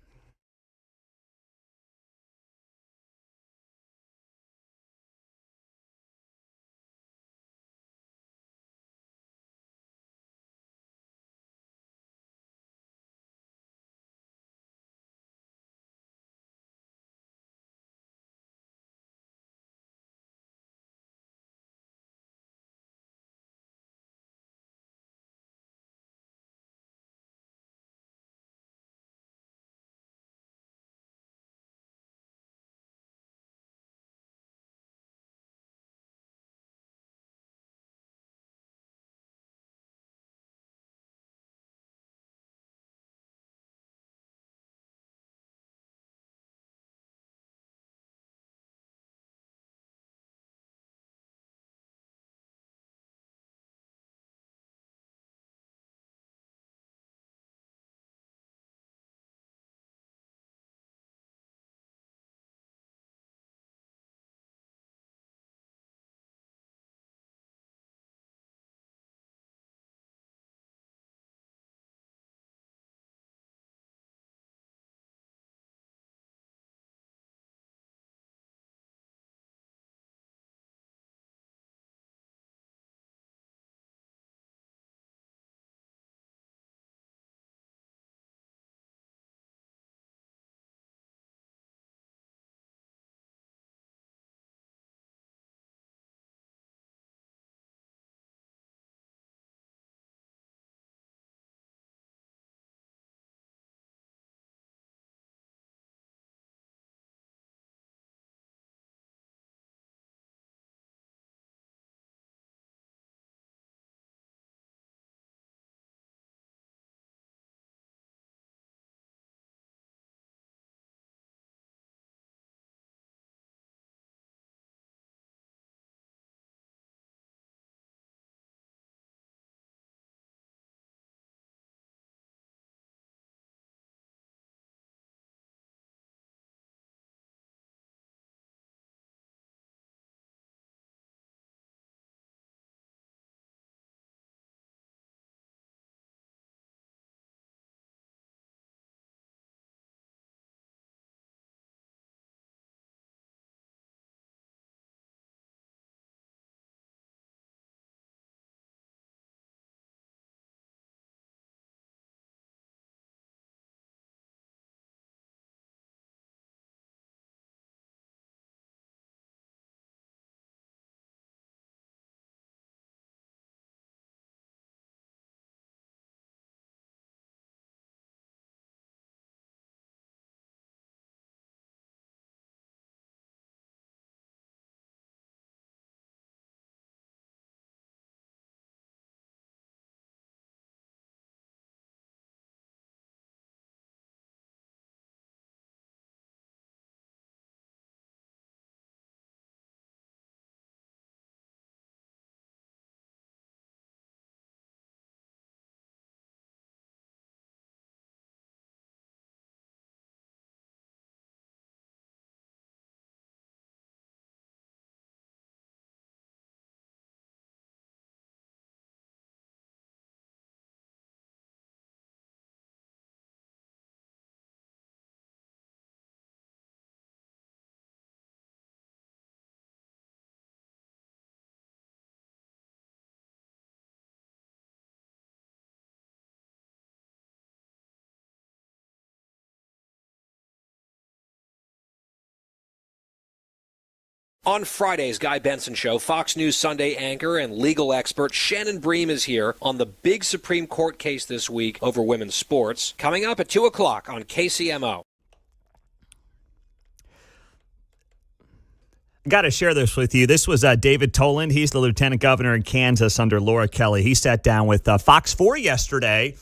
Speaker 5: On Friday's Guy Benson Show, Fox News Sunday anchor and legal expert Shannon Bream is here on the big Supreme Court case this week over women's sports, coming up at 2 o'clock on KCMO.
Speaker 1: Got to share this with you. This was David Toland. He's the lieutenant governor in Kansas under Laura Kelly. He sat down with Fox 4 yesterday.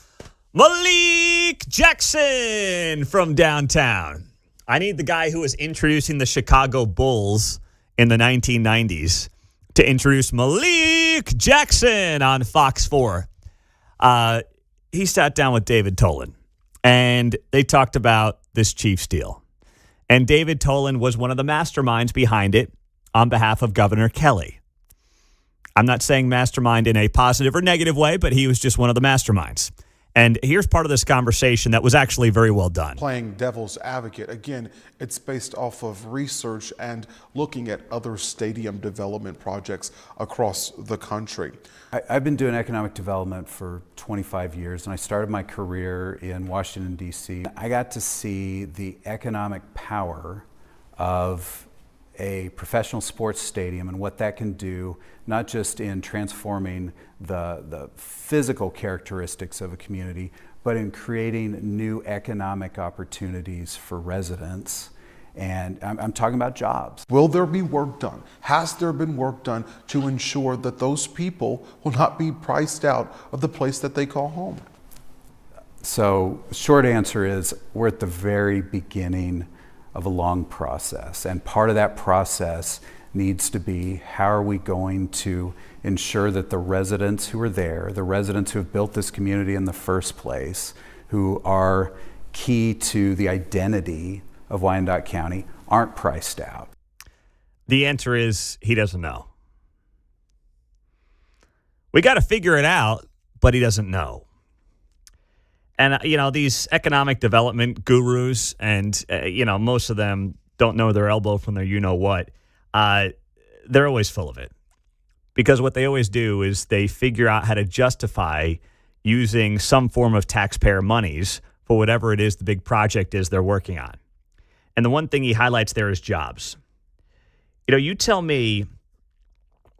Speaker 1: Malik Jackson from downtown. I need the guy who was introducing the Chicago Bulls in the 1990s to introduce Malik Jackson on Fox 4. He sat down with David Toland, and they talked about this Chiefs deal. And David Toland was one of the masterminds behind it on behalf of Governor Kelly. I'm not saying mastermind in a positive or negative way, but he was just one of the masterminds. And here's part of this conversation that was actually very well done.
Speaker 15: Playing devil's advocate, again, it's based off of research and looking at other stadium development projects across the country.
Speaker 16: I've been doing economic development for 25 years, and I started my career in Washington, D.C. I got to see the economic power of a professional sports stadium and what that can do, not just in transforming the physical characteristics of a community, but in creating new economic opportunities for residents. And I'm talking about jobs.
Speaker 15: Will there be work done? Has there been work done to ensure that those people will not be priced out of the place that they call home?
Speaker 16: So, short answer is we're at the very beginning of a long process. And part of that process needs to be, how are we going to ensure that the residents who are there, the residents who have built this community in the first place, who are key to the identity of Wyandotte County, aren't priced out?
Speaker 1: The answer is he doesn't know. We got to figure it out, but he doesn't know. And, these economic development gurus and, most of them don't know their elbow from their you-know-what. They're always full of it. Because what they always do is they figure out how to justify using some form of taxpayer monies for whatever it is the big project is they're working on. And the one thing he highlights there is jobs. You tell me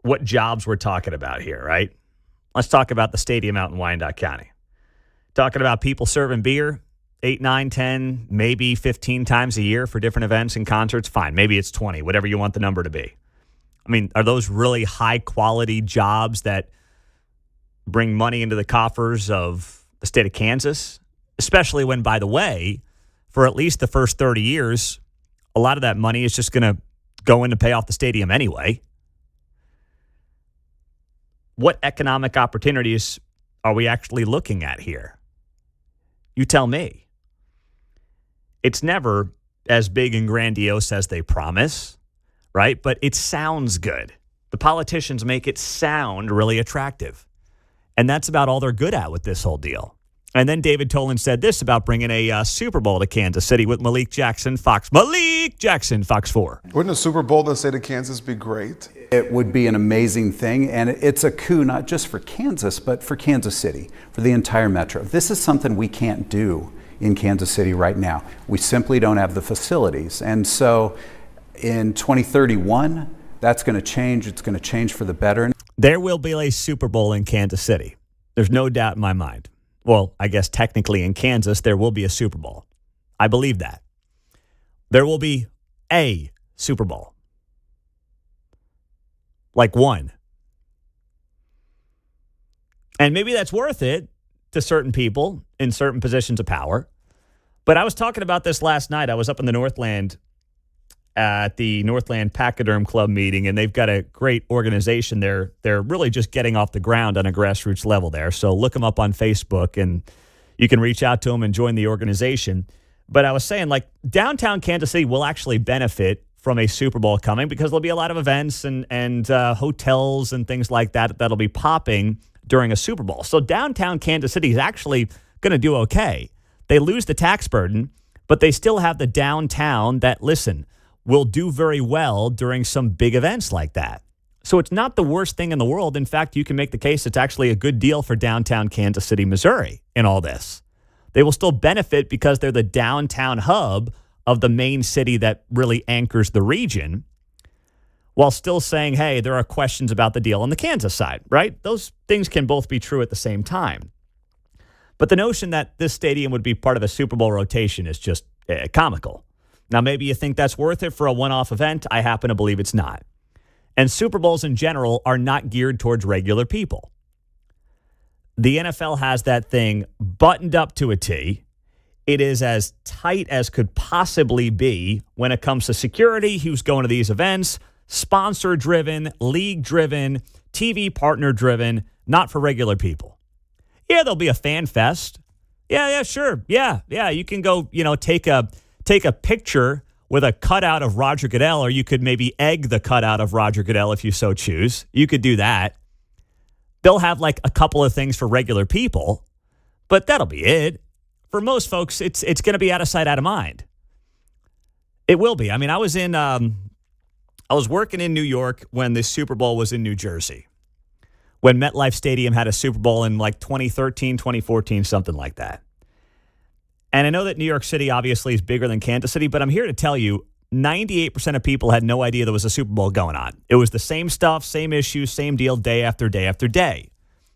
Speaker 1: what jobs we're talking about here, right? Let's talk about the stadium out in Wyandotte County. Talking about people serving beer 8, 9, 10, maybe 15 times a year for different events and concerts. Fine. Maybe it's 20, whatever you want the number to be. I mean, are those really high quality jobs that bring money into the coffers of the state of Kansas? Especially when, by the way, for at least the first 30 years, a lot of that money is just going to go in to pay off the stadium anyway. What economic opportunities are we actually looking at here? You tell me. It's never as big and grandiose as they promise, right? But it sounds good. The politicians make it sound really attractive. And that's about all they're good at with this whole deal. And then David Toland said this about bringing a Super Bowl to Kansas City with Malik Jackson, Fox 4.
Speaker 15: Wouldn't a Super Bowl in the state of Kansas be great?
Speaker 16: It would be an amazing thing, and it's a coup not just for Kansas, but for Kansas City, for the entire metro. This is something we can't do in Kansas City right now. We simply don't have the facilities. And so in 2031, that's going to change. It's going to change for the better.
Speaker 1: There will be a Super Bowl in Kansas City. There's no doubt in my mind. Well, I guess technically in Kansas, there will be a Super Bowl. I believe that. There will be a Super Bowl. Like one. And maybe that's worth it to certain people in certain positions of power. But I was talking about this last night. I was up in the Northland at the Northland Pachyderm Club meeting, and they've got a great organization there. They're really just getting off the ground on a grassroots level there. So look them up on Facebook, and you can reach out to them and join the organization. But I was saying, downtown Kansas City will actually benefit from a Super Bowl coming because there'll be a lot of events and hotels and things like that that'll be popping during a Super Bowl. So downtown Kansas City is actually going to do okay. They lose the tax burden, but they still have the downtown that, will do very well during some big events like that. So it's not the worst thing in the world. In fact, you can make the case it's actually a good deal for downtown Kansas City, Missouri in all this. They will still benefit because they're the downtown hub of the main city that really anchors the region. while still saying, hey, there are questions about the deal on the Kansas side, right? Those things can both be true at the same time. But the notion that this stadium would be part of a Super Bowl rotation is just comical. Now, maybe you think that's worth it for a one-off event. I happen to believe it's not. And Super Bowls in general are not geared towards regular people. The NFL has that thing buttoned up to a T. It is as tight as could possibly be when it comes to security, who's going to these events, sponsor-driven, league-driven, TV partner-driven, not for regular people. Yeah, there'll be a fan fest. Yeah, sure. Yeah, you can go, take a picture with a cutout of Roger Goodell, or you could maybe egg the cutout of Roger Goodell if you so choose. You could do that. They'll have like a couple of things for regular people, but that'll be it. For most folks, it's going to be out of sight, out of mind. It will be. I mean, I was working in New York when the Super Bowl was in New Jersey, when MetLife Stadium had a Super Bowl in like 2013, 2014, something like that. And I know that New York City obviously is bigger than Kansas City, but I'm here to tell you 98% of people had no idea there was a Super Bowl going on. It was the same stuff, same issues, same deal day after day after day.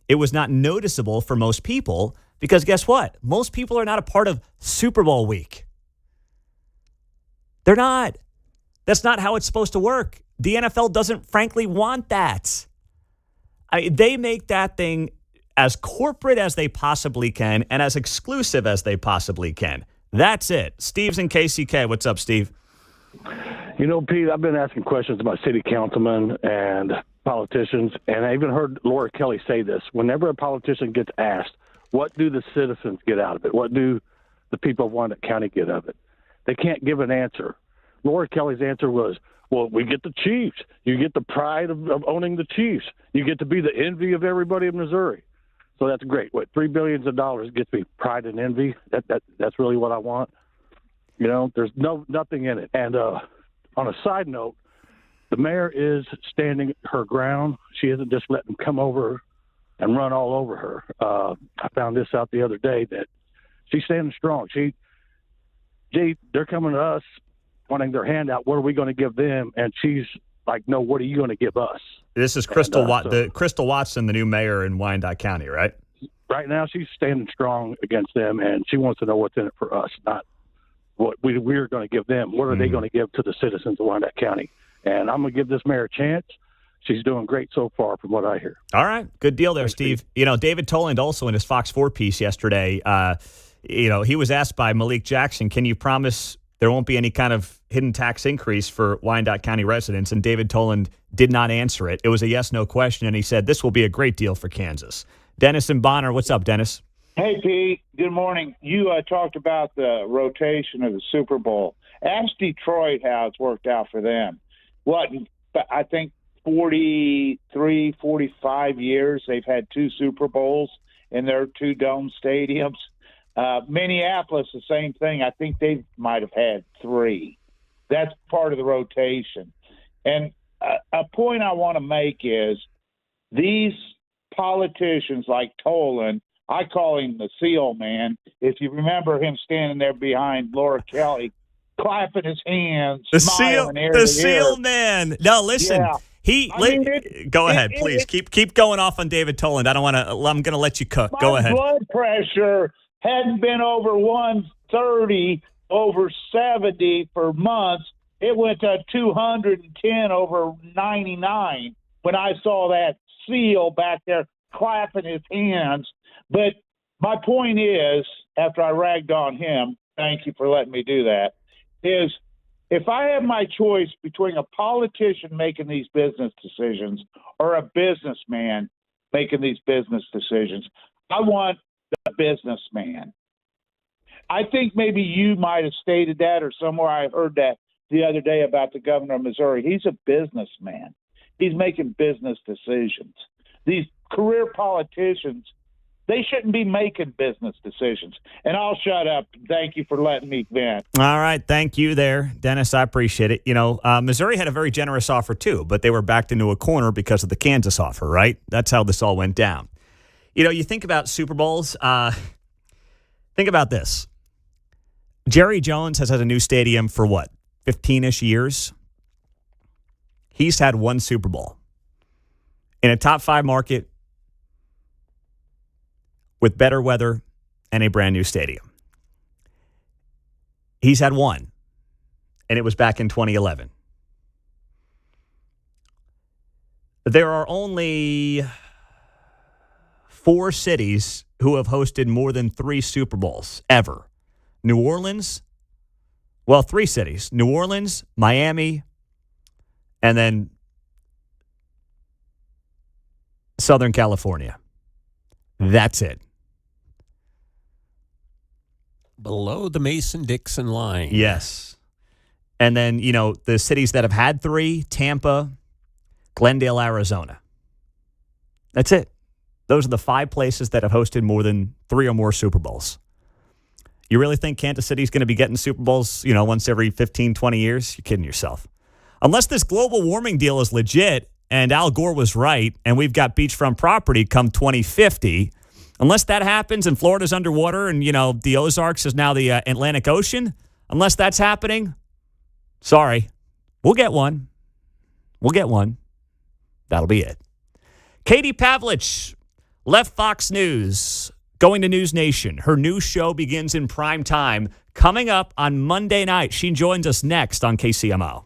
Speaker 1: It was not noticeable for most people because guess what? Most people are not a part of Super Bowl week. They're not. That's not how it's supposed to work. The NFL doesn't frankly want that. They make that thing as corporate as they possibly can and as exclusive as they possibly can. That's it. Steve's in KCK. What's up, Steve?
Speaker 7: Pete, I've been asking questions about city councilmen and politicians, and I even heard Laura Kelly say this. Whenever a politician gets asked, what do the citizens get out of it? What do the people of Wyandotte County get of it? They can't give an answer. Laura Kelly's answer was, well, we get the Chiefs. You get the pride of owning the Chiefs. You get to be the envy of everybody in Missouri. So that's great. What, $3 billion gets me pride and envy? That's really what I want. There's nothing in it. And on a side note, the mayor is standing her ground. She isn't just letting them come over and run all over her. I found this out the other day that she's standing strong. They're coming to us wanting their handout. What are we going to give them? And she's like, no, what are you going to give us?
Speaker 1: This is Crystal Watson, the new mayor in Wyandotte County, right?
Speaker 7: Right now, she's standing strong against them, and she wants to know what's in it for us, not what we're going to give them. What are they going to give to the citizens of Wyandotte County? And I'm going to give this mayor a chance. She's doing great so far from what I hear.
Speaker 1: All right. Good deal there, Steve. David Toland also in his Fox 4 piece yesterday, he was asked by Malik Jackson, can you promise there won't be any kind of hidden tax increase for Wyandotte County residents? And David Toland did not answer it. It was a yes-no question, and he said this will be a great deal for Kansas. Dennis and Bonner, what's up, Dennis?
Speaker 22: Hey, Pete. Good morning. You talked about the rotation of the Super Bowl. Ask Detroit how it's worked out for them. I think 43, 45 years they've had two Super Bowls in their two dome stadiums. Minneapolis, the same thing. I think they might have had three. That's part of the rotation. And a point I want to make is these politicians like Toland, I call him the seal man. If you remember him standing there behind Laura Kelly, clapping his hands, smiling ear to ear.
Speaker 1: Seal man. No, listen. Yeah. Go ahead, please. Keep going off on David Toland. I'm going to let you cook. Go ahead.
Speaker 22: Blood pressure hadn't been over 130, over 70 for months. It went to 210 over 99 when I saw that seal back there clapping his hands. But my point is, after I ragged on him, thank you for letting me do that, is if I have my choice between a politician making these business decisions or a businessman making these business decisions, I want the businessman. I think maybe you might have stated that, or somewhere I heard that the other day about the governor of Missouri. He's a businessman. He's making business decisions. These career politicians, they shouldn't be making business decisions. And I'll shut up. Thank you for letting me vent.
Speaker 1: All right. Thank you there, Dennis. I appreciate it. Missouri had a very generous offer too, but they were backed into a corner because of the Kansas offer, right? That's how this all went down. You think about Super Bowls. Think about this. Jerry Jones has had a new stadium for 15-ish years? he's had one Super Bowl in a top 5 market with better weather and a brand new stadium. He's had one, and it was back in 2011. There are only 4 cities who have hosted more than 3 Super Bowls ever. New Orleans, 3 cities. New Orleans, Miami, and then Southern California. That's it.
Speaker 3: Below the Mason-Dixon line.
Speaker 1: Yes. And then, the cities that have had 3, Tampa, Glendale, Arizona. That's it. Those are the 5 places that have hosted more than 3 or more Super Bowls. You really think Kansas City's going to be getting Super Bowls, once every 15, 20 years? You're kidding yourself. Unless this global warming deal is legit and Al Gore was right and we've got beachfront property come 2050, unless that happens and Florida's underwater and, the Ozarks is now the Atlantic Ocean, unless that's happening, sorry, we'll get one. We'll get one. That'll be it. Katie Pavlich left Fox News, going to News Nation. Her new show begins in prime time coming up on Monday night. She joins us next on KCMO.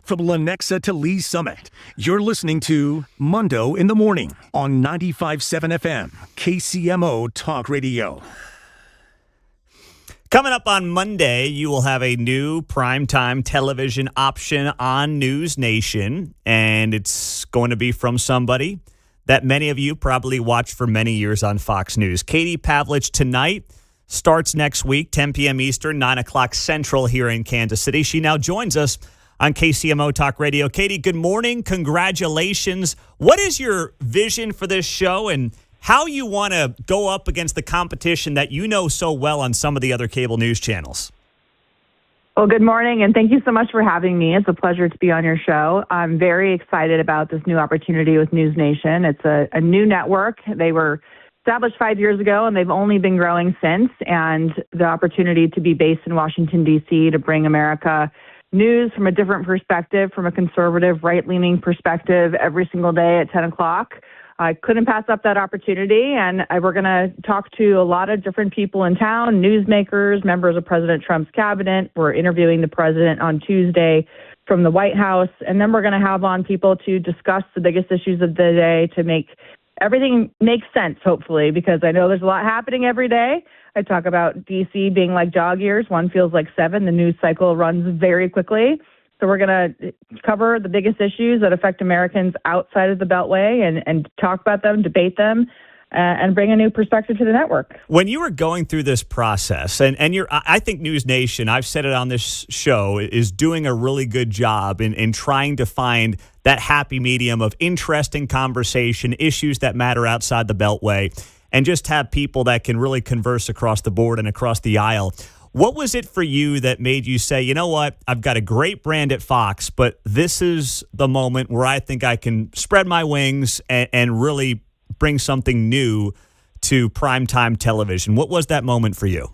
Speaker 8: from Lenexa to Lee Summit. You're listening to Mundo in the Morning on 95.7 FM, KCMO Talk Radio.
Speaker 1: Coming up on Monday, you will have a new primetime television option on News Nation, and it's going to be from somebody that many of you probably watched for many years on Fox News. Katie Pavlich tonight starts next week, 10 p.m. Eastern, 9 o'clock Central here in Kansas City. She now joins us on KCMO Talk Radio. Katie, good morning. Congratulations. What is your vision for this show and how you want to go up against the competition that you know so well on some of the other cable news channels?
Speaker 9: Well, good morning, and thank you so much for having me. It's a pleasure to be on your show. I'm very excited about this new opportunity with News Nation. It's a new network. They were established 5 years ago, and they've only been growing since. And the opportunity to be based in Washington, D.C., to bring America news from a different perspective, from a conservative, right-leaning perspective every single day at 10 o'clock. I couldn't pass up that opportunity, and we're going to talk to a lot of different people in town, newsmakers, members of President Trump's cabinet. We're interviewing the president on Tuesday from the White House, and then we're going to have on people to discuss the biggest issues of the day to make everything make sense, hopefully, because I know there's a lot happening every day. I talk about D.C. being like dog years. One feels like seven. The news cycle runs very quickly. So we're going to cover the biggest issues that affect Americans outside of the Beltway and talk about them, debate them, and bring a new perspective to the network.
Speaker 1: When you were going through this process, and I think News Nation, I've said it on this show, is doing a really good job in trying to find that happy medium of interesting conversation, issues that matter outside the Beltway, and just have people that can really converse across the board and across the aisle. What was it for you that made you say, you know what, I've got a great brand at Fox, but this is the moment where I think I can spread my wings and really bring something new to primetime television? What was that moment for you?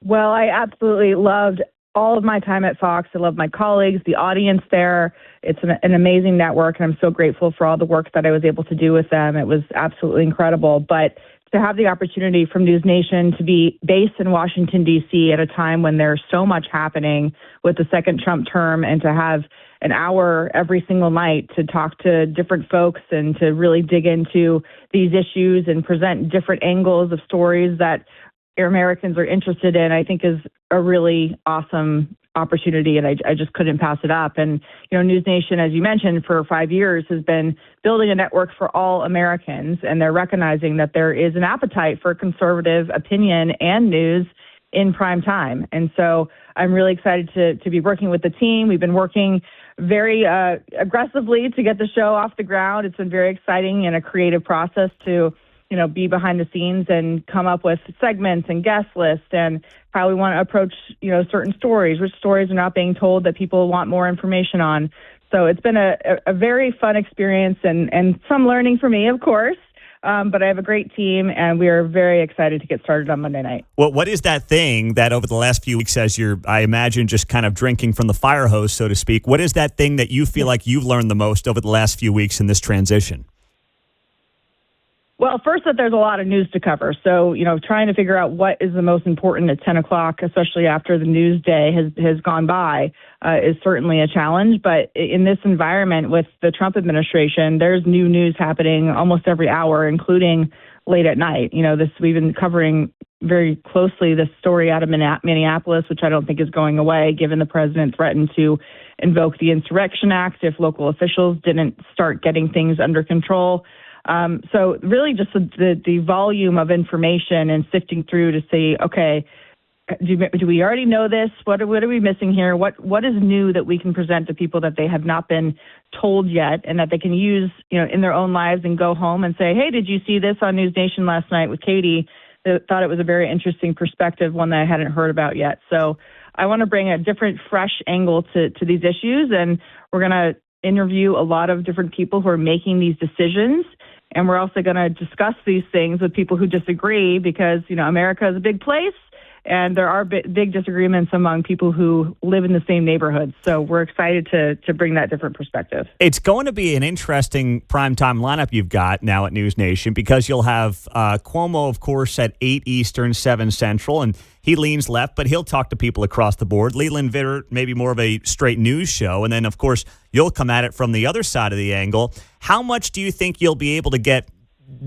Speaker 9: Well, I absolutely loved all of my time at Fox. I love my colleagues, the audience there. It's an amazing network, and I'm so grateful for all the work that I was able to do with them. It was absolutely incredible. But to have the opportunity from News Nation to be based in Washington, D.C. at a time when there's so much happening with the second Trump term, and to have an hour every single night to talk to different folks and to really dig into these issues and present different angles of stories that Americans are interested in, I think is a really awesome opportunity, and I just couldn't pass it up. And, you know, News Nation, as you mentioned, for 5 years has been building a network for all Americans, and they're recognizing that there is an appetite for conservative opinion and news in prime time. And so I'm really excited to be working with the team. We've been working very aggressively to get the show off the ground. It's been very exciting and a creative process to, you know, be behind the scenes and come up with segments and guest lists and how we want to approach, you know, certain stories, which stories are not being told that people want more information on. So it's been a very fun experience and some learning for me, of course. But I have a great team, and we are very excited to get started on Monday night.
Speaker 1: Well, what is that thing that over the last few weeks, as you're, I imagine, just kind of drinking from the fire hose, so to speak, what is that thing that you feel like you've learned the most over the last few weeks in this transition?
Speaker 9: Well, first, that there's a lot of news to cover. So, you know, trying to figure out what is the most important at 10 o'clock, especially after the news day has gone by, is certainly a challenge. But in this environment with the Trump administration, there's new news happening almost every hour, including late at night. You know, we've been covering very closely this story out of Minneapolis, which I don't think is going away, given the president threatened to invoke the Insurrection Act if local officials didn't start getting things under control. So really just the volume of information and sifting through to see, okay, do we already know this? What are we missing here? What is new that we can present to people that they have not been told yet, and that they can use, you know, in their own lives and go home and say, hey, did you see this on News Nation last night with Katie? I thought it was a very interesting perspective, one that I hadn't heard about yet. So I want to bring a different, fresh angle to these issues, and we're going to interview a lot of different people who are making these decisions. And we're also going to discuss these things with people who disagree because, you know, America is a big place And there are big disagreements among people who live in the same neighborhoods. So we're excited to bring that different perspective.
Speaker 1: It's going to be an interesting primetime lineup you've got now at News Nation, because you'll have Cuomo, of course, at 8 Eastern, 7 Central, and he leans left, but he'll talk to people across the board. Leland Vitter, maybe more of a straight news show. And then, of course, you'll come at it from the other side of the angle. How much do you think you'll be able to get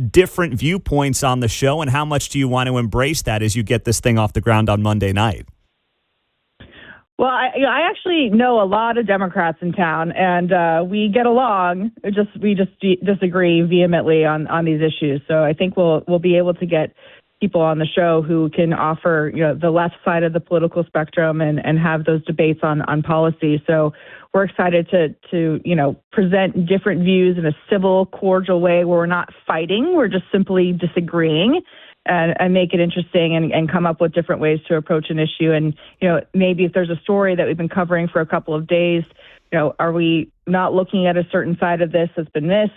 Speaker 1: different viewpoints on the show, and how much do you want to embrace that as you get this thing off the ground on Monday night?
Speaker 9: Well, I actually know a lot of Democrats in town, and we get along. We just disagree vehemently on these issues. So I think we'll be able to get people on the show who can offer, the left side of the political spectrum and have those debates on policy. So we're excited to present different views in a civil, cordial way where we're not fighting. We're just simply disagreeing and make it interesting and come up with different ways to approach an issue. And, maybe if there's a story that we've been covering for a couple of days, are we not looking at a certain side of this that's been missed?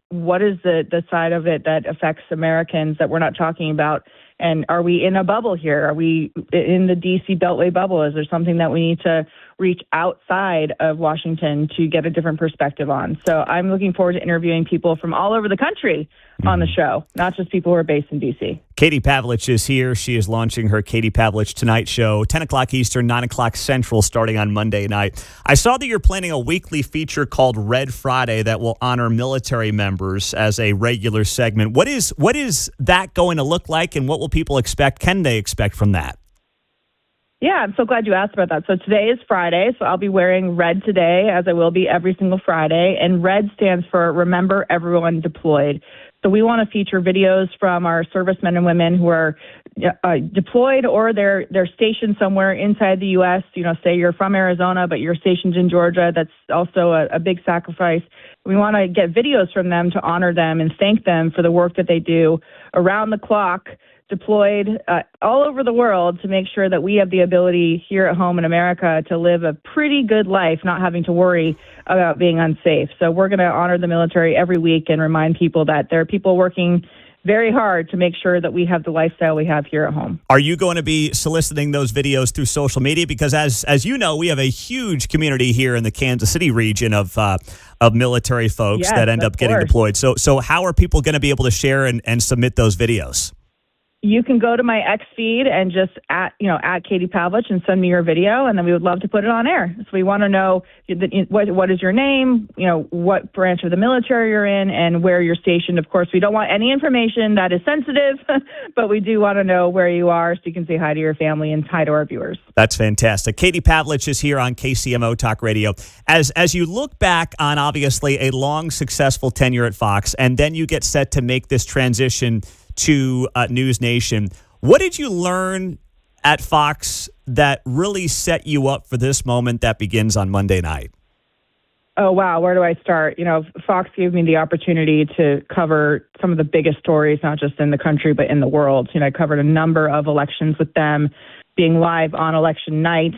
Speaker 9: What is the side of it that affects Americans that we're not talking about? And are we in a bubble here? Are we in the D.C. Beltway bubble? Is there something that we need to reach outside of Washington to get a different perspective on? So I'm looking forward to interviewing people from all over the country on the show, not just people who are based in D.C.
Speaker 1: Katie Pavlich is here. She is launching her Katie Pavlich Tonight Show, 10 o'clock Eastern, 9 o'clock Central, starting on Monday night. I saw that you're planning a weekly feature called Red Friday that will honor military members as a regular segment. What is that going to look like, and what will people expect? Can they expect from that?
Speaker 9: Yeah, I'm so glad you asked about that. So today is Friday, so I'll be wearing red today, as I will be every single Friday. And red stands for Remember Everyone Deployed. So we want to feature videos from our servicemen and women who are deployed, or they're stationed somewhere inside the U.S. Say you're from Arizona, but you're stationed in Georgia. That's also a big sacrifice. We want to get videos from them to honor them and thank them for the work that they do around the clock, deployed all over the world, to make sure that we have the ability here at home in America to live a pretty good life, not having to worry about being unsafe. So we're going to honor the military every week and remind people that there are people working very hard to make sure that we have the lifestyle we have here at home.
Speaker 1: Are you going to be soliciting those videos through social media? Because as you know, we have a huge community here in the Kansas City region of military folks that end up getting deployed. So how are people going to be able to share and submit those videos?
Speaker 9: You can go to my X feed and just at Katie Pavlich and send me your video, and then we would love to put it on air. So we want to know what is your name, what branch of the military you're in, and where you're stationed. Of course, we don't want any information that is sensitive, but we do want to know where you are so you can say hi to your family and hi to our viewers.
Speaker 1: That's fantastic. Katie Pavlich is here on KCMO Talk Radio. As you look back on obviously a long, successful tenure at Fox, and then you get set to make this transition to News Nation, what did you learn at Fox that really set you up for this moment that begins on Monday night?
Speaker 9: Oh, wow. Where do I start? Fox gave me the opportunity to cover some of the biggest stories, not just in the country, but in the world. I covered a number of elections with them, being live on election night,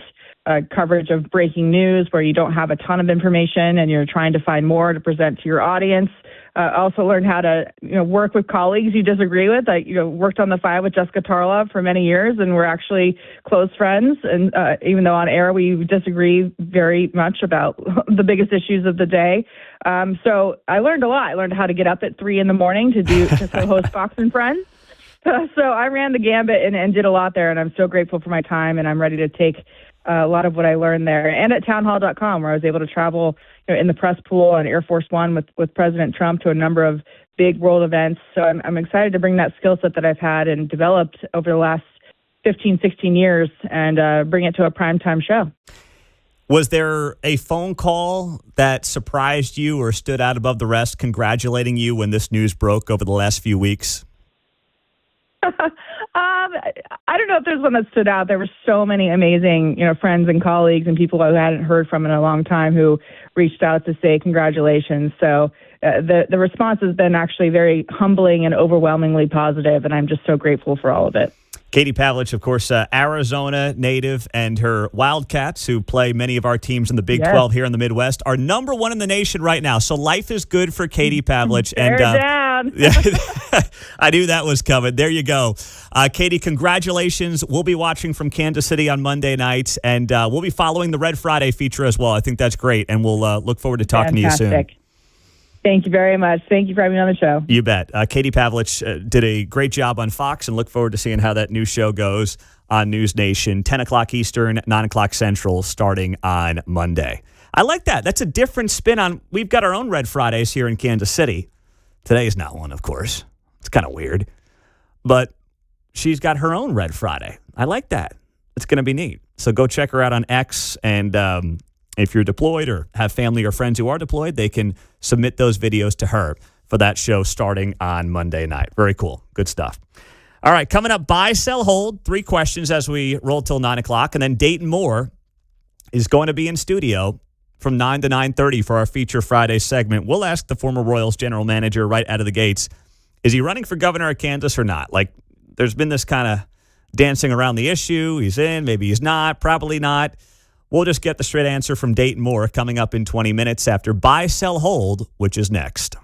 Speaker 9: coverage of breaking news where you don't have a ton of information and you're trying to find more to present to your audience. Also learned how to work with colleagues you disagree with. I worked on The Five with Jessica Tarlov for many years, and we're actually close friends. And even though on air we disagree very much about the biggest issues of the day, so I learned a lot. I learned how to get up at 3 a.m. to host Fox and Friends. So I ran the gambit and did a lot there, and I'm so grateful for my time, and I'm ready to take a lot of what I learned there, and at townhall.com, where I was able to travel in the press pool on Air Force One with President Trump to a number of big world events. So I'm excited to bring that skill set that I've had and developed over the last 15, 16 years and bring it to a primetime show.
Speaker 1: Was there a phone call that surprised you or stood out above the rest, congratulating you when this news broke over the last few weeks?
Speaker 9: I don't know if there's one that stood out. There were so many amazing, friends and colleagues and people I hadn't heard from in a long time who reached out to say congratulations. So the response has been actually very humbling and overwhelmingly positive, and I'm just so grateful for all of it.
Speaker 1: Katie Pavlich, of course, Arizona native, and her Wildcats, who play many of our teams in the Big 12 here in the Midwest, are number one in the nation right now. So life is good for Katie Pavlich.
Speaker 9: Bear down. on.
Speaker 1: Yeah, I knew that was coming. There you go. Katie, congratulations. We'll be watching from Kansas City on Monday nights, and we'll be following the Red Friday feature as well. I think that's great, and we'll look forward to talking to you soon.
Speaker 9: Thank you very much. Thank you for having me on the show.
Speaker 1: You bet. Katie Pavlich did a great job on Fox, and look forward to seeing how that new show goes on News Nation, 10 o'clock Eastern, 9 o'clock Central, starting on Monday. I like that. That's a different spin on, we've got our own Red Fridays here in Kansas City. Today's not one, of course. It's kind of weird. But she's got her own Red Friday. I like that. It's going to be neat. So go check her out on X, and if you're deployed or have family or friends who are deployed, they can submit those videos to her for that show starting on Monday night. Very cool. Good stuff. All right, coming up, buy, sell, hold. 3 questions as we roll till 9 o'clock. And then Dayton Moore is going to be in studio from 9 to 9:30 for our Feature Friday segment. We'll ask the former Royals general manager right out of the gates, is he running for governor of Kansas or not? Like, there's been this kind of dancing around the issue. He's in, maybe he's not, probably not. We'll just get the straight answer from Dayton Moore coming up in 20 minutes after Buy, Sell, Hold, which is next.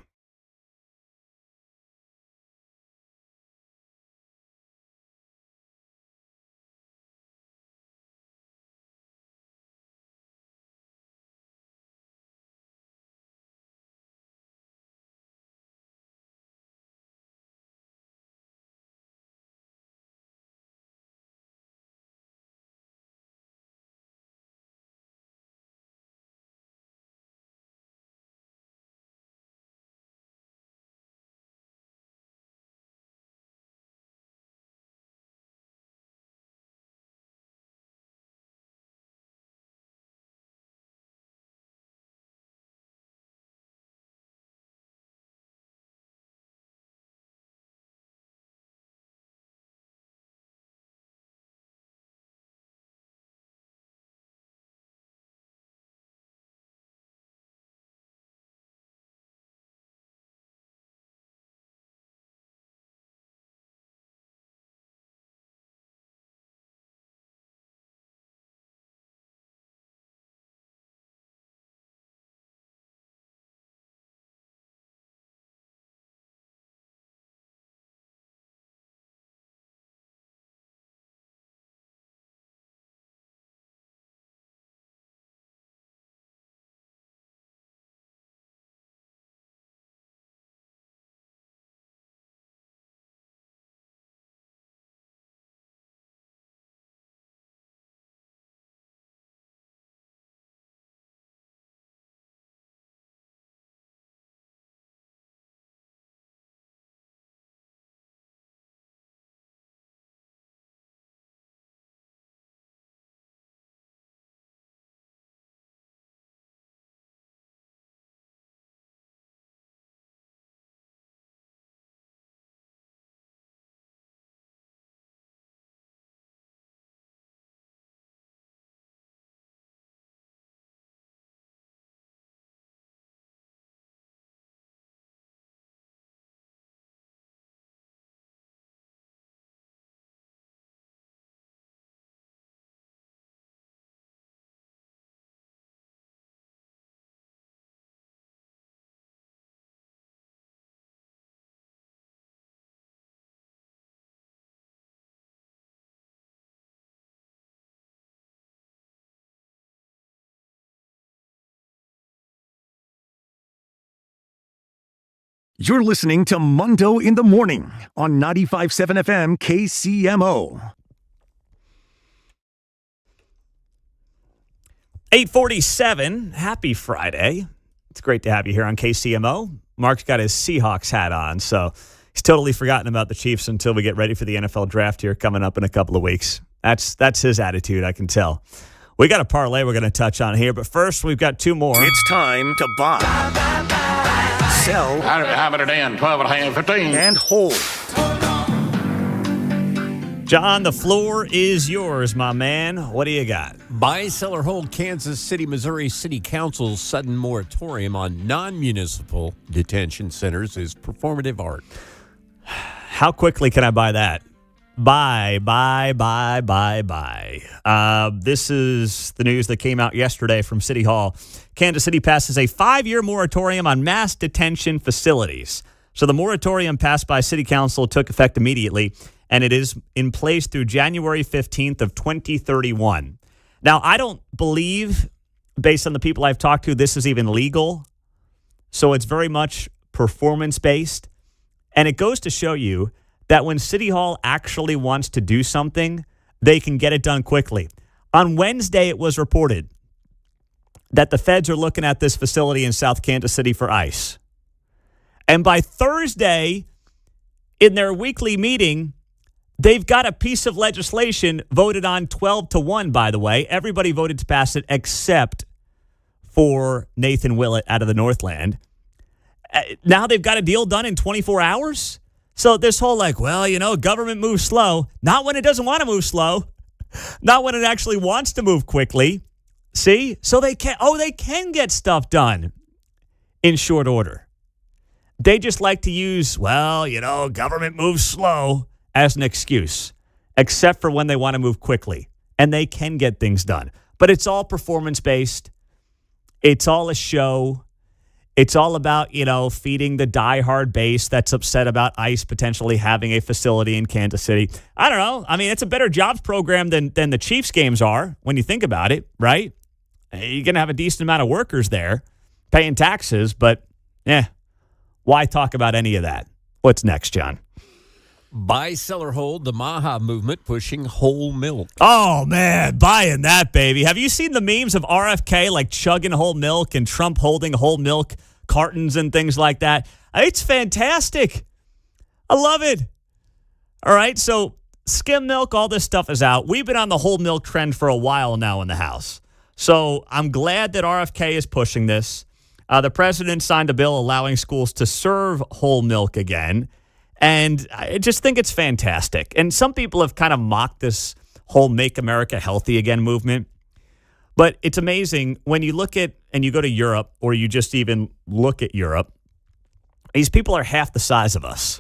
Speaker 8: You're listening to Mundo in the Morning on 95.7 FM KCMO.
Speaker 1: 8:47. Happy Friday. It's great to have you here on KCMO. Mark's got his Seahawks hat on, so he's totally forgotten about the Chiefs until we get ready for the NFL draft here coming up in a couple of weeks. That's his attitude, I can tell. We got a parlay we're going to touch on here, but first we've got 2 more.
Speaker 8: It's time to buy, sell,
Speaker 10: how about a damn 12 and a half, 15,
Speaker 8: and hold.
Speaker 1: John, the floor is yours, my man. What do you got?
Speaker 3: Buy, sell, or hold. Kansas City, Missouri City Council's sudden moratorium on non-municipal detention centers is performative art.
Speaker 1: How quickly can I buy that? Buy. This is the news that came out yesterday from City Hall. Kansas City passes a 5-year moratorium on mass detention facilities. So the moratorium passed by City Council took effect immediately, and it is in place through January 15th of 2031. Now, I don't believe, based on the people I've talked to, this is even legal. So it's very much performance-based. And it goes to show you that when City Hall actually wants to do something, they can get it done quickly. On Wednesday, it was reported that the feds are looking at this facility in South Kansas City for ICE. And by Thursday, in their weekly meeting, they've got a piece of legislation voted on 12-1, by the way. Everybody voted to pass it except for Nathan Willett out of the Northland. Now they've got a deal done in 24 hours? So this whole government moves slow. Not when it doesn't want to move slow. Not when it actually wants to move quickly. See? So they can get stuff done in short order. They just like to use, government moves slow as an excuse, except for when they want to move quickly. And they can get things done. But it's all performance-based. It's all a show. It's all about, feeding the diehard base that's upset about ICE potentially having a facility in Kansas City. I don't know. I mean, it's a better jobs program than the Chiefs games are when you think about it, right? You're going to have a decent amount of workers there paying taxes, but why talk about any of that? What's next, John?
Speaker 3: Buy, sell, or hold, the Maha movement pushing whole milk.
Speaker 1: Oh, man, buying that, baby. Have you seen the memes of RFK, chugging whole milk and Trump holding whole milk cartons and things like that? It's fantastic. I love it. All right, so skim milk, all this stuff is out. We've been on the whole milk trend for a while now in the House. So I'm glad that RFK is pushing this. The president signed a bill allowing schools to serve whole milk again. And I just think it's fantastic. And some people have kind of mocked this whole Make America Healthy Again movement. But it's amazing when you look at, and you go to Europe, or you just even look at Europe, these people are half the size of us.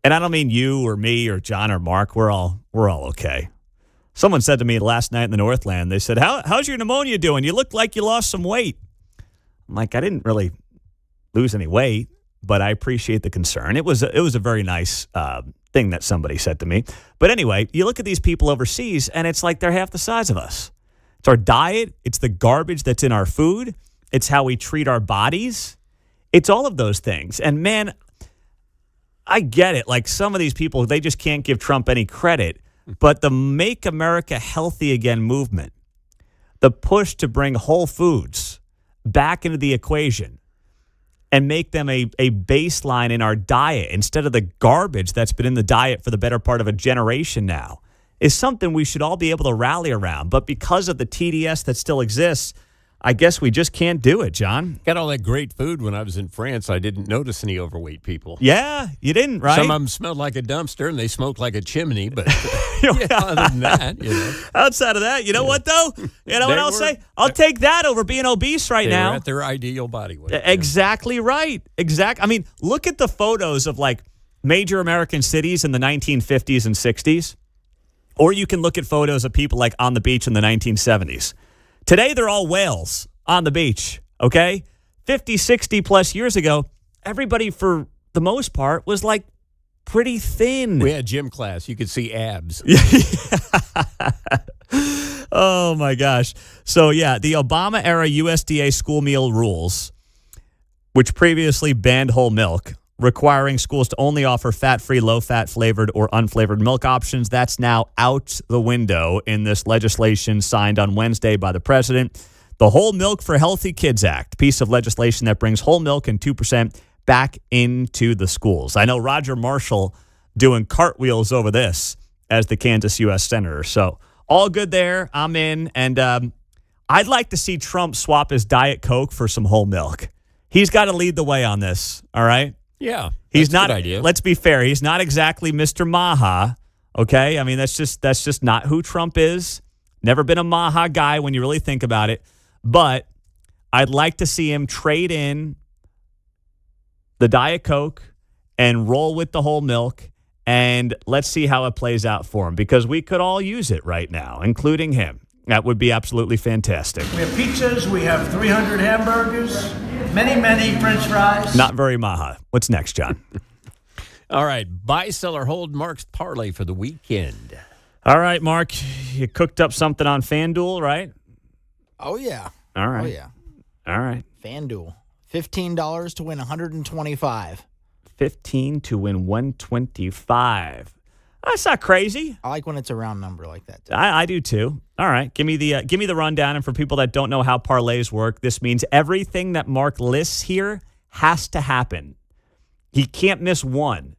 Speaker 1: And I don't mean you or me or John or Mark. We're all okay. Someone said to me last night in the Northland, they said, how's your pneumonia doing? You look like you lost some weight. I'm like, I didn't really lose any weight, but I appreciate the concern. It was a very nice thing that somebody said to me. But anyway, you look at these people overseas, and it's like they're half the size of us. It's our diet. It's the garbage that's in our food. It's how we treat our bodies. It's all of those things. And, man, I get it. Like, some of these people, they just can't give Trump any credit. But the Make America Healthy Again movement, the push to bring whole foods back into the equation and make them a baseline in our diet instead of the garbage that's been in the diet for the better part of a generation now, is something we should all be able to rally around. But because of the TDS that still exists, I guess we just can't do it, John.
Speaker 3: Got all that great food when I was in France. I didn't notice any overweight people.
Speaker 1: Yeah, you didn't, right?
Speaker 3: Some of them smelled like a dumpster and they smoked like a chimney, but other than that,
Speaker 1: Outside of that, you know what, though? You know what I'll say? I'll take that over being obese right now.
Speaker 3: They're at their ideal body weight.
Speaker 1: Exactly right. I mean, look at the photos of, major American cities in the 1950s and 60s. Or you can look at photos of people, on the beach in the 1970s. Today, they're all whales on the beach, okay? 50, 60 plus years ago, everybody, for the most part, was, pretty thin.
Speaker 3: We had gym class. You could see abs.
Speaker 1: Oh, my gosh. So, the Obama-era USDA school meal rules, which previously banned whole milk, requiring schools to only offer fat-free, low-fat, flavored, or unflavored milk options. That's now out the window in this legislation signed on Wednesday by the president. The Whole Milk for Healthy Kids Act, piece of legislation that brings whole milk and 2% back into the schools. I know Roger Marshall doing cartwheels over this as the Kansas U.S. Senator. So all good there. I'm in. And I'd like to see Trump swap his Diet Coke for some whole milk. He's got to lead the way on this, all right?
Speaker 3: Yeah,
Speaker 1: he's not.
Speaker 3: A good idea.
Speaker 1: Let's be fair. He's not exactly Mr. Maha. Okay, I mean that's just not who Trump is. Never been a Maha guy when you really think about it. But I'd like to see him trade in the Diet Coke and roll with the whole milk, and let's see how it plays out for him because we could all use it right now, including him. That would be absolutely fantastic.
Speaker 11: We have pizzas. We have 300 hamburgers. Many French fries.
Speaker 1: Not very maha. What's next, John?
Speaker 3: All right. Buy, sell, or hold Mark's parlay for the weekend.
Speaker 1: All right, Mark. You cooked up something on FanDuel, right?
Speaker 13: Oh, yeah.
Speaker 1: All right.
Speaker 13: Oh, yeah.
Speaker 1: All right.
Speaker 13: FanDuel. $15 to win $125.
Speaker 1: 15 to win 125. That's not crazy.
Speaker 13: I like when it's a round number like that.
Speaker 1: I do too. All right, give me the rundown. And for people that don't know how parlays work, this means everything that Mark lists here has to happen. He can't miss one.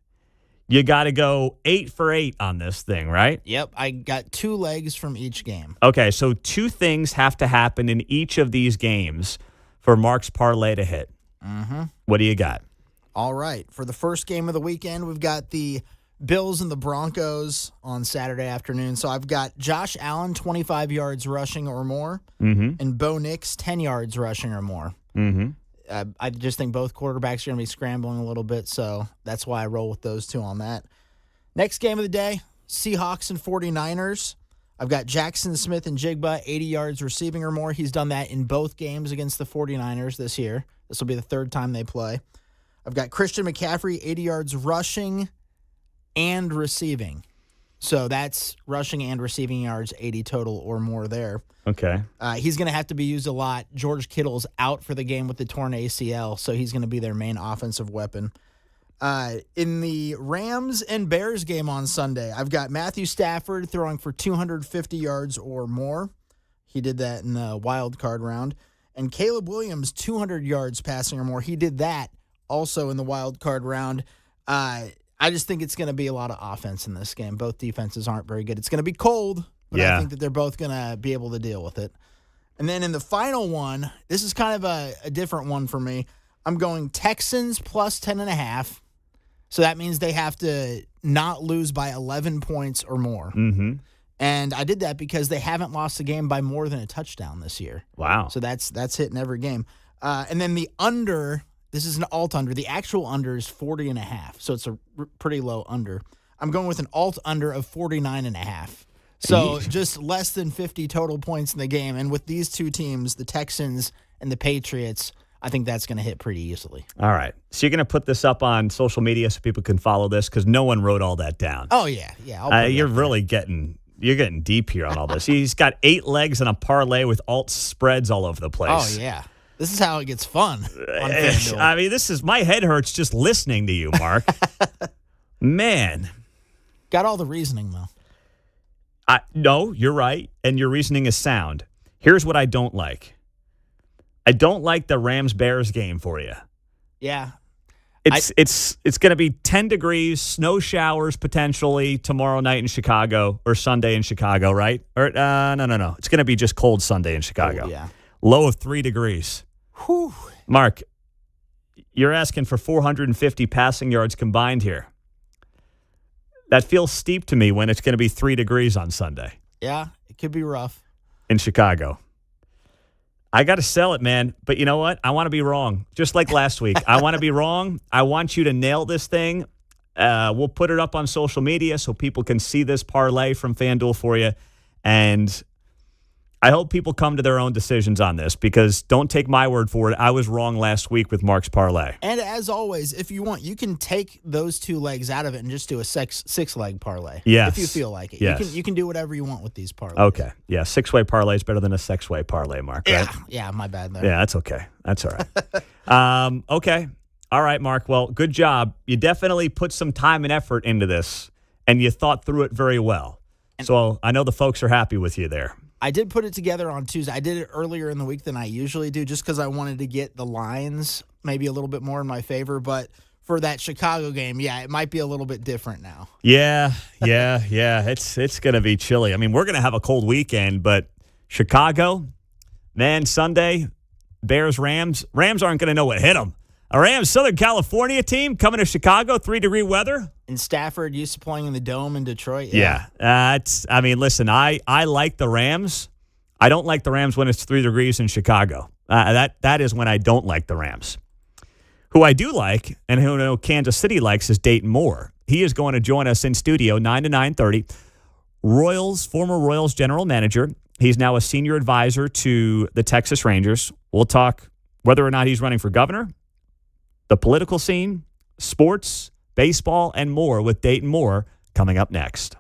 Speaker 1: You got to go 8 for 8 on this thing, right?
Speaker 13: Yep, I got 2 legs from each game.
Speaker 1: Okay, so 2 things have to happen in each of these games for Mark's parlay to hit.
Speaker 13: Mm-hmm.
Speaker 1: What do you got?
Speaker 13: All right, for the first game of the weekend, we've got the Bills and the Broncos on Saturday afternoon. So I've got Josh Allen, 25 yards rushing or more, and Bo Nix, 10 yards rushing or more.
Speaker 1: Mm-hmm.
Speaker 13: I just think both quarterbacks are going to be scrambling a little bit, so that's why I roll with those 2 on that. Next game of the day, Seahawks and 49ers. I've got Jackson Smith and Jigba, 80 yards receiving or more. He's done that in both games against the 49ers this year. This will be the 3rd time they play. I've got Christian McCaffrey, 80 yards rushing and receiving. So that's rushing and receiving yards, 80 total or more there.
Speaker 1: Okay.
Speaker 13: He's going to have to be used a lot. George Kittle's out for the game with the torn ACL, so he's going to be their main offensive weapon. In the Rams and Bears game on Sunday, I've got Matthew Stafford throwing for 250 yards or more. He did that in the wild card round. And Caleb Williams, 200 yards passing or more. He did that also in the wild card round. I just think it's going to be a lot of offense in this game. Both defenses aren't very good. It's going to be cold, but I think that they're both going to be able to deal with it. And then in the final one, this is kind of a different one for me. I'm going Texans plus 10.5. So that means they have to not lose by 11 points or more.
Speaker 1: Mm-hmm.
Speaker 13: And I did that because they haven't lost a game by more than a touchdown this year.
Speaker 1: Wow.
Speaker 13: So that's hitting every game. And then the under, this is an alt under. The actual under is 40.5. So it's a pretty low under. I'm going with an alt under of 49.5. So just less than 50 total points in the game. And with these 2 teams, the Texans and the Patriots, I think that's going to hit pretty easily.
Speaker 1: All right. So you're going to put this up on social media so people can follow this because no one wrote all that down.
Speaker 13: Oh, yeah. Yeah.
Speaker 1: You're really getting deep here on all this. He's got 8 legs and a parlay with alt spreads all over the place.
Speaker 13: Oh, yeah. This is how it gets fun on FanDuel.
Speaker 1: I mean, my head hurts just listening to you, Mark. Man.
Speaker 13: Got all the reasoning, though.
Speaker 1: No, you're right, and your reasoning is sound. Here's what I don't like. I don't like the Rams-Bears game for you.
Speaker 13: Yeah.
Speaker 1: It's going to be 10 degrees, snow showers potentially tomorrow night in Chicago or Sunday in Chicago, right? Or no. It's going to be just cold Sunday in Chicago.
Speaker 13: Cold, yeah.
Speaker 1: Low of 3 degrees.
Speaker 13: Whew.
Speaker 1: Mark, you're asking for 450 passing yards combined here. That feels steep to me when it's going to be 3 degrees on Sunday.
Speaker 13: Yeah, it could be rough.
Speaker 1: In Chicago. I got to sell it, man. But you know what? I want to be wrong. Just like last week. I want to be wrong. I want you to nail this thing. We'll put it up on social media so people can see this parlay from FanDuel for you. And I hope people come to their own decisions on this because don't take my word for it. I was wrong last week with Mark's parlay.
Speaker 13: And as always, if you want, you can take those 2 legs out of it and just do a 6-leg parlay.
Speaker 1: Yes.
Speaker 13: If you feel like it.
Speaker 1: Yes.
Speaker 13: You can do whatever you want with these parlays.
Speaker 1: Okay. Yeah, 6-way parlay is better than a 6-way parlay, Mark, right?
Speaker 13: Yeah, my bad there.
Speaker 1: Yeah, that's okay. That's all right. Okay. All right, Mark. Well, good job. You definitely put some time and effort into this, and you thought through it very well. So I know the folks are happy with you there.
Speaker 13: I did put it together on Tuesday. I did it earlier in the week than I usually do just because I wanted to get the lines maybe a little bit more in my favor. But for that Chicago game, yeah, it might be a little bit different now.
Speaker 1: Yeah. It's going to be chilly. I mean, we're going to have a cold weekend, but Chicago, man, Sunday, Bears, Rams aren't going to know what hit them. A Rams Southern California team coming to Chicago, 3-degree weather.
Speaker 13: And Stafford used to playing in the Dome in Detroit.
Speaker 1: Yeah. Listen, I like the Rams. I don't like the Rams when it's 3 degrees in Chicago. That is when I don't like the Rams. Who I do like and who I know Kansas City likes is Dayton Moore. He is going to join us in studio 9 to 9:30. Former Royals general manager. He's now a senior advisor to the Texas Rangers. We'll talk whether or not he's running for governor, the political scene, sports, baseball, and more with Dayton Moore coming up next.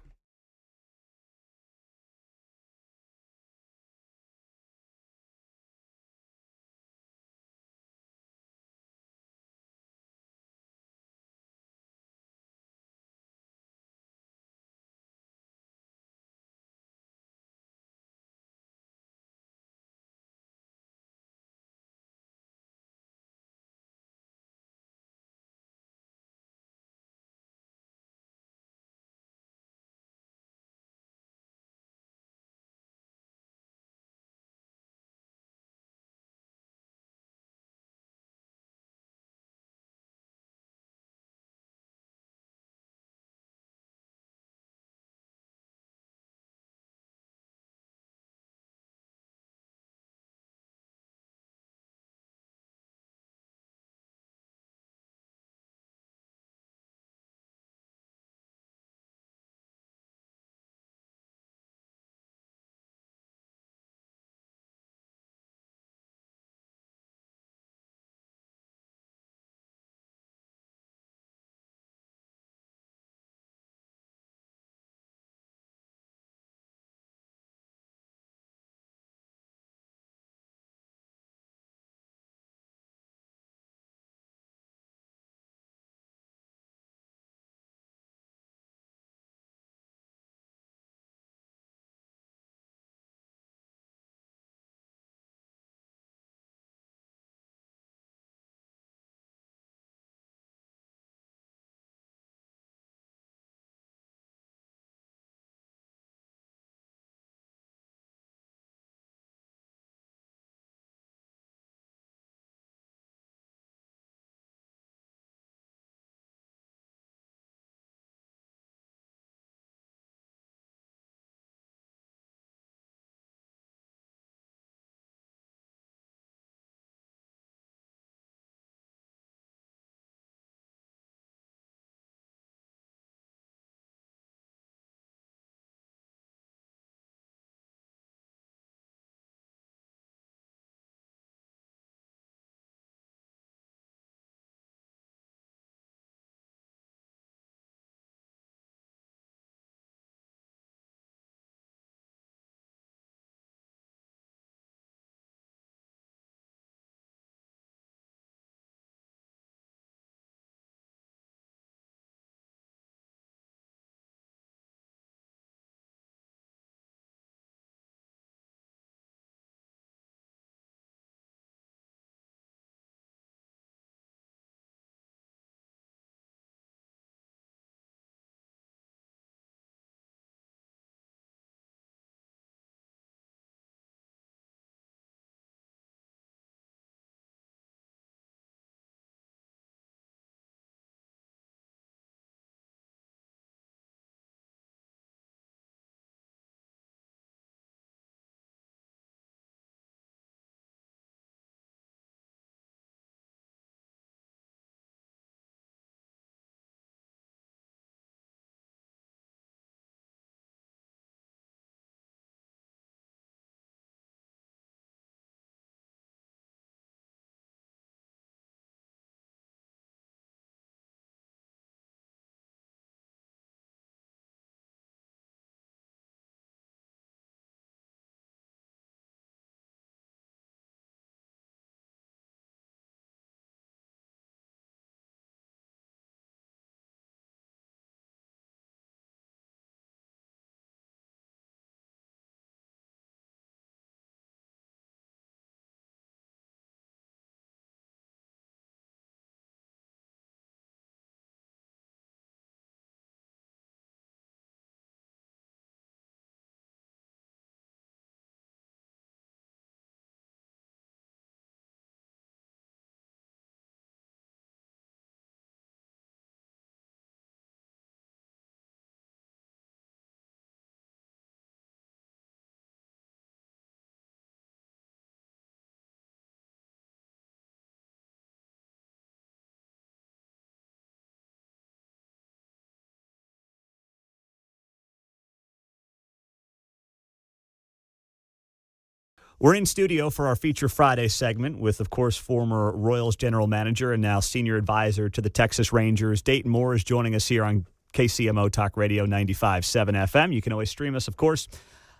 Speaker 1: We're in studio for our Feature Friday segment with, of course, former Royals general manager and now senior advisor to the Texas Rangers. Dayton Moore is joining us here on KCMO Talk Radio 95.7 FM. You can always stream us, of course,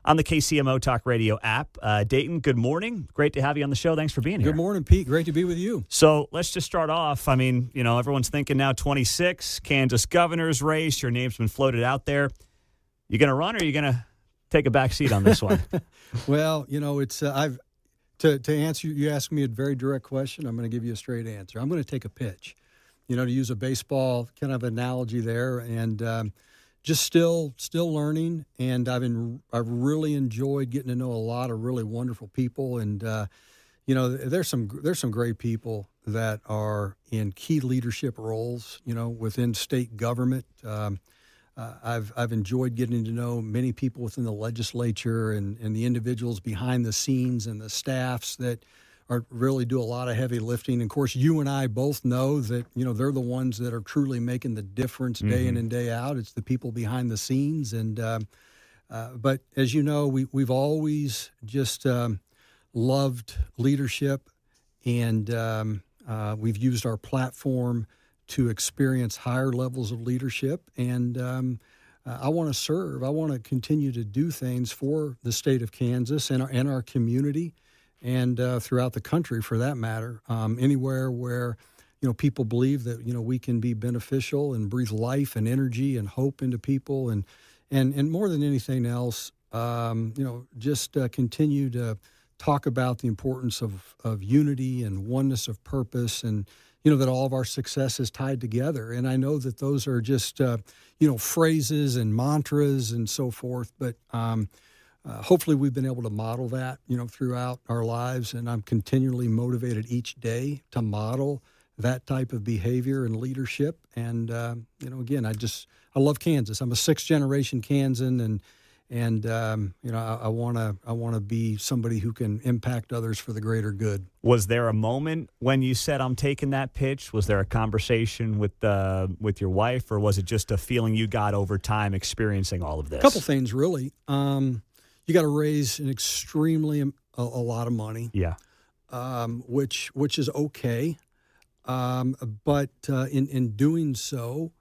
Speaker 1: on the KCMO Talk Radio app. Dayton, good morning. Great to have you on the show. Thanks for being here.
Speaker 11: Good morning, Pete. Great to be with you.
Speaker 1: So let's just start off. I mean, everyone's thinking now 26, Kansas governor's race. Your name's been floated out there. You going to run or are you going to take a back seat on this one?
Speaker 11: Well, it's to answer you asked me a very direct question. I'm going to give you a straight answer. I'm going to take a pitch, to use a baseball kind of analogy there, and just still learning. And I've really enjoyed getting to know a lot of really wonderful people, and there's some great people that are in key leadership roles, within state government. I've enjoyed getting to know many people within the legislature and the individuals behind the scenes and the staffs that really do a lot of heavy lifting. And of course, you and I both know that, they're the ones that are truly making the difference day in and day out. It's the people behind the scenes. And but as you know, we've always just loved leadership, and we've used our platform to experience higher levels of leadership. And I want to serve. I want to continue to do things for the state of Kansas and our community, and throughout the country, for that matter. Anywhere where, people believe that, we can be beneficial and breathe life and energy and hope into people. And more than anything else, just continue to talk about the importance of unity and oneness of purpose, and that all of our success is tied together. And I know that those are just, phrases and mantras and so forth, but hopefully we've been able to model that, throughout our lives. And I'm continually motivated each day to model that type of behavior and leadership. And, again, I love Kansas. I'm a sixth-generation Kansan, and I want to be somebody who can impact others for the greater good.
Speaker 1: Was there a moment when you said, I'm taking that pitch? Was there a conversation with your wife, or was it just a feeling you got over time experiencing all of this?
Speaker 11: A couple things, really. You got to raise an extremely a lot of money.
Speaker 1: Yeah.
Speaker 11: Which is okay. But in doing so,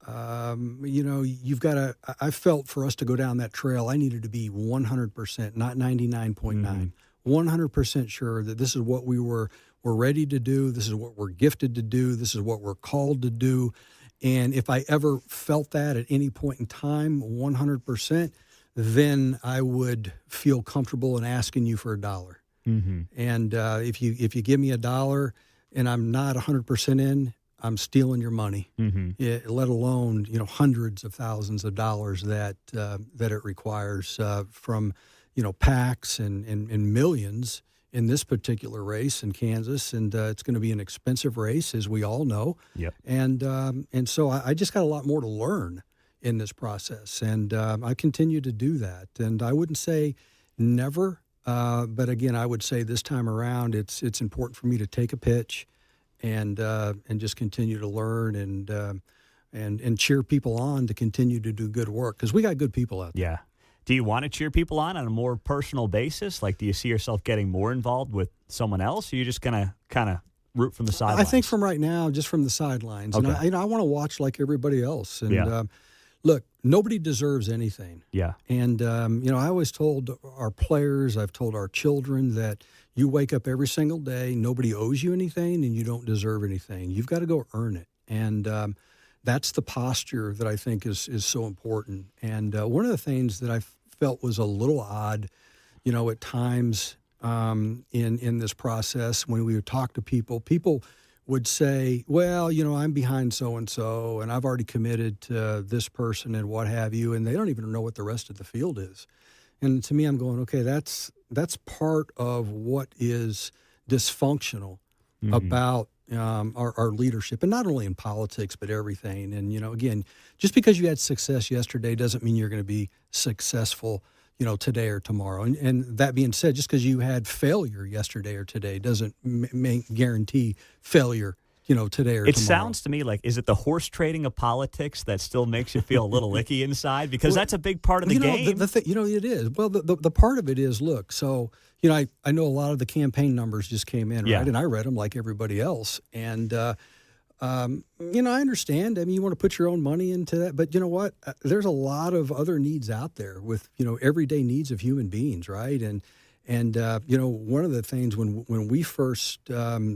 Speaker 11: you've got to, I felt for us to go down that trail, I needed to be 100%, not 99.9, 100% sure that this is what we're ready to do. This is what we're gifted to do. This is what we're called to do. And if I ever felt that at any point in time, 100%, then I would feel comfortable in asking you for $1.
Speaker 1: Mm-hmm.
Speaker 11: And if you give me $1 and I'm not 100% in, I'm stealing your money.
Speaker 1: Mm-hmm.
Speaker 11: Let alone hundreds of thousands of dollars that it requires from PACs and millions in this particular race in Kansas, and it's going to be an expensive race, as we all know.
Speaker 1: Yep.
Speaker 11: And so I just got a lot more to learn in this process, and I continue to do that. And I wouldn't say never, but again, I would say this time around, it's important for me to take a pitch and just continue to learn and cheer people on to continue to do good work, because we got good people out there.
Speaker 1: Yeah. Do you want to cheer people on a more personal basis? Like, do you see yourself getting more involved with someone else, or are you just going to kind of root from the sidelines?
Speaker 11: I think from right now, just from the sidelines.
Speaker 1: Okay.
Speaker 11: And I want to watch like everybody else. And look, nobody deserves anything.
Speaker 1: Yeah.
Speaker 11: And, I always told our players, I've told our children that you wake up every single day, nobody owes you anything, and you don't deserve anything. You've got to go earn it. And that's the posture that I think is so important. And one of the things that I felt was a little odd, at times in this process, when we would talk to people would say, well, I'm behind so-and-so, and I've already committed to this person and what have you, and they don't even know what the rest of the field is. And to me, I'm going, okay, that's part of what is dysfunctional about our leadership, and not only in politics, but everything. And, again, just because you had success yesterday doesn't mean you're going to be successful, today or tomorrow. And that being said, just because you had failure yesterday or today doesn't guarantee failure today or
Speaker 1: It
Speaker 11: tomorrow.
Speaker 1: sounds to me like, is it the horse trading of politics that still makes you feel a little icky inside? Because that's a big part of the game.
Speaker 11: The thing, it is. Well, the part of it is, look, so, I know a lot of the campaign numbers just came in,
Speaker 1: Yeah.
Speaker 11: right? And I read them like everybody else. And, I understand. I mean, you want to put your own money into that. But you know what? There's a lot of other needs out there with, everyday needs of human beings, right? And one of the things when we first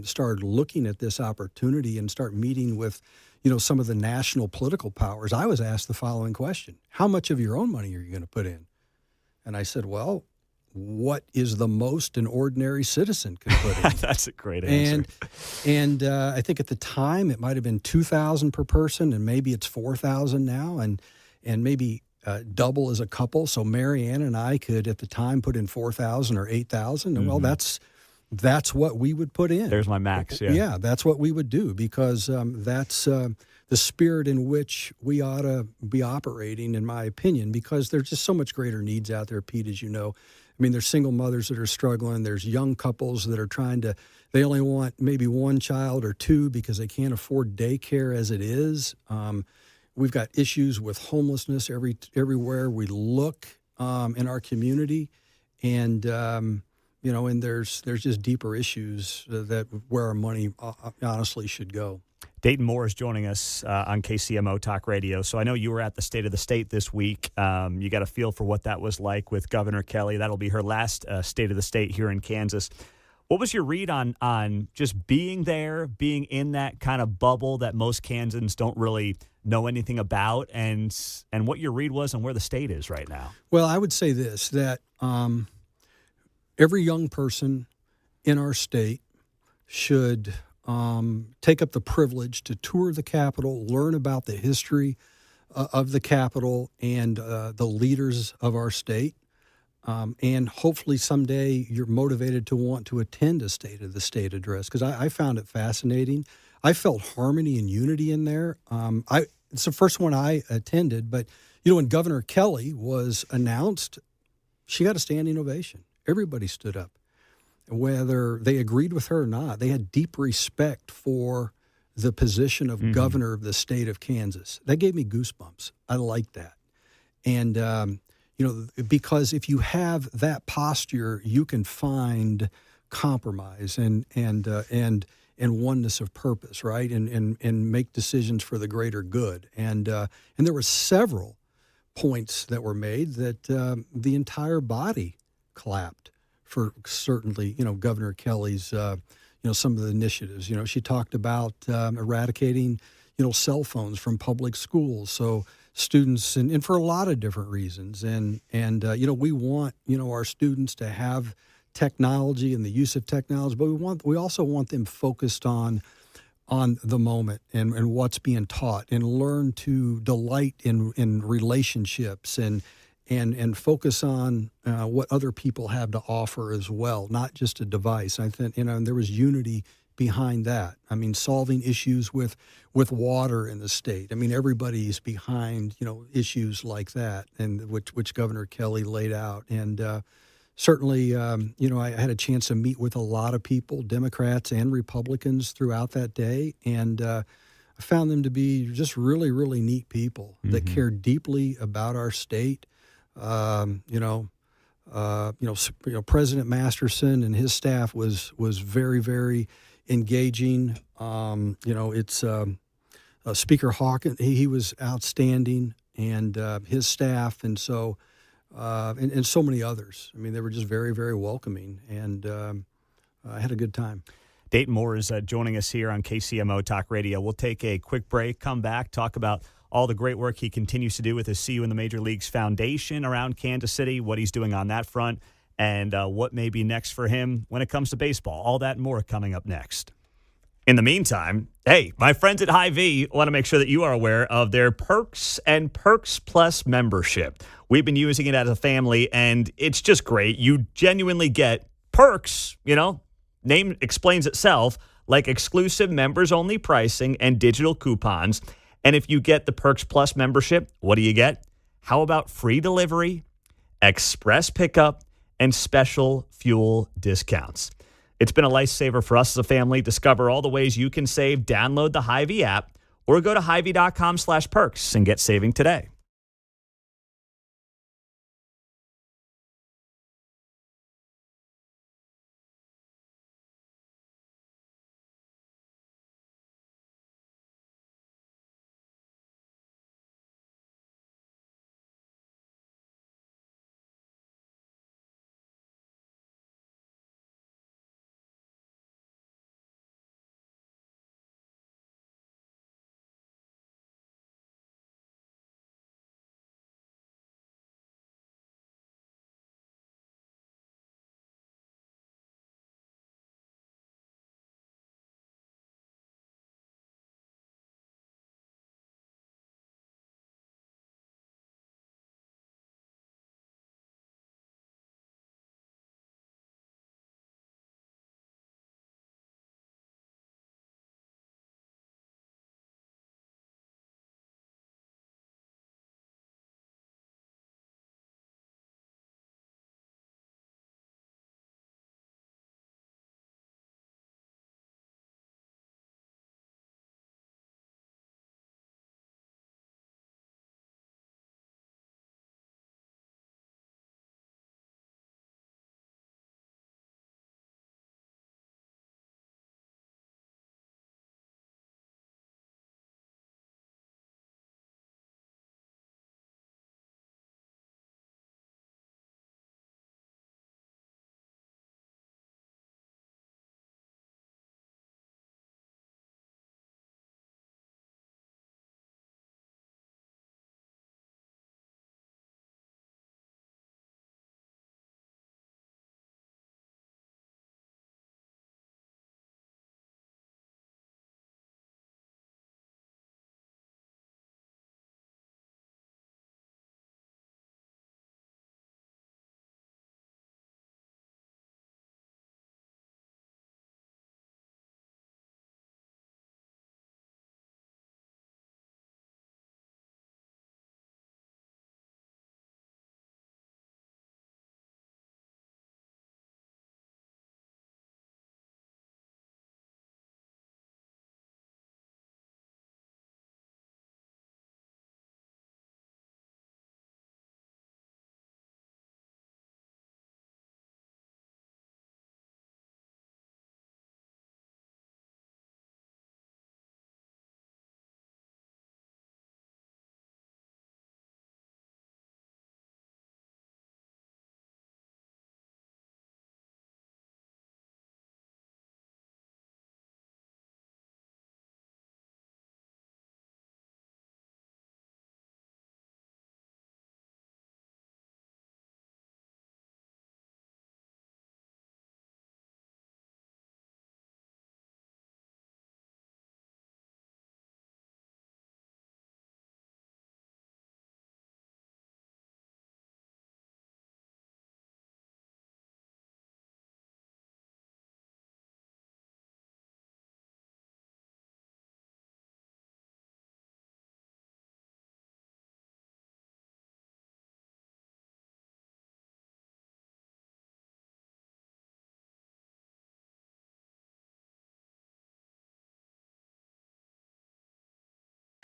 Speaker 11: started looking at this opportunity and start meeting with, some of the national political powers, I was asked the following question: how much of your own money are you going to put in? And I said, well, what is the most an ordinary citizen can put in?
Speaker 1: That's a great answer.
Speaker 11: And I think at the time it might have been $2,000 per person, and maybe it's $4,000 now, and maybe double as a couple. So Mary Ann and I could at the time put in $4,000 or $8,000. And well, that's what we would put in.
Speaker 1: There's my max. Yeah.
Speaker 11: Yeah, that's what we would do, because that's the spirit in which we ought to be operating, in my opinion, because there's just so much greater needs out there, Pete, as you know. I mean, there's single mothers that are struggling. There's young couples that are they only want maybe one child or two because they can't afford daycare as it is. We've got issues with homelessness everywhere we look in our community. And, and there's just deeper issues that where our money honestly should go.
Speaker 1: Dayton Moore is joining us on KCMO Talk Radio. So I know you were at the State of the State this week. You got a feel for what that was like with Governor Kelly. That'll be her last State of the State here in Kansas. What was your read on just being there, being in that kind of bubble that most Kansans don't really know anything about, and what your read was on where the state is right now?
Speaker 11: Well, I would say this, that every young person in our state should take up the privilege to tour the Capitol, learn about the history of the Capitol and the leaders of our state. And hopefully someday you're motivated to want to attend a State of the State address, because I found it fascinating. I felt harmony and unity in there. It's the first one I attended, but, when Governor Kelly was announced, she got a standing ovation. Everybody stood up. Whether they agreed with her or not, they had deep respect for the position of governor of the state of Kansas. That gave me goosebumps. I liked that. And, because if you have that posture, you can find compromise and oneness of purpose, right? And make decisions for the greater good. And there were several points that were made that the entire body clapped for, certainly, Governor Kelly's, some of the initiatives. She talked about eradicating, cell phones from public schools. So students, and for a lot of different reasons. And we want, our students to have technology and the use of technology, but we also want them focused on the moment and what's being taught, and learn to delight in relationships and focus on what other people have to offer as well, not just a device. I think, and there was unity behind that. I mean, solving issues with water in the state. I mean, everybody's behind, issues like that, and which Governor Kelly laid out. And certainly, I had a chance to meet with a lot of people, Democrats and Republicans, throughout that day. And I found them to be just really, really neat people that care deeply about our state. President Masterson and his staff was very, very engaging. It's Speaker Hawkins, he was outstanding, and his staff, and so and so many others. I mean, they were just very, very welcoming, and I had a good time.
Speaker 1: Dayton Moore is joining us here on KCMO Talk Radio. We'll take a quick break, come back, talk about all the great work he continues to do with his See You in the Major Leagues Foundation around Kansas City, what he's doing on that front, and what may be next for him when it comes to baseball. All that and more coming up next. In the meantime, hey, my friends at Hy-Vee want to make sure that you are aware of their Perks and Perks Plus membership. We've been using it as a family, and it's just great. You genuinely get perks, name explains itself, like exclusive members-only pricing and digital coupons. And if you get the Perks Plus membership, what do you get? How about free delivery, express pickup, and special fuel discounts? It's been a lifesaver for us as a family. Discover all the ways you can save. Download the Hy-Vee app or go to Hy-Vee.com/perks and get saving today.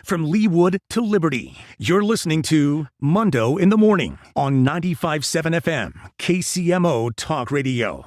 Speaker 8: From Leawood to Liberty, you're listening to Mundo in the Morning on 95.7 FM, KCMO Talk Radio.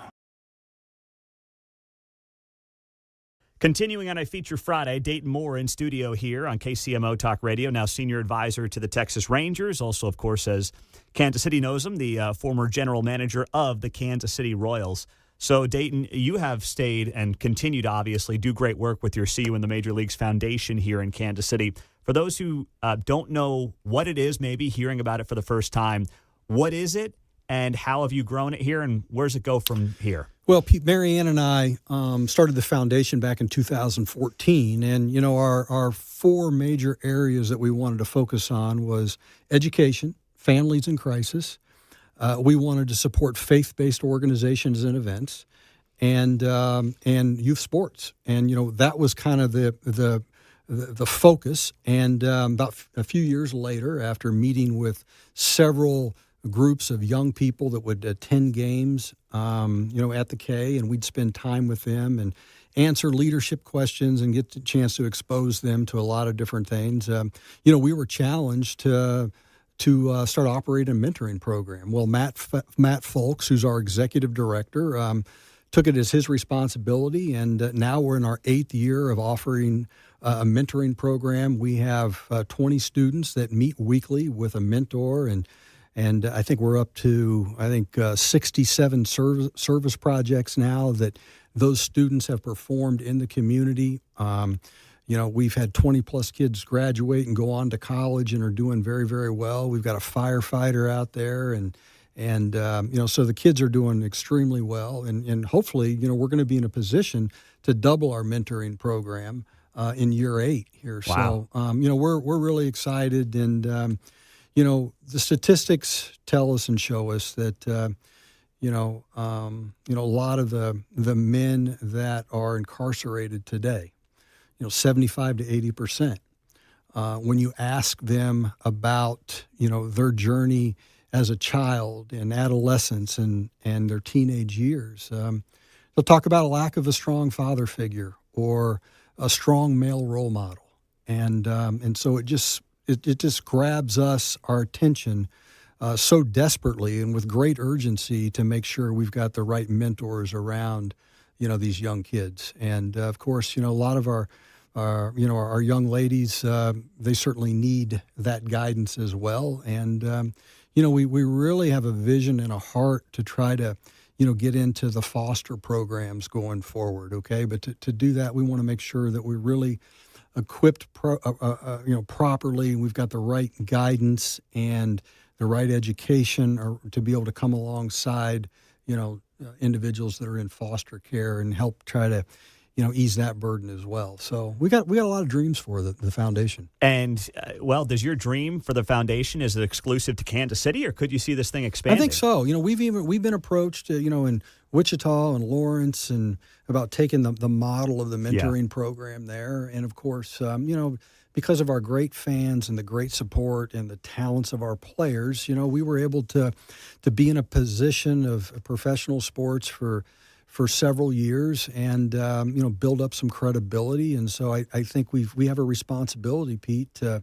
Speaker 1: Continuing on a Feature Friday, Dayton Moore in studio here on KCMO Talk Radio, now senior advisor to the Texas Rangers. Also, of course, as Kansas City knows him, the former general manager of the Kansas City Royals. So, Dayton, you have stayed and continue to obviously do great work with your See You in the Major Leagues Foundation here in Kansas City. For those who don't know what it is, maybe hearing about it for the first time, what is it and how have you grown it here and where does it go from here?
Speaker 11: Well, Pete, Mary Ann and I started the foundation back in 2014, and, you know, our four major areas that we wanted to focus on was education, families in crisis. We wanted to support faith-based organizations and events, and youth sports. And, you know, that was kind of the focus. And about a few years later, after meeting with several groups of young people that would attend games at the K, and we'd spend time with them and answer leadership questions and get the chance to expose them to a lot of different things. We were challenged to start operating a mentoring program. Well, Matt Folks, who's our executive director, took it as his responsibility, and now we're in our 8th year of offering a mentoring program. We have 20 students that meet weekly with a mentor, and I think we're up to 67 service projects now that those students have performed in the community. We've had 20 plus kids graduate and go on to college and are doing very, very well. We've got a firefighter out there, and so the kids are doing extremely well. And hopefully, we're going to be in a position to double our mentoring program in year 8 here.
Speaker 1: Wow.
Speaker 11: So, we're really excited. And, the statistics tell us and show us that, a lot of the men that are incarcerated today, 75 to 80%, when you ask them about, their journey as a child and adolescence and their teenage years, they'll talk about a lack of a strong father figure or a strong male role model. And so it just grabs our attention so desperately and with great urgency to make sure we've got the right mentors around, these young kids. And of course, a lot of our young ladies, they certainly need that guidance as well. And, we really have a vision and a heart to try to, get into the foster programs going forward. Okay. But to do that, we want to make sure that we're really equipped, properly. We've got the right guidance and the right education or to be able to come alongside, individuals that are in foster care and help try to, ease that burden as well. So we got a lot of dreams for the foundation.
Speaker 1: And, does your dream for the foundation, is it exclusive to Kansas City, or could you see this thing expanding?
Speaker 11: I think so. We've been approached, in Wichita and Lawrence and about taking the model of the mentoring program there. And, of course, because of our great fans and the great support and the talents of our players, we were able to be in a position of professional sports for several years and, build up some credibility. And so I think we have a responsibility, Pete, to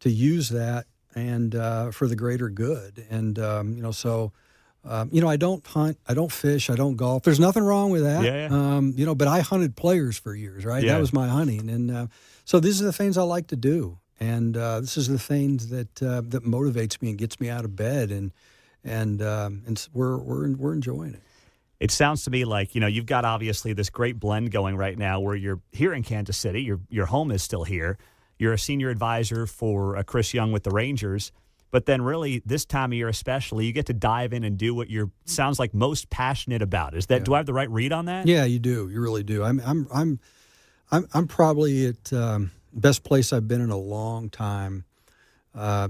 Speaker 11: use that and for the greater good. And, I don't hunt, I don't fish, I don't golf. There's nothing wrong with that.
Speaker 1: Yeah.
Speaker 11: But I hunted players for years, right?
Speaker 1: Yeah.
Speaker 11: That was my hunting. And so these are the things I like to do. And this is the things that motivates me and gets me out of bed. And we're enjoying it.
Speaker 1: It sounds to me like, you've got obviously this great blend going right now where you're here in Kansas City. Your home is still here. You're a senior advisor for Chris Young with the Rangers. But then really this time of year especially, you get to dive in and do what you're sounds like most passionate about. Is that do I have the right read on that?
Speaker 11: Yeah, you do. You really do. I'm probably at best place I've been in a long time.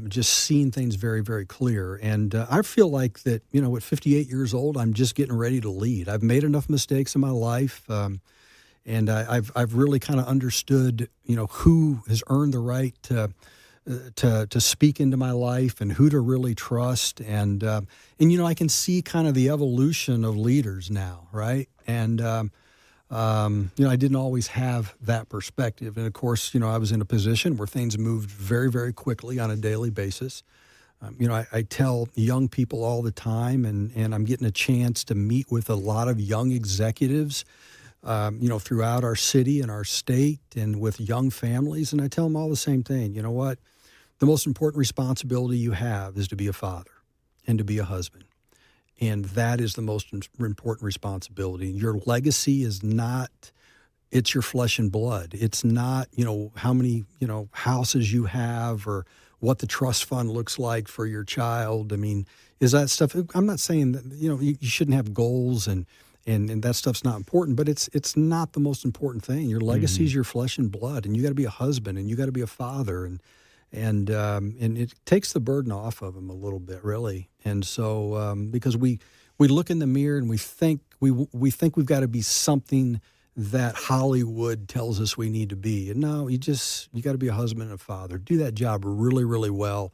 Speaker 11: Just seeing things very, very clear. And I feel like that, at 58 years old, I'm just getting ready to lead. I've made enough mistakes in my life. And I've really kind of understood, who has earned the right to speak into my life and who to really trust. And I can see kind of the evolution of leaders now. Right. And, I didn't always have that perspective. And of course, I was in a position where things moved very, very quickly on a daily basis. I tell young people all the time, and I'm getting a chance to meet with a lot of young executives, throughout our city and our state and with young families. And I tell them all the same thing. You know what? The most important responsibility you have is to be a father and to be a husband. And that is the most important responsibility. Your legacy is not, it's your flesh and blood. It's not, how many, houses you have or what the trust fund looks like for your child. I mean, is that stuff, I'm not saying that, you shouldn't have goals and that stuff's not important, but it's not the most important thing. Your legacy is your flesh and blood, and you got to be a husband and you got to be a father. And it takes the burden off of them a little bit, really. And so because we look in the mirror and we think we've got to be something that Hollywood tells us we need to be. And no, you got to be a husband and a father. Do that job really, really well.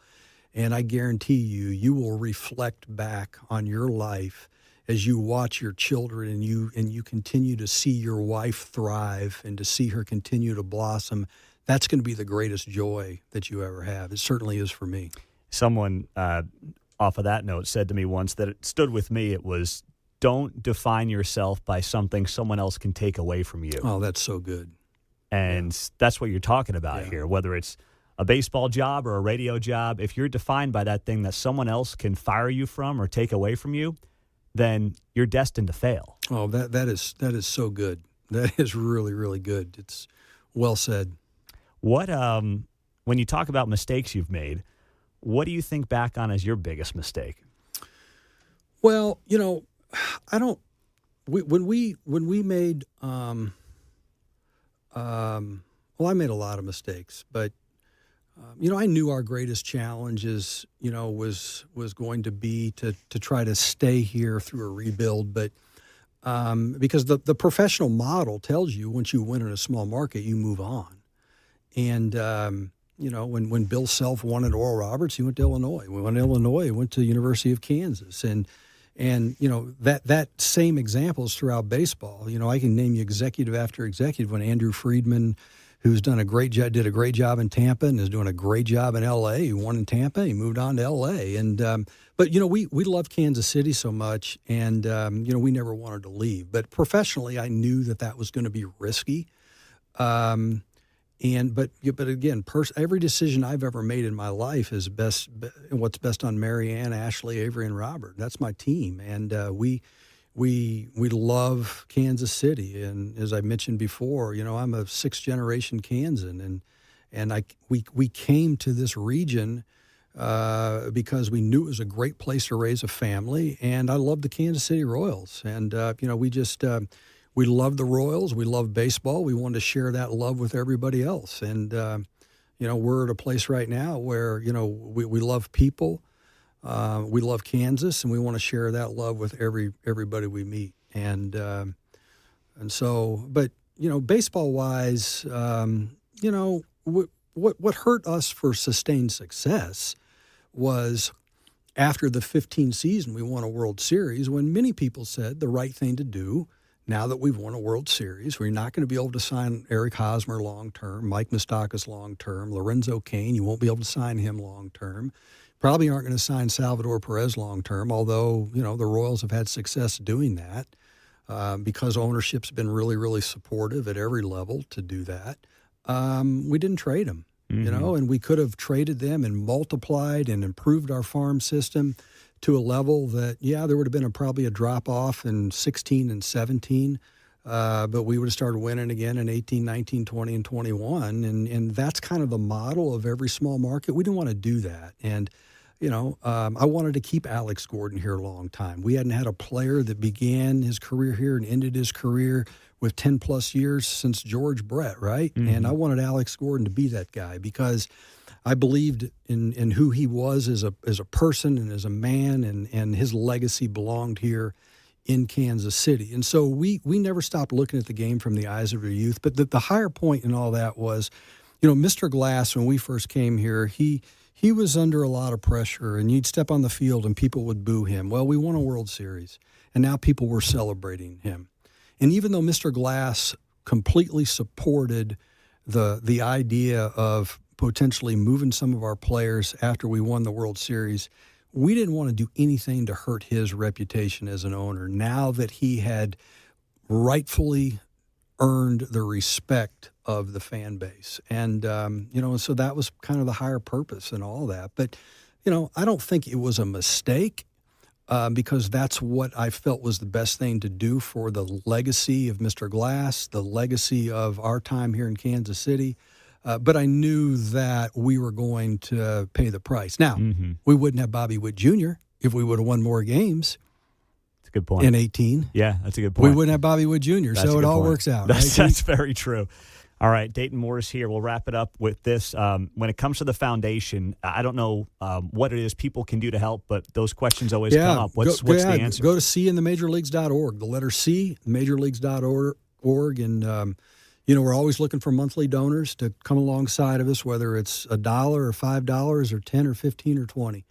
Speaker 11: And I guarantee you will reflect back on your life as you watch your children and you continue to see your wife thrive and to see her continue to blossom, that's going to be the greatest joy that you ever have. It certainly is for me.
Speaker 1: Someone off of that note said to me once that it stood with me. It was, don't define yourself by something someone else can take away from you.
Speaker 11: Oh, that's so good.
Speaker 1: And that's what you're talking about here, whether it's a baseball job or a radio job. If you're defined by that thing that someone else can fire you from or take away from you, then you're destined to fail.
Speaker 11: Oh, that is so good. That is really, really good. It's well said.
Speaker 1: What when you talk about mistakes you've made, what do you think back on as your biggest mistake?
Speaker 11: Well, I don't. When we made, well, I made a lot of mistakes, but I knew our greatest challenge was going to be to try to stay here through a rebuild, but because the professional model tells you once you win in a small market, you move on, and when Bill Self won at Oral Roberts, he went to Illinois. When we went to Illinois, he went to the University of Kansas, and that same example is throughout baseball. I can name you executive after executive. When Andrew Friedman, who's did a great job in Tampa and is doing a great job in L.A. He won in Tampa. He moved on to L.A. And but we love Kansas City so much, and we never wanted to leave. But professionally, I knew that was going to be risky. But again, every decision I've ever made in my life is what's best on Mary Ann, Ashley, Avery, and Robert. That's my team, and we love Kansas City. And as I mentioned before, I'm a 6th-generation Kansan, and we came to this region because we knew it was a great place to raise a family, and I love the Kansas City Royals, and we love the Royals. We love baseball. We wanted to share that love with everybody else. And, we're at a place right now where, we love people. We love Kansas, and we want to share that love with everybody we meet. And so, but, baseball-wise, what hurt us for sustained success was after the 15 season, we won a World Series when many people said the right thing to do. Now that we've won a World Series, we're not going to be able to sign Eric Hosmer long-term, Mike Moustakas long-term, Lorenzo Cain, you won't be able to sign him long-term. Probably aren't going to sign Salvador Perez long-term, although, the Royals have had success doing that because ownership's been really, really supportive at every level to do that. We didn't trade them, and we could have traded them and multiplied and improved our farm system to a level that, there would have been probably a drop-off in 16 and 17, but we would have started winning again in 18, 19, 20, and 21, and that's kind of the model of every small market. We didn't want to do that, and, I wanted to keep Alex Gordon here a long time. We hadn't had a player that began his career here and ended his career with 10-plus years since George Brett, right? Mm-hmm. And I wanted Alex Gordon to be that guy because I believed in who he was as a person and as a man, and his legacy belonged here in Kansas City. And so we never stopped looking at the game from the eyes of our youth. But the higher point in all that was, Mr. Glass, when we first came here, he was under a lot of pressure, and you'd step on the field and people would boo him. Well, we won a World Series, and now people were celebrating him. And even though Mr. Glass completely supported the idea of potentially moving some of our players after we won the World Series, we didn't want to do anything to hurt his reputation as an owner now that he had rightfully earned the respect of the fan base. And, so that was kind of the higher purpose and all that. But, I don't think it was a mistake because that's what I felt was the best thing to do for the legacy of Mr. Glass, the legacy of our time here in Kansas City. But I knew that we were going to pay the price. Now, we wouldn't have Bobby Witt Jr. if we would have won more games.
Speaker 1: That's a good point.
Speaker 11: In 18.
Speaker 1: Yeah, that's a good point.
Speaker 11: We wouldn't have Bobby Witt Jr., so it all works out.
Speaker 1: That's very true. All right, Dayton Moore's here. We'll wrap it up with this. When it comes to the foundation, I don't know what it is people can do to help, but those questions always come up. What's the answer?
Speaker 11: Go to cinthemajorleagues.org. The letter C, majorleagues.org, and we're always looking for monthly donors to come alongside of us, whether it's $1 or $5 or 10 or 15 or 20,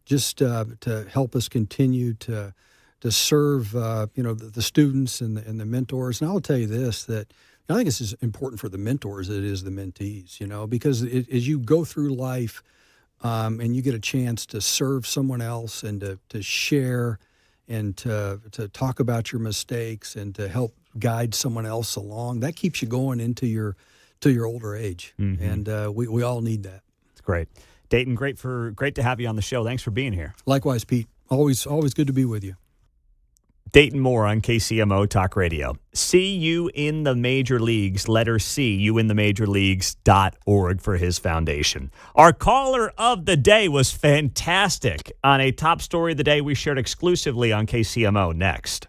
Speaker 11: just to help us continue to serve the students and the mentors. And I'll tell you this, that I think it's as important for the mentors as it is the mentees, because as you go through life and you get a chance to serve someone else and to share and to talk about your mistakes and to help guide someone else along, that keeps you going into your older age.
Speaker 1: Mm-hmm.
Speaker 11: And we all need that.
Speaker 1: It's great. Dayton, great to have you on the show. Thanks for being here.
Speaker 11: Likewise, Pete. Always good to be with you.
Speaker 1: Dayton Moore on KCMO Talk Radio. See you in the major leagues. Letter C, youinthemajorleagues.org for his foundation. Our caller of the day was fantastic on a top story of the day we shared exclusively on KCMO. Next.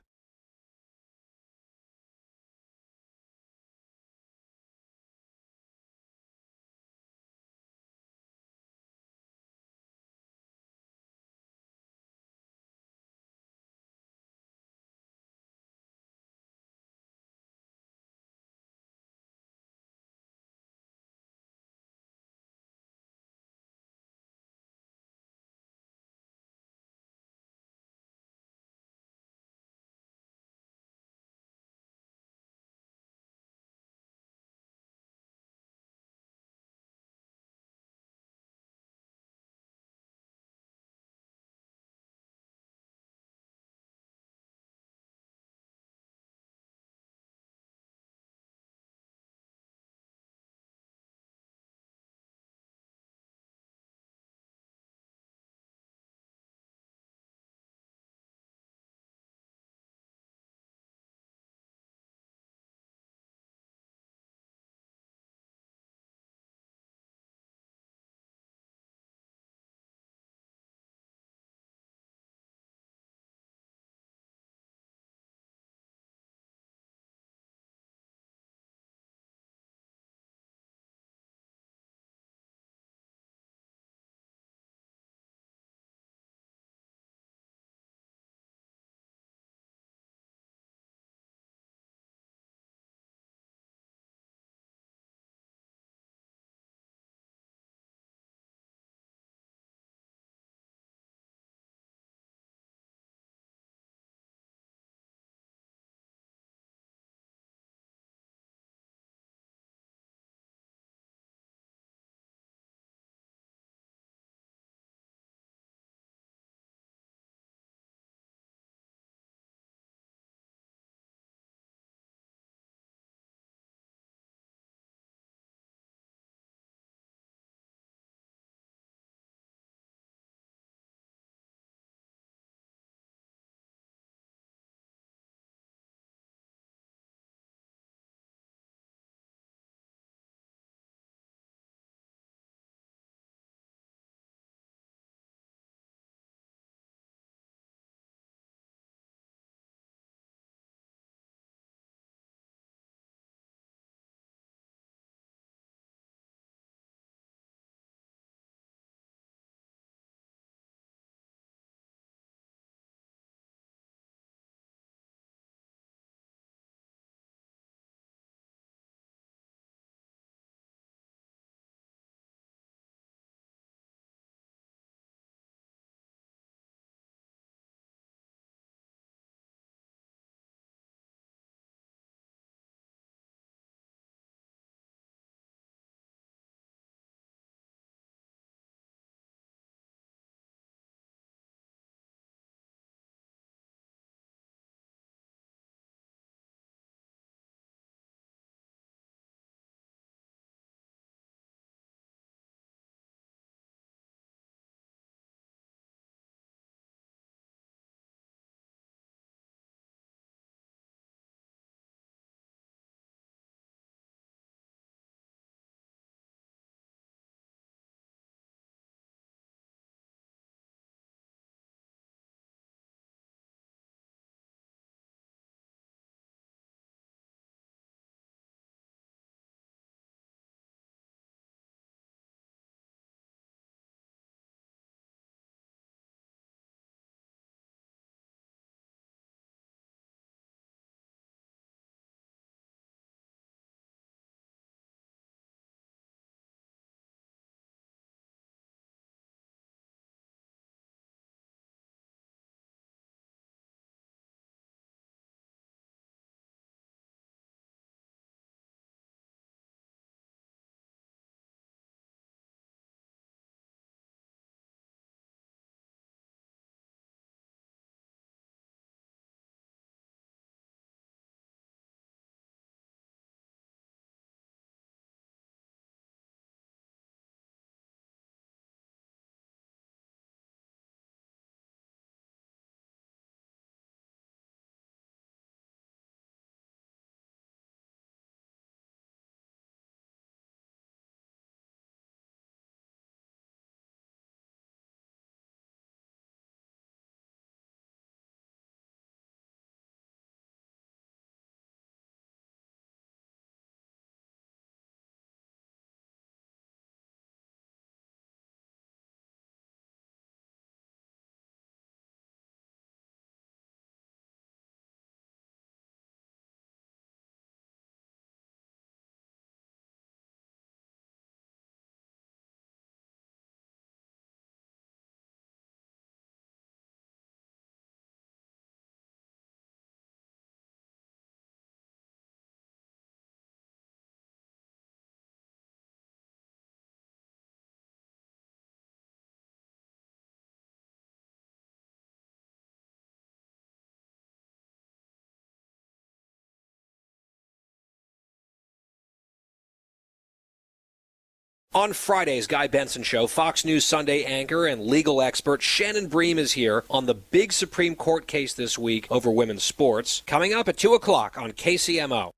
Speaker 5: On Friday's Guy Benson Show, Fox News Sunday anchor and legal expert Shannon Bream is here on the big Supreme Court case this week over women's sports, coming up at 2 o'clock on KCMO.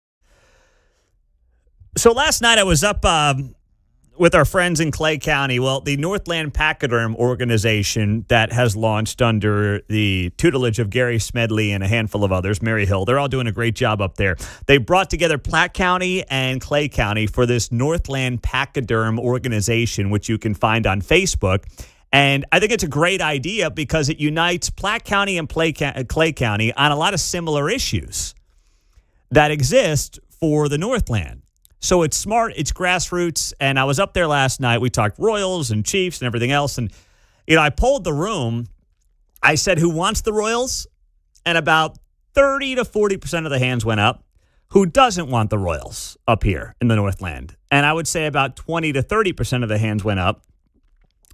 Speaker 1: So last night I was up with our friends in Clay County. Well, the Northland Pachyderm organization that has launched under the tutelage of Gary Smedley and a handful of others, Mary Hill, they're all doing a great job up there. They brought together Platte County and Clay County for this Northland Pachyderm organization, which you can find on Facebook. And I think it's a great idea because it unites Platte County and Clay County on a lot of similar issues that exist for the Northland. So it's smart, it's grassroots, and I was up there last night. We talked Royals and Chiefs and everything else, and I polled the room. I said, who wants the Royals? And about 30 to 40% of the hands went up. Who doesn't want the Royals up here in the Northland? And I would say about 20 to 30% of the hands went up.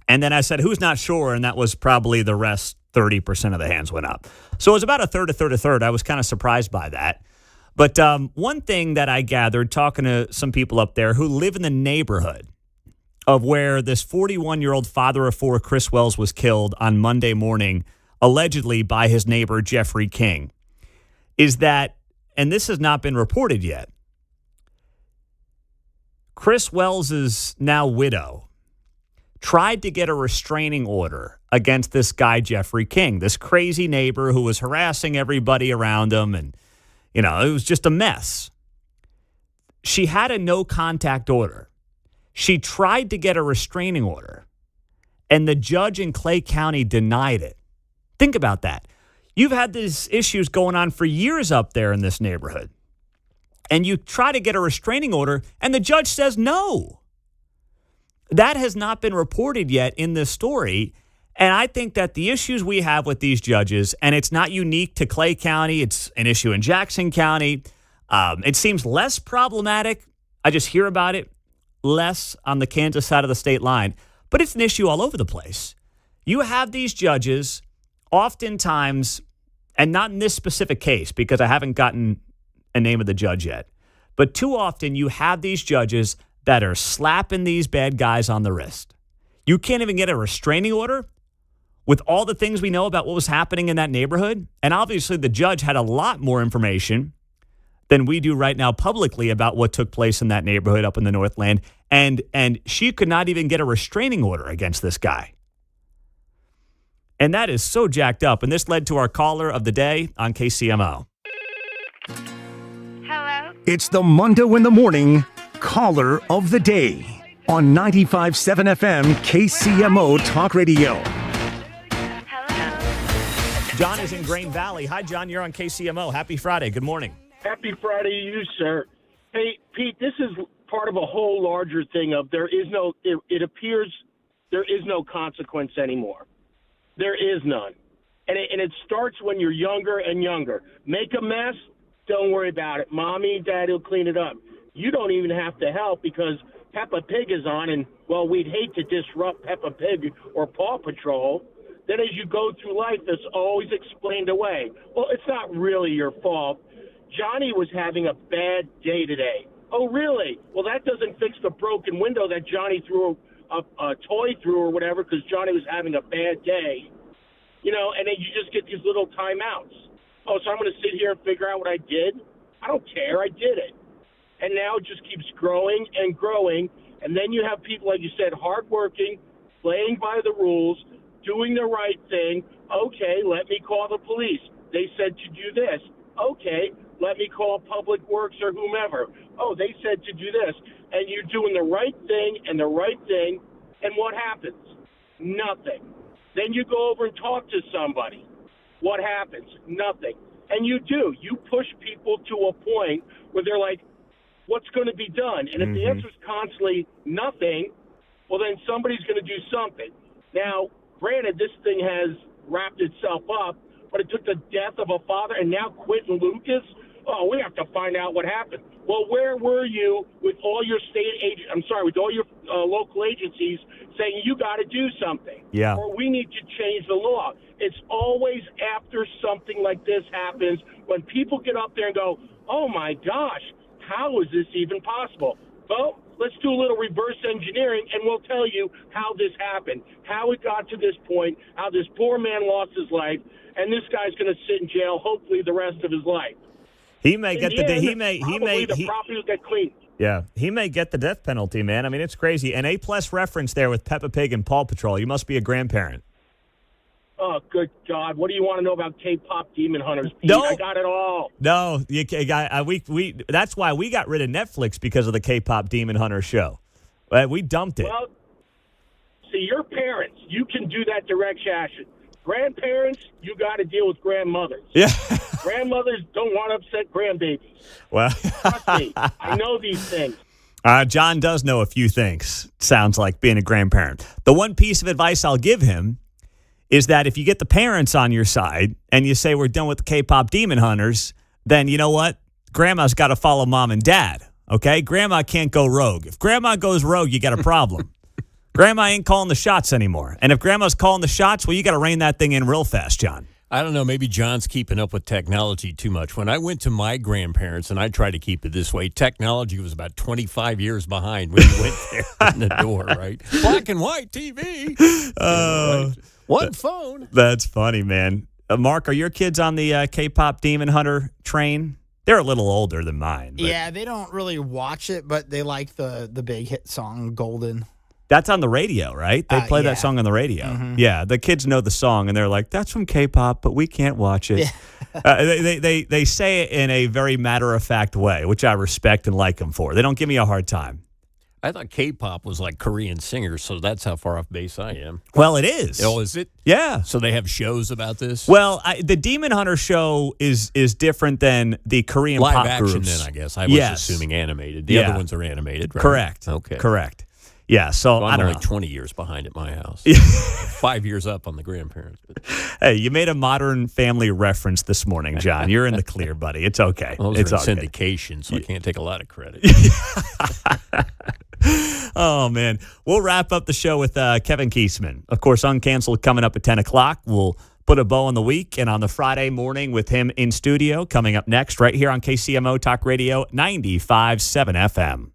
Speaker 1: And then I said, who's not sure? And that was probably the rest, 30% of the hands went up. So it was about a third, a third, a third. I was kind of surprised by that. But one thing that I gathered talking to some people up there who live in the neighborhood of where this 41-year-old father of four, Chris Wells, was killed on Monday morning, allegedly by his neighbor, Jeffrey King, is that, and this has not been reported yet, Chris Wells' now widow tried to get a restraining order against this guy, Jeffrey King, this crazy neighbor who was harassing everybody around him, and it was just a mess. She had a no-contact order. She tried to get a restraining order, and the judge in Clay County denied it. Think about that. You've had these issues going on for years up there in this neighborhood, and you try to get a restraining order, and the judge says no. That has not been reported yet in this story. And I think that the issues we have with these judges, and it's not unique to Clay County, it's an issue in Jackson County. It seems less problematic. I just hear about it less on the Kansas side of the state line. But it's an issue all over the place. You have these judges oftentimes, and not in this specific case because I haven't gotten a name of the judge yet, but too often you have these judges that are slapping these bad guys on the wrist. You can't even get a restraining order with all the things we know about what was happening in that neighborhood. And obviously the judge had a lot more information than we do right now publicly about what took place in that neighborhood up in the Northland. And she could not even get a restraining order against this guy. And that is so jacked up. And this led to our caller of the day on KCMO.
Speaker 8: Hello? It's the Mundo in the Morning Caller of the Day on 95.7 FM KCMO Talk Radio.
Speaker 1: John is in Grain Valley. Hi, John. You're on KCMO. Happy Friday. Good morning.
Speaker 12: Happy Friday to you, sir. Hey, Pete, this is part of a whole larger thing of it appears there is no consequence anymore. There is none. And it starts when you're younger and younger. Make a mess, don't worry about it. Mommy and Daddy will clean it up. You don't even have to help because Peppa Pig is on, and, well, we'd hate to disrupt Peppa Pig or Paw Patrol. Then as you go through life, it's always explained away. Well, it's not really your fault. Johnny was having a bad day today. Oh, really? Well, that doesn't fix the broken window that Johnny threw a toy through or whatever because Johnny was having a bad day. And then you just get these little timeouts. Oh, so I'm going to sit here and figure out what I did? I don't care. I did it. And now it just keeps growing and growing. And then you have people, like you said, hardworking, playing by the rules, doing the right thing. Okay, let me call the police. They said to do this. Okay, let me call Public Works or whomever. Oh, they said to do this. And you're doing the right thing and the right thing. And what happens? Nothing. Then you go over and talk to somebody. What happens? Nothing. And you do. You push people to a point where they're like, what's going to be done? And if the answer is constantly nothing, well, then somebody's going to do something. Now, granted, this thing has wrapped itself up, but it took the death of a father, and now Quentin Lucas? Oh, we have to find out what happened. Well, where were you with all your with all your local agencies saying you got to do something?
Speaker 1: Yeah.
Speaker 12: Or we need to change the law. It's always after something like this happens when people get up there and go, oh, my gosh, how is this even possible? Well, let's do a little reverse engineering, and we'll tell you how this happened, how it got to this point, how this poor man lost his life, and this guy's going to sit in jail hopefully the rest of his life.
Speaker 1: He may get the
Speaker 12: property will get cleaned.
Speaker 1: Yeah, he may get the death penalty, man. I mean, it's crazy. An A+ reference there with Peppa Pig and Paw Patrol. You must be a grandparent.
Speaker 12: Oh, good God! What do you want to know about K-pop demon hunters, Pete?
Speaker 1: No.
Speaker 12: I got it all.
Speaker 1: No, we that's why we got rid of Netflix because of the K-pop demon hunter show. We dumped it.
Speaker 12: Well, see, your parents, you can do that direct action. Grandparents, you got to deal with grandmothers.
Speaker 1: Yeah.
Speaker 12: Grandmothers don't want to upset grandbabies.
Speaker 1: Well,
Speaker 12: Trust me, I know these things.
Speaker 1: John does know a few things, sounds like, being a grandparent. The one piece of advice I'll give him is that if you get the parents on your side and you say we're done with the K-pop demon hunters, then you know what? Grandma's got to follow mom and dad, okay? Grandma can't go rogue. If grandma goes rogue, you got a problem. Grandma ain't calling the shots anymore. And if grandma's calling the shots, well, you got to rein that thing in real fast, John.
Speaker 3: I don't know. Maybe John's keeping up with technology too much. When I went to my grandparents, and I tried to keep it this way, technology was about 25 years behind when you went there in the door, right? Black and white TV. Right? One phone.
Speaker 1: That's funny, man. Mark, are your kids on the K-pop demon hunter train? They're a little older than mine. But
Speaker 13: Yeah, they don't really watch it, but they like the big hit song, Golden.
Speaker 1: that's on the radio, right? They play
Speaker 13: yeah.
Speaker 1: that song on the radio.
Speaker 13: Mhm.
Speaker 1: Yeah, the kids know the song, and they're like, that's from K-pop, but we can't watch it. Yeah. They say it in a very matter-of-fact way, which I respect and like them for. They don't give me a hard time.
Speaker 3: I thought K-pop was like Korean singers, so that's how far off base I am.
Speaker 1: Well, it is.
Speaker 3: Oh, is it?
Speaker 1: Yeah.
Speaker 3: So they have shows about this?
Speaker 1: Well, the Demon Hunter show is different than the Korean
Speaker 3: Live
Speaker 1: pop
Speaker 3: action,
Speaker 1: groups.
Speaker 3: then, I guess. I was assuming animated. The other ones are animated, right?
Speaker 1: Correct.
Speaker 3: Okay.
Speaker 1: Correct. Yeah, so I
Speaker 3: I'm
Speaker 1: don't
Speaker 3: only
Speaker 1: know.
Speaker 3: 20 years behind at my house. 5 years up on the grandparents. But.
Speaker 1: Hey, you made a Modern Family reference this morning, John. You're in the clear, buddy. It's okay.
Speaker 3: Those
Speaker 1: It's
Speaker 3: are
Speaker 1: all
Speaker 3: in
Speaker 1: good.
Speaker 3: syndication, so I can't take a lot of credit.
Speaker 1: Oh, man. We'll wrap up the show with Kevin Kiesman. Of course, Uncanceled coming up at 10 o'clock. We'll put a bow on the week, and on the Friday morning with him in studio coming up next right here on KCMO Talk Radio 95.7 FM.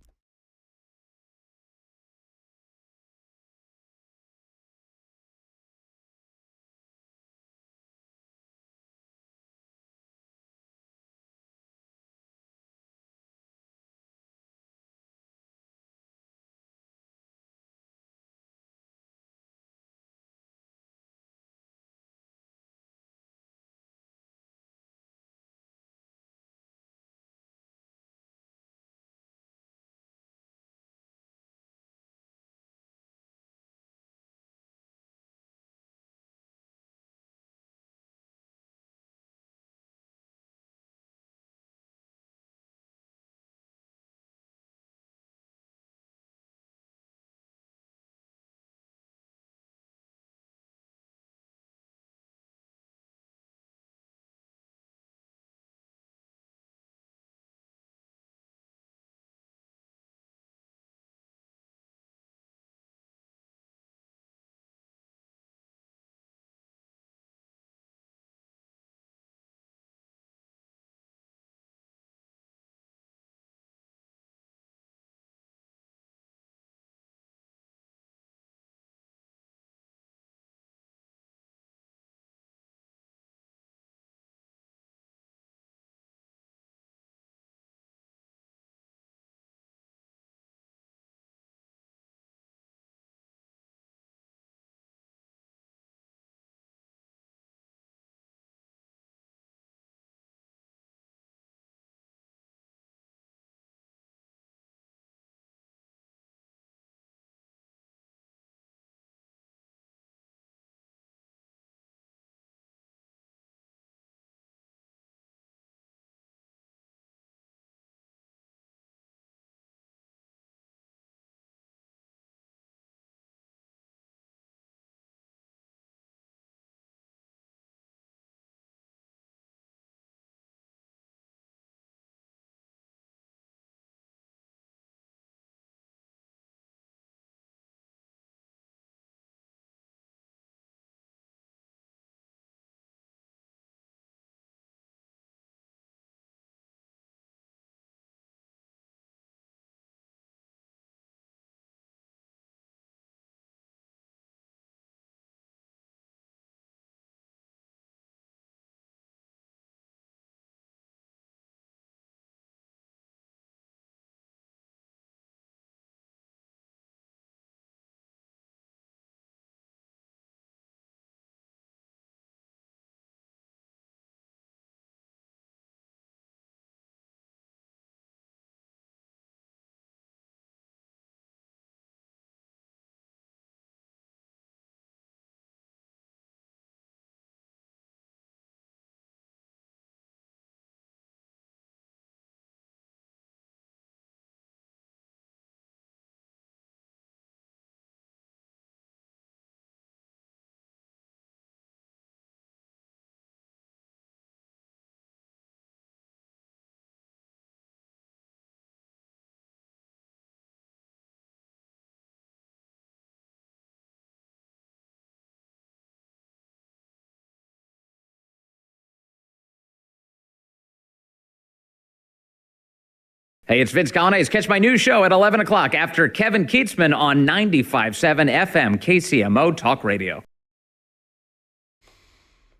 Speaker 18: Hey, it's Vince Colonnese. Catch my new show at 11 o'clock after Kevin Keatsman on 95.7 FM KCMO Talk Radio.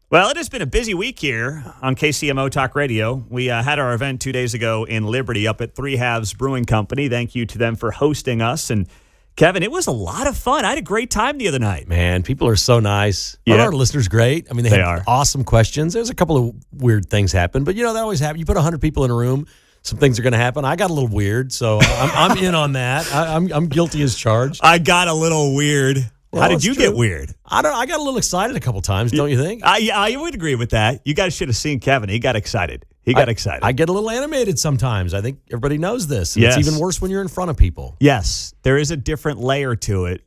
Speaker 1: Well, it has been a busy week here on KCMO Talk Radio. We had our event 2 days ago in Liberty up at Three Halves Brewing Company. Thank you to them for hosting us. And Kevin, it was a lot of fun. I had a great time the other night.
Speaker 19: Man, people are so nice.
Speaker 1: Yeah.
Speaker 19: Our listeners great. I mean, they
Speaker 1: are
Speaker 19: have awesome questions. There's a couple of weird things happen, but that always happens. You put 100 people in a room, some things are going to happen. I got a little weird, so I'm in on that. I'm guilty as charged.
Speaker 1: I got a little weird.
Speaker 19: Well,
Speaker 1: how did you get weird?
Speaker 19: I got a little excited a couple times, don't you think?
Speaker 1: I would agree with that. You guys should have seen Kevin. He got excited. I get
Speaker 19: a little animated sometimes. I think everybody knows this.
Speaker 1: Yes.
Speaker 19: It's even worse when you're in front of people.
Speaker 1: Yes, there is a different layer to it.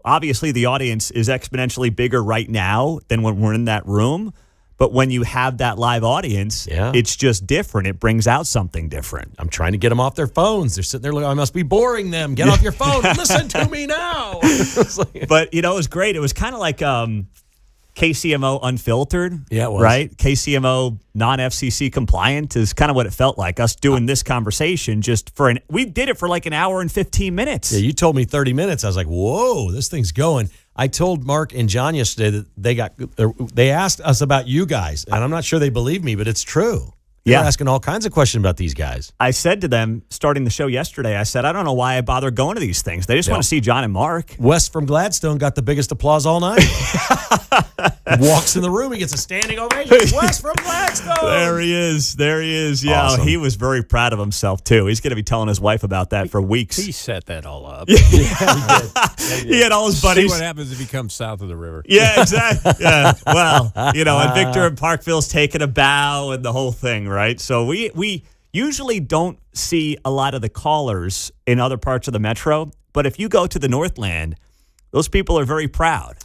Speaker 1: Obviously the audience is exponentially bigger right now than when we're in that room. But when you have that live audience, it's just different. It brings out something different.
Speaker 19: I'm trying to get them off their phones. They're sitting there looking, I must be boring them. Get off your phone and listen to me now.
Speaker 1: But, it was great. It was kind of like KCMO Unfiltered.
Speaker 19: Yeah, it was.
Speaker 1: Right? KCMO non-FCC compliant is kind of what it felt like. Us doing this conversation we did it for like an hour and 15 minutes.
Speaker 19: Yeah, you told me 30 minutes. I was like, whoa, this thing's going. I told Mark and John yesterday that they asked us about you guys, and I'm not sure they believe me, but it's true. They're asking all kinds of questions about these guys.
Speaker 1: I said to them, starting the show yesterday, I said, I don't know why I bother going to these things. They just want to see John and Mark.
Speaker 19: Wes from Gladstone got the biggest applause all night. Walks in the room, he gets a standing ovation. Wes from Gladstone.
Speaker 1: There he is. Yeah,
Speaker 19: Awesome.
Speaker 1: He was very proud of himself, too. He's going to be telling his wife about that for weeks.
Speaker 3: He set that all up.
Speaker 19: Yeah, he did.
Speaker 1: He had all his buddies.
Speaker 3: See what happens if he comes south of the river.
Speaker 1: Yeah, exactly. Yeah. Well, and Victor in Parkville's taking a bow and the whole thing, right? So we usually don't see a lot of the callers in other parts of the metro, but if you go to the Northland, those people are very proud.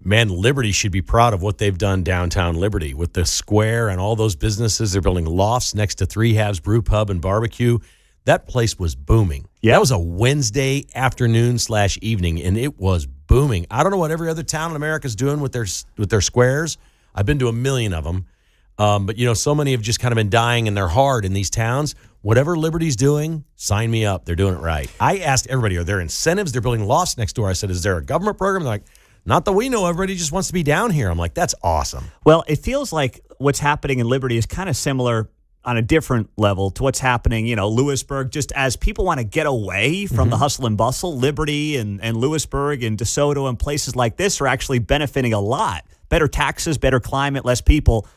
Speaker 19: Man, Liberty should be proud of what they've done downtown Liberty with the square and all those businesses. They're building lofts next to Three Halves Brew Pub and Barbecue. That place was booming.
Speaker 1: Yeah.
Speaker 19: That was a Wednesday afternoon/evening, and it was booming. I don't know what every other town in America is doing with their squares. I've been to a million of them. But, so many have just kind of been dying and they're hard in these towns. Whatever Liberty's doing, sign me up. They're doing it right. I asked everybody, are there incentives? They're building lofts next door. I said, is there a government program? They're like, not that we know. Everybody just wants to be down here. I'm like, that's awesome.
Speaker 1: Well, it feels like what's happening in Liberty is kind of similar on a different level to what's happening, Lewisburg, just as people want to get away from the hustle and bustle. Liberty and Lewisburg and DeSoto and places like this are actually benefiting a lot. Better taxes, better climate, less people.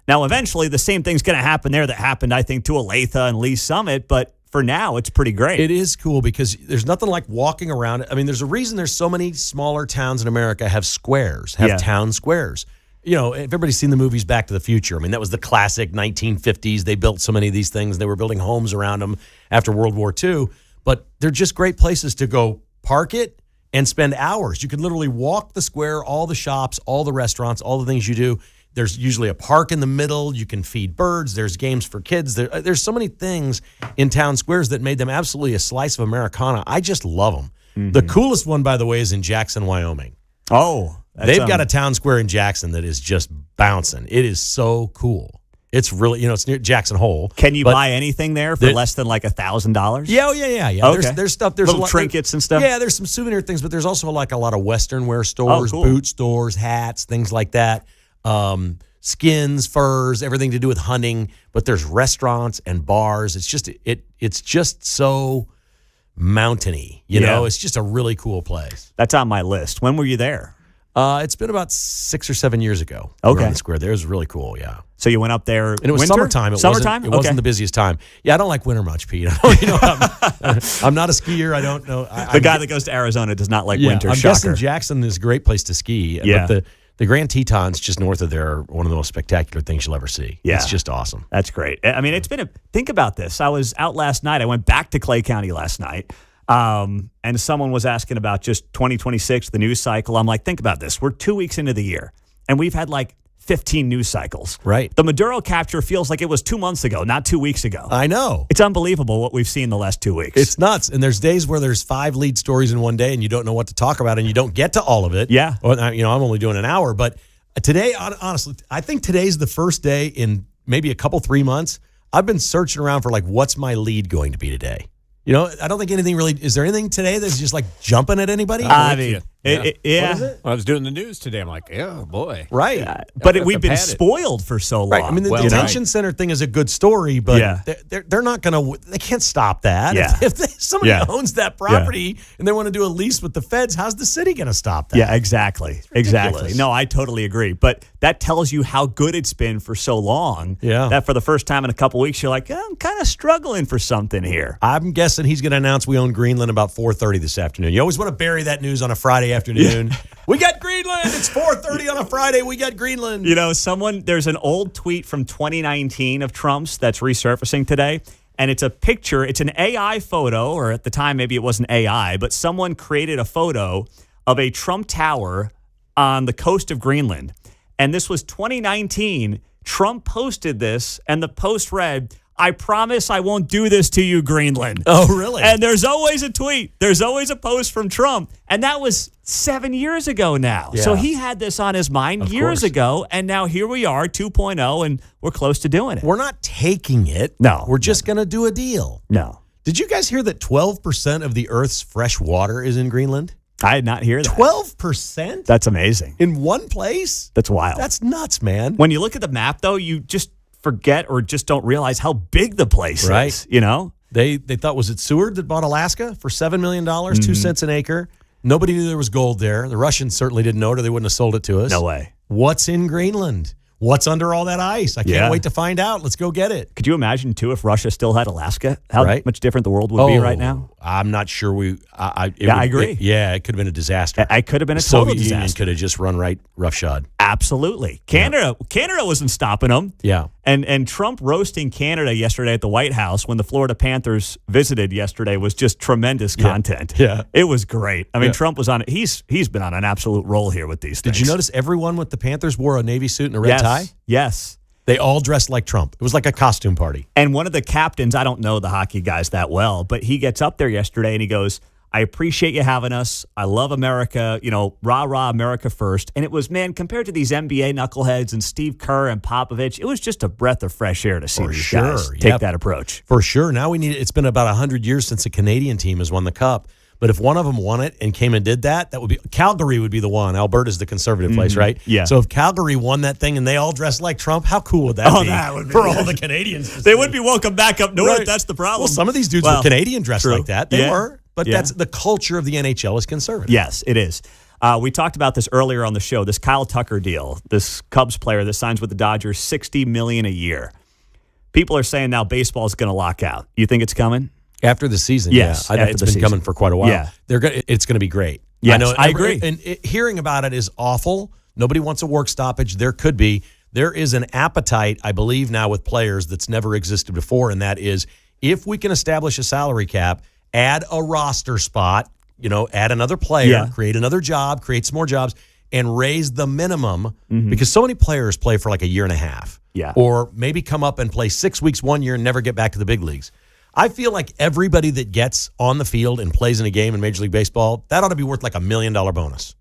Speaker 1: Now, eventually, the same thing's going to happen there that happened, I think, to Olathe and Lee Summit, but for now, it's pretty great.
Speaker 19: It is cool because there's nothing like walking around. I mean, there's a reason there's so many smaller towns in America have squares, have town squares. If everybody's seen the movies Back to the Future, I mean, that was the classic 1950s. They built so many of these things. They were building homes around them after World War II, but they're just great places to go park it and spend hours. You can literally walk the square, all the shops, all the restaurants, all the things you do. There's usually a park in the middle. You can feed birds. There's games for kids. There's so many things in town squares that made them absolutely a slice of Americana. I just love them. Mm-hmm. The coolest one, by the way, is in Jackson, Wyoming.
Speaker 1: Oh.
Speaker 19: They've got a town square in Jackson that is just bouncing. It is so cool. It's really, it's near Jackson Hole.
Speaker 1: Can you buy anything there for less than like $1,000?
Speaker 19: Yeah.
Speaker 1: Okay.
Speaker 19: There's stuff. There's
Speaker 1: little trinkets and stuff.
Speaker 19: Yeah, there's some souvenir things, but there's also like a lot of Western wear stores, boot stores, hats, things like that. Skins, furs, everything to do with hunting. But there's restaurants and bars. It's just so mountainy. You know, it's just a really cool place.
Speaker 1: That's on my list. When were you there?
Speaker 19: It's been about 6 or 7 years ago.
Speaker 1: Okay.
Speaker 19: On the square there. It was really cool, yeah.
Speaker 1: So you went up there
Speaker 19: and it was
Speaker 1: winter?
Speaker 19: Summertime. It wasn't the busiest time. Yeah, I don't like winter much, Pete. I'm not a skier. I don't know.
Speaker 1: The guy that goes to Arizona does not like winter.
Speaker 19: I'm
Speaker 1: Shocker.
Speaker 19: guessing Jackson is a great place to ski.
Speaker 1: Yeah.
Speaker 19: But the Grand Tetons just north of there are one of the most spectacular things you'll ever see.
Speaker 1: Yeah.
Speaker 19: It's just awesome.
Speaker 1: That's great. I mean, think about this. I was out last night. I went back to Clay County last night. And someone was asking about just 2026, the news cycle. I'm like, think about this. We're 2 weeks into the year, and we've had like 15 news cycles.
Speaker 19: Right.
Speaker 1: The Maduro capture feels like it was 2 months ago, not 2 weeks ago.
Speaker 19: I know.
Speaker 1: It's unbelievable what we've seen the last 2 weeks.
Speaker 19: It's nuts. And there's days where there's 5 lead stories in one day, and you don't know what to talk about, and you don't get to all of it.
Speaker 1: Yeah.
Speaker 19: Well, I'm only doing an hour, but today, honestly, I think today's the first day in maybe a couple, 3 months I've been searching around for, like, what's my lead going to be today? You know, I don't think anything really – is there anything today that's just, like, jumping at anybody?
Speaker 1: I mean,
Speaker 3: Yeah.
Speaker 1: What is it?
Speaker 3: I was doing the news today. I'm like, yeah, boy.
Speaker 19: Right.
Speaker 1: But we've been spoiled for so long.
Speaker 19: Right. I mean, the detention center thing is a good story, but they're not going to – they can't stop that.
Speaker 1: Yeah.
Speaker 19: If somebody owns that property and they want to do a lease with the feds, how's the city going to stop that?
Speaker 1: Yeah, exactly. Exactly. No, I totally agree. But that tells you how good it's been for so long that for the first time in a couple weeks, you're like, I'm kind of struggling for something here.
Speaker 19: I'm guessing he's going to announce we own Greenland about 4:30 this afternoon. You always want to bury that news on a Friday afternoon. We got Greenland. It's 4:30 on a Friday. We got Greenland.
Speaker 1: You know, there's an old tweet from 2019 of Trump's that's resurfacing today. And it's a picture. It's an AI photo, or at the time, maybe it wasn't AI, but someone created a photo of a Trump Tower on the coast of Greenland. And this was 2019. Trump posted this, and the post read, I promise I won't do this to you, Greenland.
Speaker 19: Oh, really?
Speaker 1: And there's always a tweet. There's always a post from Trump. And that was 7 years ago now.
Speaker 19: Yeah.
Speaker 1: So he had this on his mind years ago. And now here we are, 2.0, and we're close to doing it.
Speaker 19: We're not taking it.
Speaker 1: No.
Speaker 19: We're just going to do a deal.
Speaker 1: No.
Speaker 19: Did you guys hear that 12% of the Earth's fresh water is in Greenland?
Speaker 1: I did not hear that.
Speaker 19: 12%?
Speaker 1: That's amazing.
Speaker 19: In one place?
Speaker 1: That's wild.
Speaker 19: That's nuts, man.
Speaker 1: When you look at the map, though, you just forget or just don't realize how big the place is, you know?
Speaker 19: They thought, was it Seward that bought Alaska for $7 million, 2 cents an acre? Nobody knew there was gold there. The Russians certainly didn't know it, or they wouldn't have sold it to us.
Speaker 1: No way.
Speaker 19: What's in Greenland? What's under all that ice? I can't wait to find out. Let's go get it.
Speaker 1: Could you imagine, too, if Russia still had Alaska? How much different the world would be right now?
Speaker 19: I'm not sure
Speaker 1: I agree.
Speaker 19: It could have been a disaster.
Speaker 1: I could have been a
Speaker 19: total
Speaker 1: total
Speaker 19: Soviet Union
Speaker 1: disaster.
Speaker 19: could have just run right roughshod.
Speaker 1: Absolutely. Canada wasn't stopping them.
Speaker 19: Yeah.
Speaker 1: And Trump roasting Canada yesterday at the White House when the Florida Panthers visited yesterday was just tremendous content.
Speaker 19: Yeah.
Speaker 1: It was great. I mean, Trump was on it. He's been on an absolute roll here with these things.
Speaker 19: Did you notice everyone with the Panthers wore a navy suit and a red tie?
Speaker 1: Yes.
Speaker 19: They all dressed like Trump. It was like a costume party.
Speaker 1: And one of the captains, I don't know the hockey guys that well, but he gets up there yesterday and he goes, I appreciate you having us. I love America. You know, rah, rah, America first. And it was, man, compared to these NBA knuckleheads and Steve Kerr and Popovich, it was just a breath of fresh air to see these guys take that approach.
Speaker 19: For sure. Now it's been about 100 years since a Canadian team has won the Cup. But if one of them won it and came and did that would be Calgary would be the one. Alberta's the conservative place, right?
Speaker 1: Yeah.
Speaker 19: So if Calgary won that thing and they all dressed like Trump, how cool would that be?
Speaker 1: That would be
Speaker 19: for all the Canadians?
Speaker 1: They would be welcome back up north.
Speaker 19: Right.
Speaker 1: That's the problem.
Speaker 19: Well, some of these dudes were Canadian dressed like that. They were. But
Speaker 1: Yeah.
Speaker 19: that's the culture of the NHL is conservative.
Speaker 1: Yes, it is. We talked about this earlier on the show, this Kyle Tucker deal, this Cubs player that signs with the Dodgers, $60 million a year. People are saying now baseball is going to lock out. You think it's coming?
Speaker 19: After the season,
Speaker 1: Yes,
Speaker 19: I think it's been coming for quite a while.
Speaker 1: Yeah.
Speaker 19: It's going to be great.
Speaker 1: Yes, I agree.
Speaker 19: And hearing about it is awful. Nobody wants a work stoppage. There could be. There is an appetite, I believe, now with players that's never existed before, and that is if we can establish a salary cap, add a roster spot, add another player, create another job, create some more jobs, and raise the minimum because so many players play for like a year and a half.
Speaker 1: Yeah.
Speaker 19: Or maybe come up and play 6 weeks 1 year and never get back to the big leagues. I feel like everybody that gets on the field and plays in a game in Major League Baseball, that ought to be worth like $1 million bonus.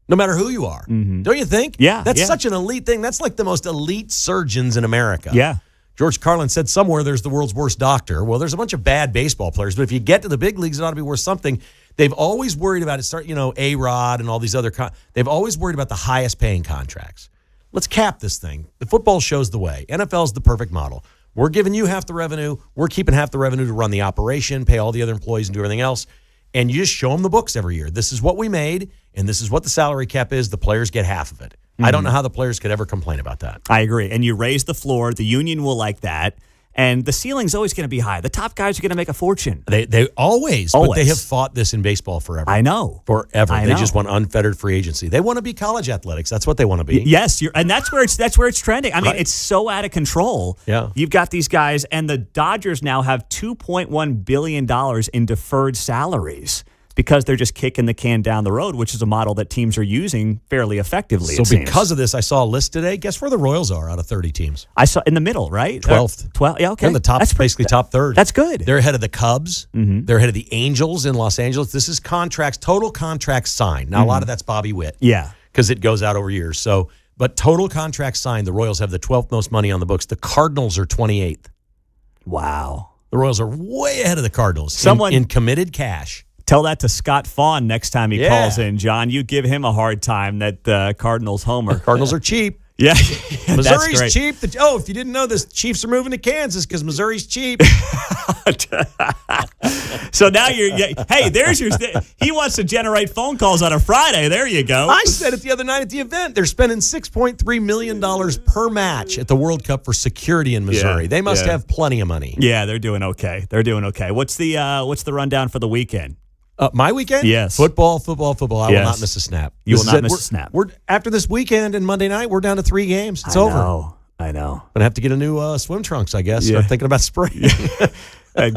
Speaker 19: No matter who you are. Don't you think?
Speaker 1: Yeah.
Speaker 19: That's such an elite thing. That's like the most elite surgeons in America.
Speaker 1: Yeah.
Speaker 19: George Carlin said somewhere there's the world's worst doctor. Well, there's a bunch of bad baseball players, but if you get to the big leagues, it ought to be worth something. They've always worried about it. A-Rod and all these other they've always worried about the highest paying contracts. Let's cap this thing. The football shows the way. NFL's the perfect model. We're giving you half the revenue. We're keeping half the revenue to run the operation, pay all the other employees, and do everything else. And you just show them the books every year. This is what we made, and this is what the salary cap is. The players get half of it. I don't know how the players could ever complain about that.
Speaker 1: I agree. And you raise the floor. The union will like that. And the ceiling's always going to be high. The top guys are going to make a fortune.
Speaker 19: They always. But they have fought this in baseball forever.
Speaker 1: I know.
Speaker 19: Forever.
Speaker 1: I
Speaker 19: They
Speaker 1: know.
Speaker 19: just want unfettered free agency. They want to be college athletics. That's what they want to be.
Speaker 1: Yes, and that's where it's trending. I mean, it's so out of control.
Speaker 19: Yeah.
Speaker 1: You've got these guys, and the Dodgers now have $2.1 billion in deferred salaries because they're just kicking the can down the road, which is a model that teams are using fairly effectively.
Speaker 19: So
Speaker 1: it seems.
Speaker 19: because of this, I saw a list today. Guess where the Royals are out of 30 teams?
Speaker 1: I saw in the middle, right?
Speaker 19: 12th.
Speaker 1: 12. Yeah, okay.
Speaker 19: They're in the top, basically top third.
Speaker 1: That's good.
Speaker 19: They're ahead of the Cubs. They're ahead of the Angels in Los Angeles. This is total contracts signed. Now, a lot of that's Bobby Witt.
Speaker 1: Yeah.
Speaker 19: Because it goes out over years. But total contracts signed, the Royals have the 12th most money on the books. The Cardinals are 28th.
Speaker 1: Wow.
Speaker 19: The Royals are way ahead of the Cardinals
Speaker 1: Someone
Speaker 19: in committed cash.
Speaker 1: Tell that to Scott Fawn next time he
Speaker 19: Yeah.
Speaker 1: calls in, John. You give him a hard time that the Cardinals homer.
Speaker 19: Cardinals are cheap.
Speaker 1: Yeah.
Speaker 19: Missouri's
Speaker 1: That's great.
Speaker 19: cheap. If you didn't know this, Chiefs are moving to Kansas because Missouri's cheap.
Speaker 1: So now hey, there's your, he wants to generate phone calls on a Friday. There you go.
Speaker 19: I said it the other night at the event. They're spending $6.3 million per match at the World Cup for security in Missouri.
Speaker 1: Yeah,
Speaker 19: They must
Speaker 1: yeah.
Speaker 19: have plenty of money.
Speaker 1: Yeah, they're doing okay. They're doing okay. What's the rundown for the weekend?
Speaker 19: My weekend?
Speaker 1: Yes.
Speaker 19: Football. I will not miss a snap.
Speaker 1: You
Speaker 19: This
Speaker 1: will
Speaker 19: is
Speaker 1: not
Speaker 19: it.
Speaker 1: miss
Speaker 19: We're-
Speaker 1: a snap.
Speaker 19: We're after this weekend and Monday night, we're down to 3 games. It's over.
Speaker 1: I know.
Speaker 19: Gonna have to get a new swim trunks, I guess.
Speaker 1: Yeah.
Speaker 19: Start thinking about spring.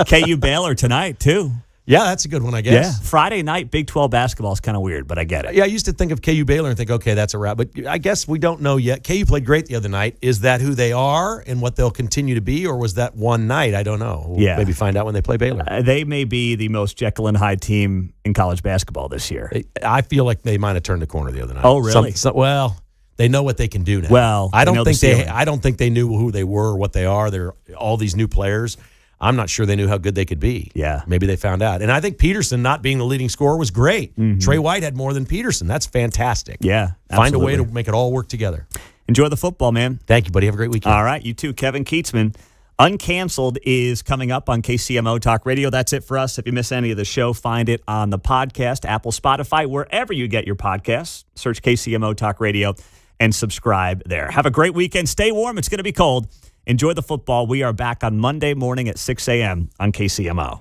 Speaker 1: KU Baylor tonight, too.
Speaker 19: Yeah, that's a good one, I
Speaker 1: Yeah.
Speaker 19: guess.
Speaker 1: Friday night, Big 12 basketball is kind of weird, but I get it.
Speaker 19: Yeah, I used to think of KU Baylor and think, okay, that's a wrap. But I guess we don't know yet. KU played great the other night. Is that who they are and what they'll continue to be, or was that one night? I don't know. We'll
Speaker 1: Yeah.
Speaker 19: maybe find out when they play Baylor.
Speaker 1: They may be the most Jekyll and Hyde team in college basketball this year.
Speaker 19: I feel like they might have turned the corner the other night.
Speaker 1: Oh, really?
Speaker 19: Well, they know what they can do now.
Speaker 1: Well,
Speaker 19: I
Speaker 1: they know
Speaker 19: don't
Speaker 1: the
Speaker 19: think they.
Speaker 1: ceiling.
Speaker 19: I don't think they knew who they were or what they are. They're all these new players. I'm not sure they knew how good they could be.
Speaker 1: Yeah.
Speaker 19: Maybe they found out. And I think Peterson not being the leading scorer was great. Trey White had more than Peterson. That's fantastic.
Speaker 1: Yeah,
Speaker 19: Find a way to
Speaker 1: absolutely.
Speaker 19: make it all work together.
Speaker 1: Enjoy the football, man.
Speaker 19: Thank you, buddy. Have a great weekend.
Speaker 1: All right, you too. Kevin Keatsman. Uncanceled is coming up on KCMO Talk Radio. That's it for us. If you miss any of the show, find it on the podcast, Apple, Spotify, wherever you get your podcasts. Search KCMO Talk Radio and subscribe there. Have a great weekend. Stay warm. It's going to be cold. Enjoy the football. We are back on Monday morning at 6 a.m. on KCMO.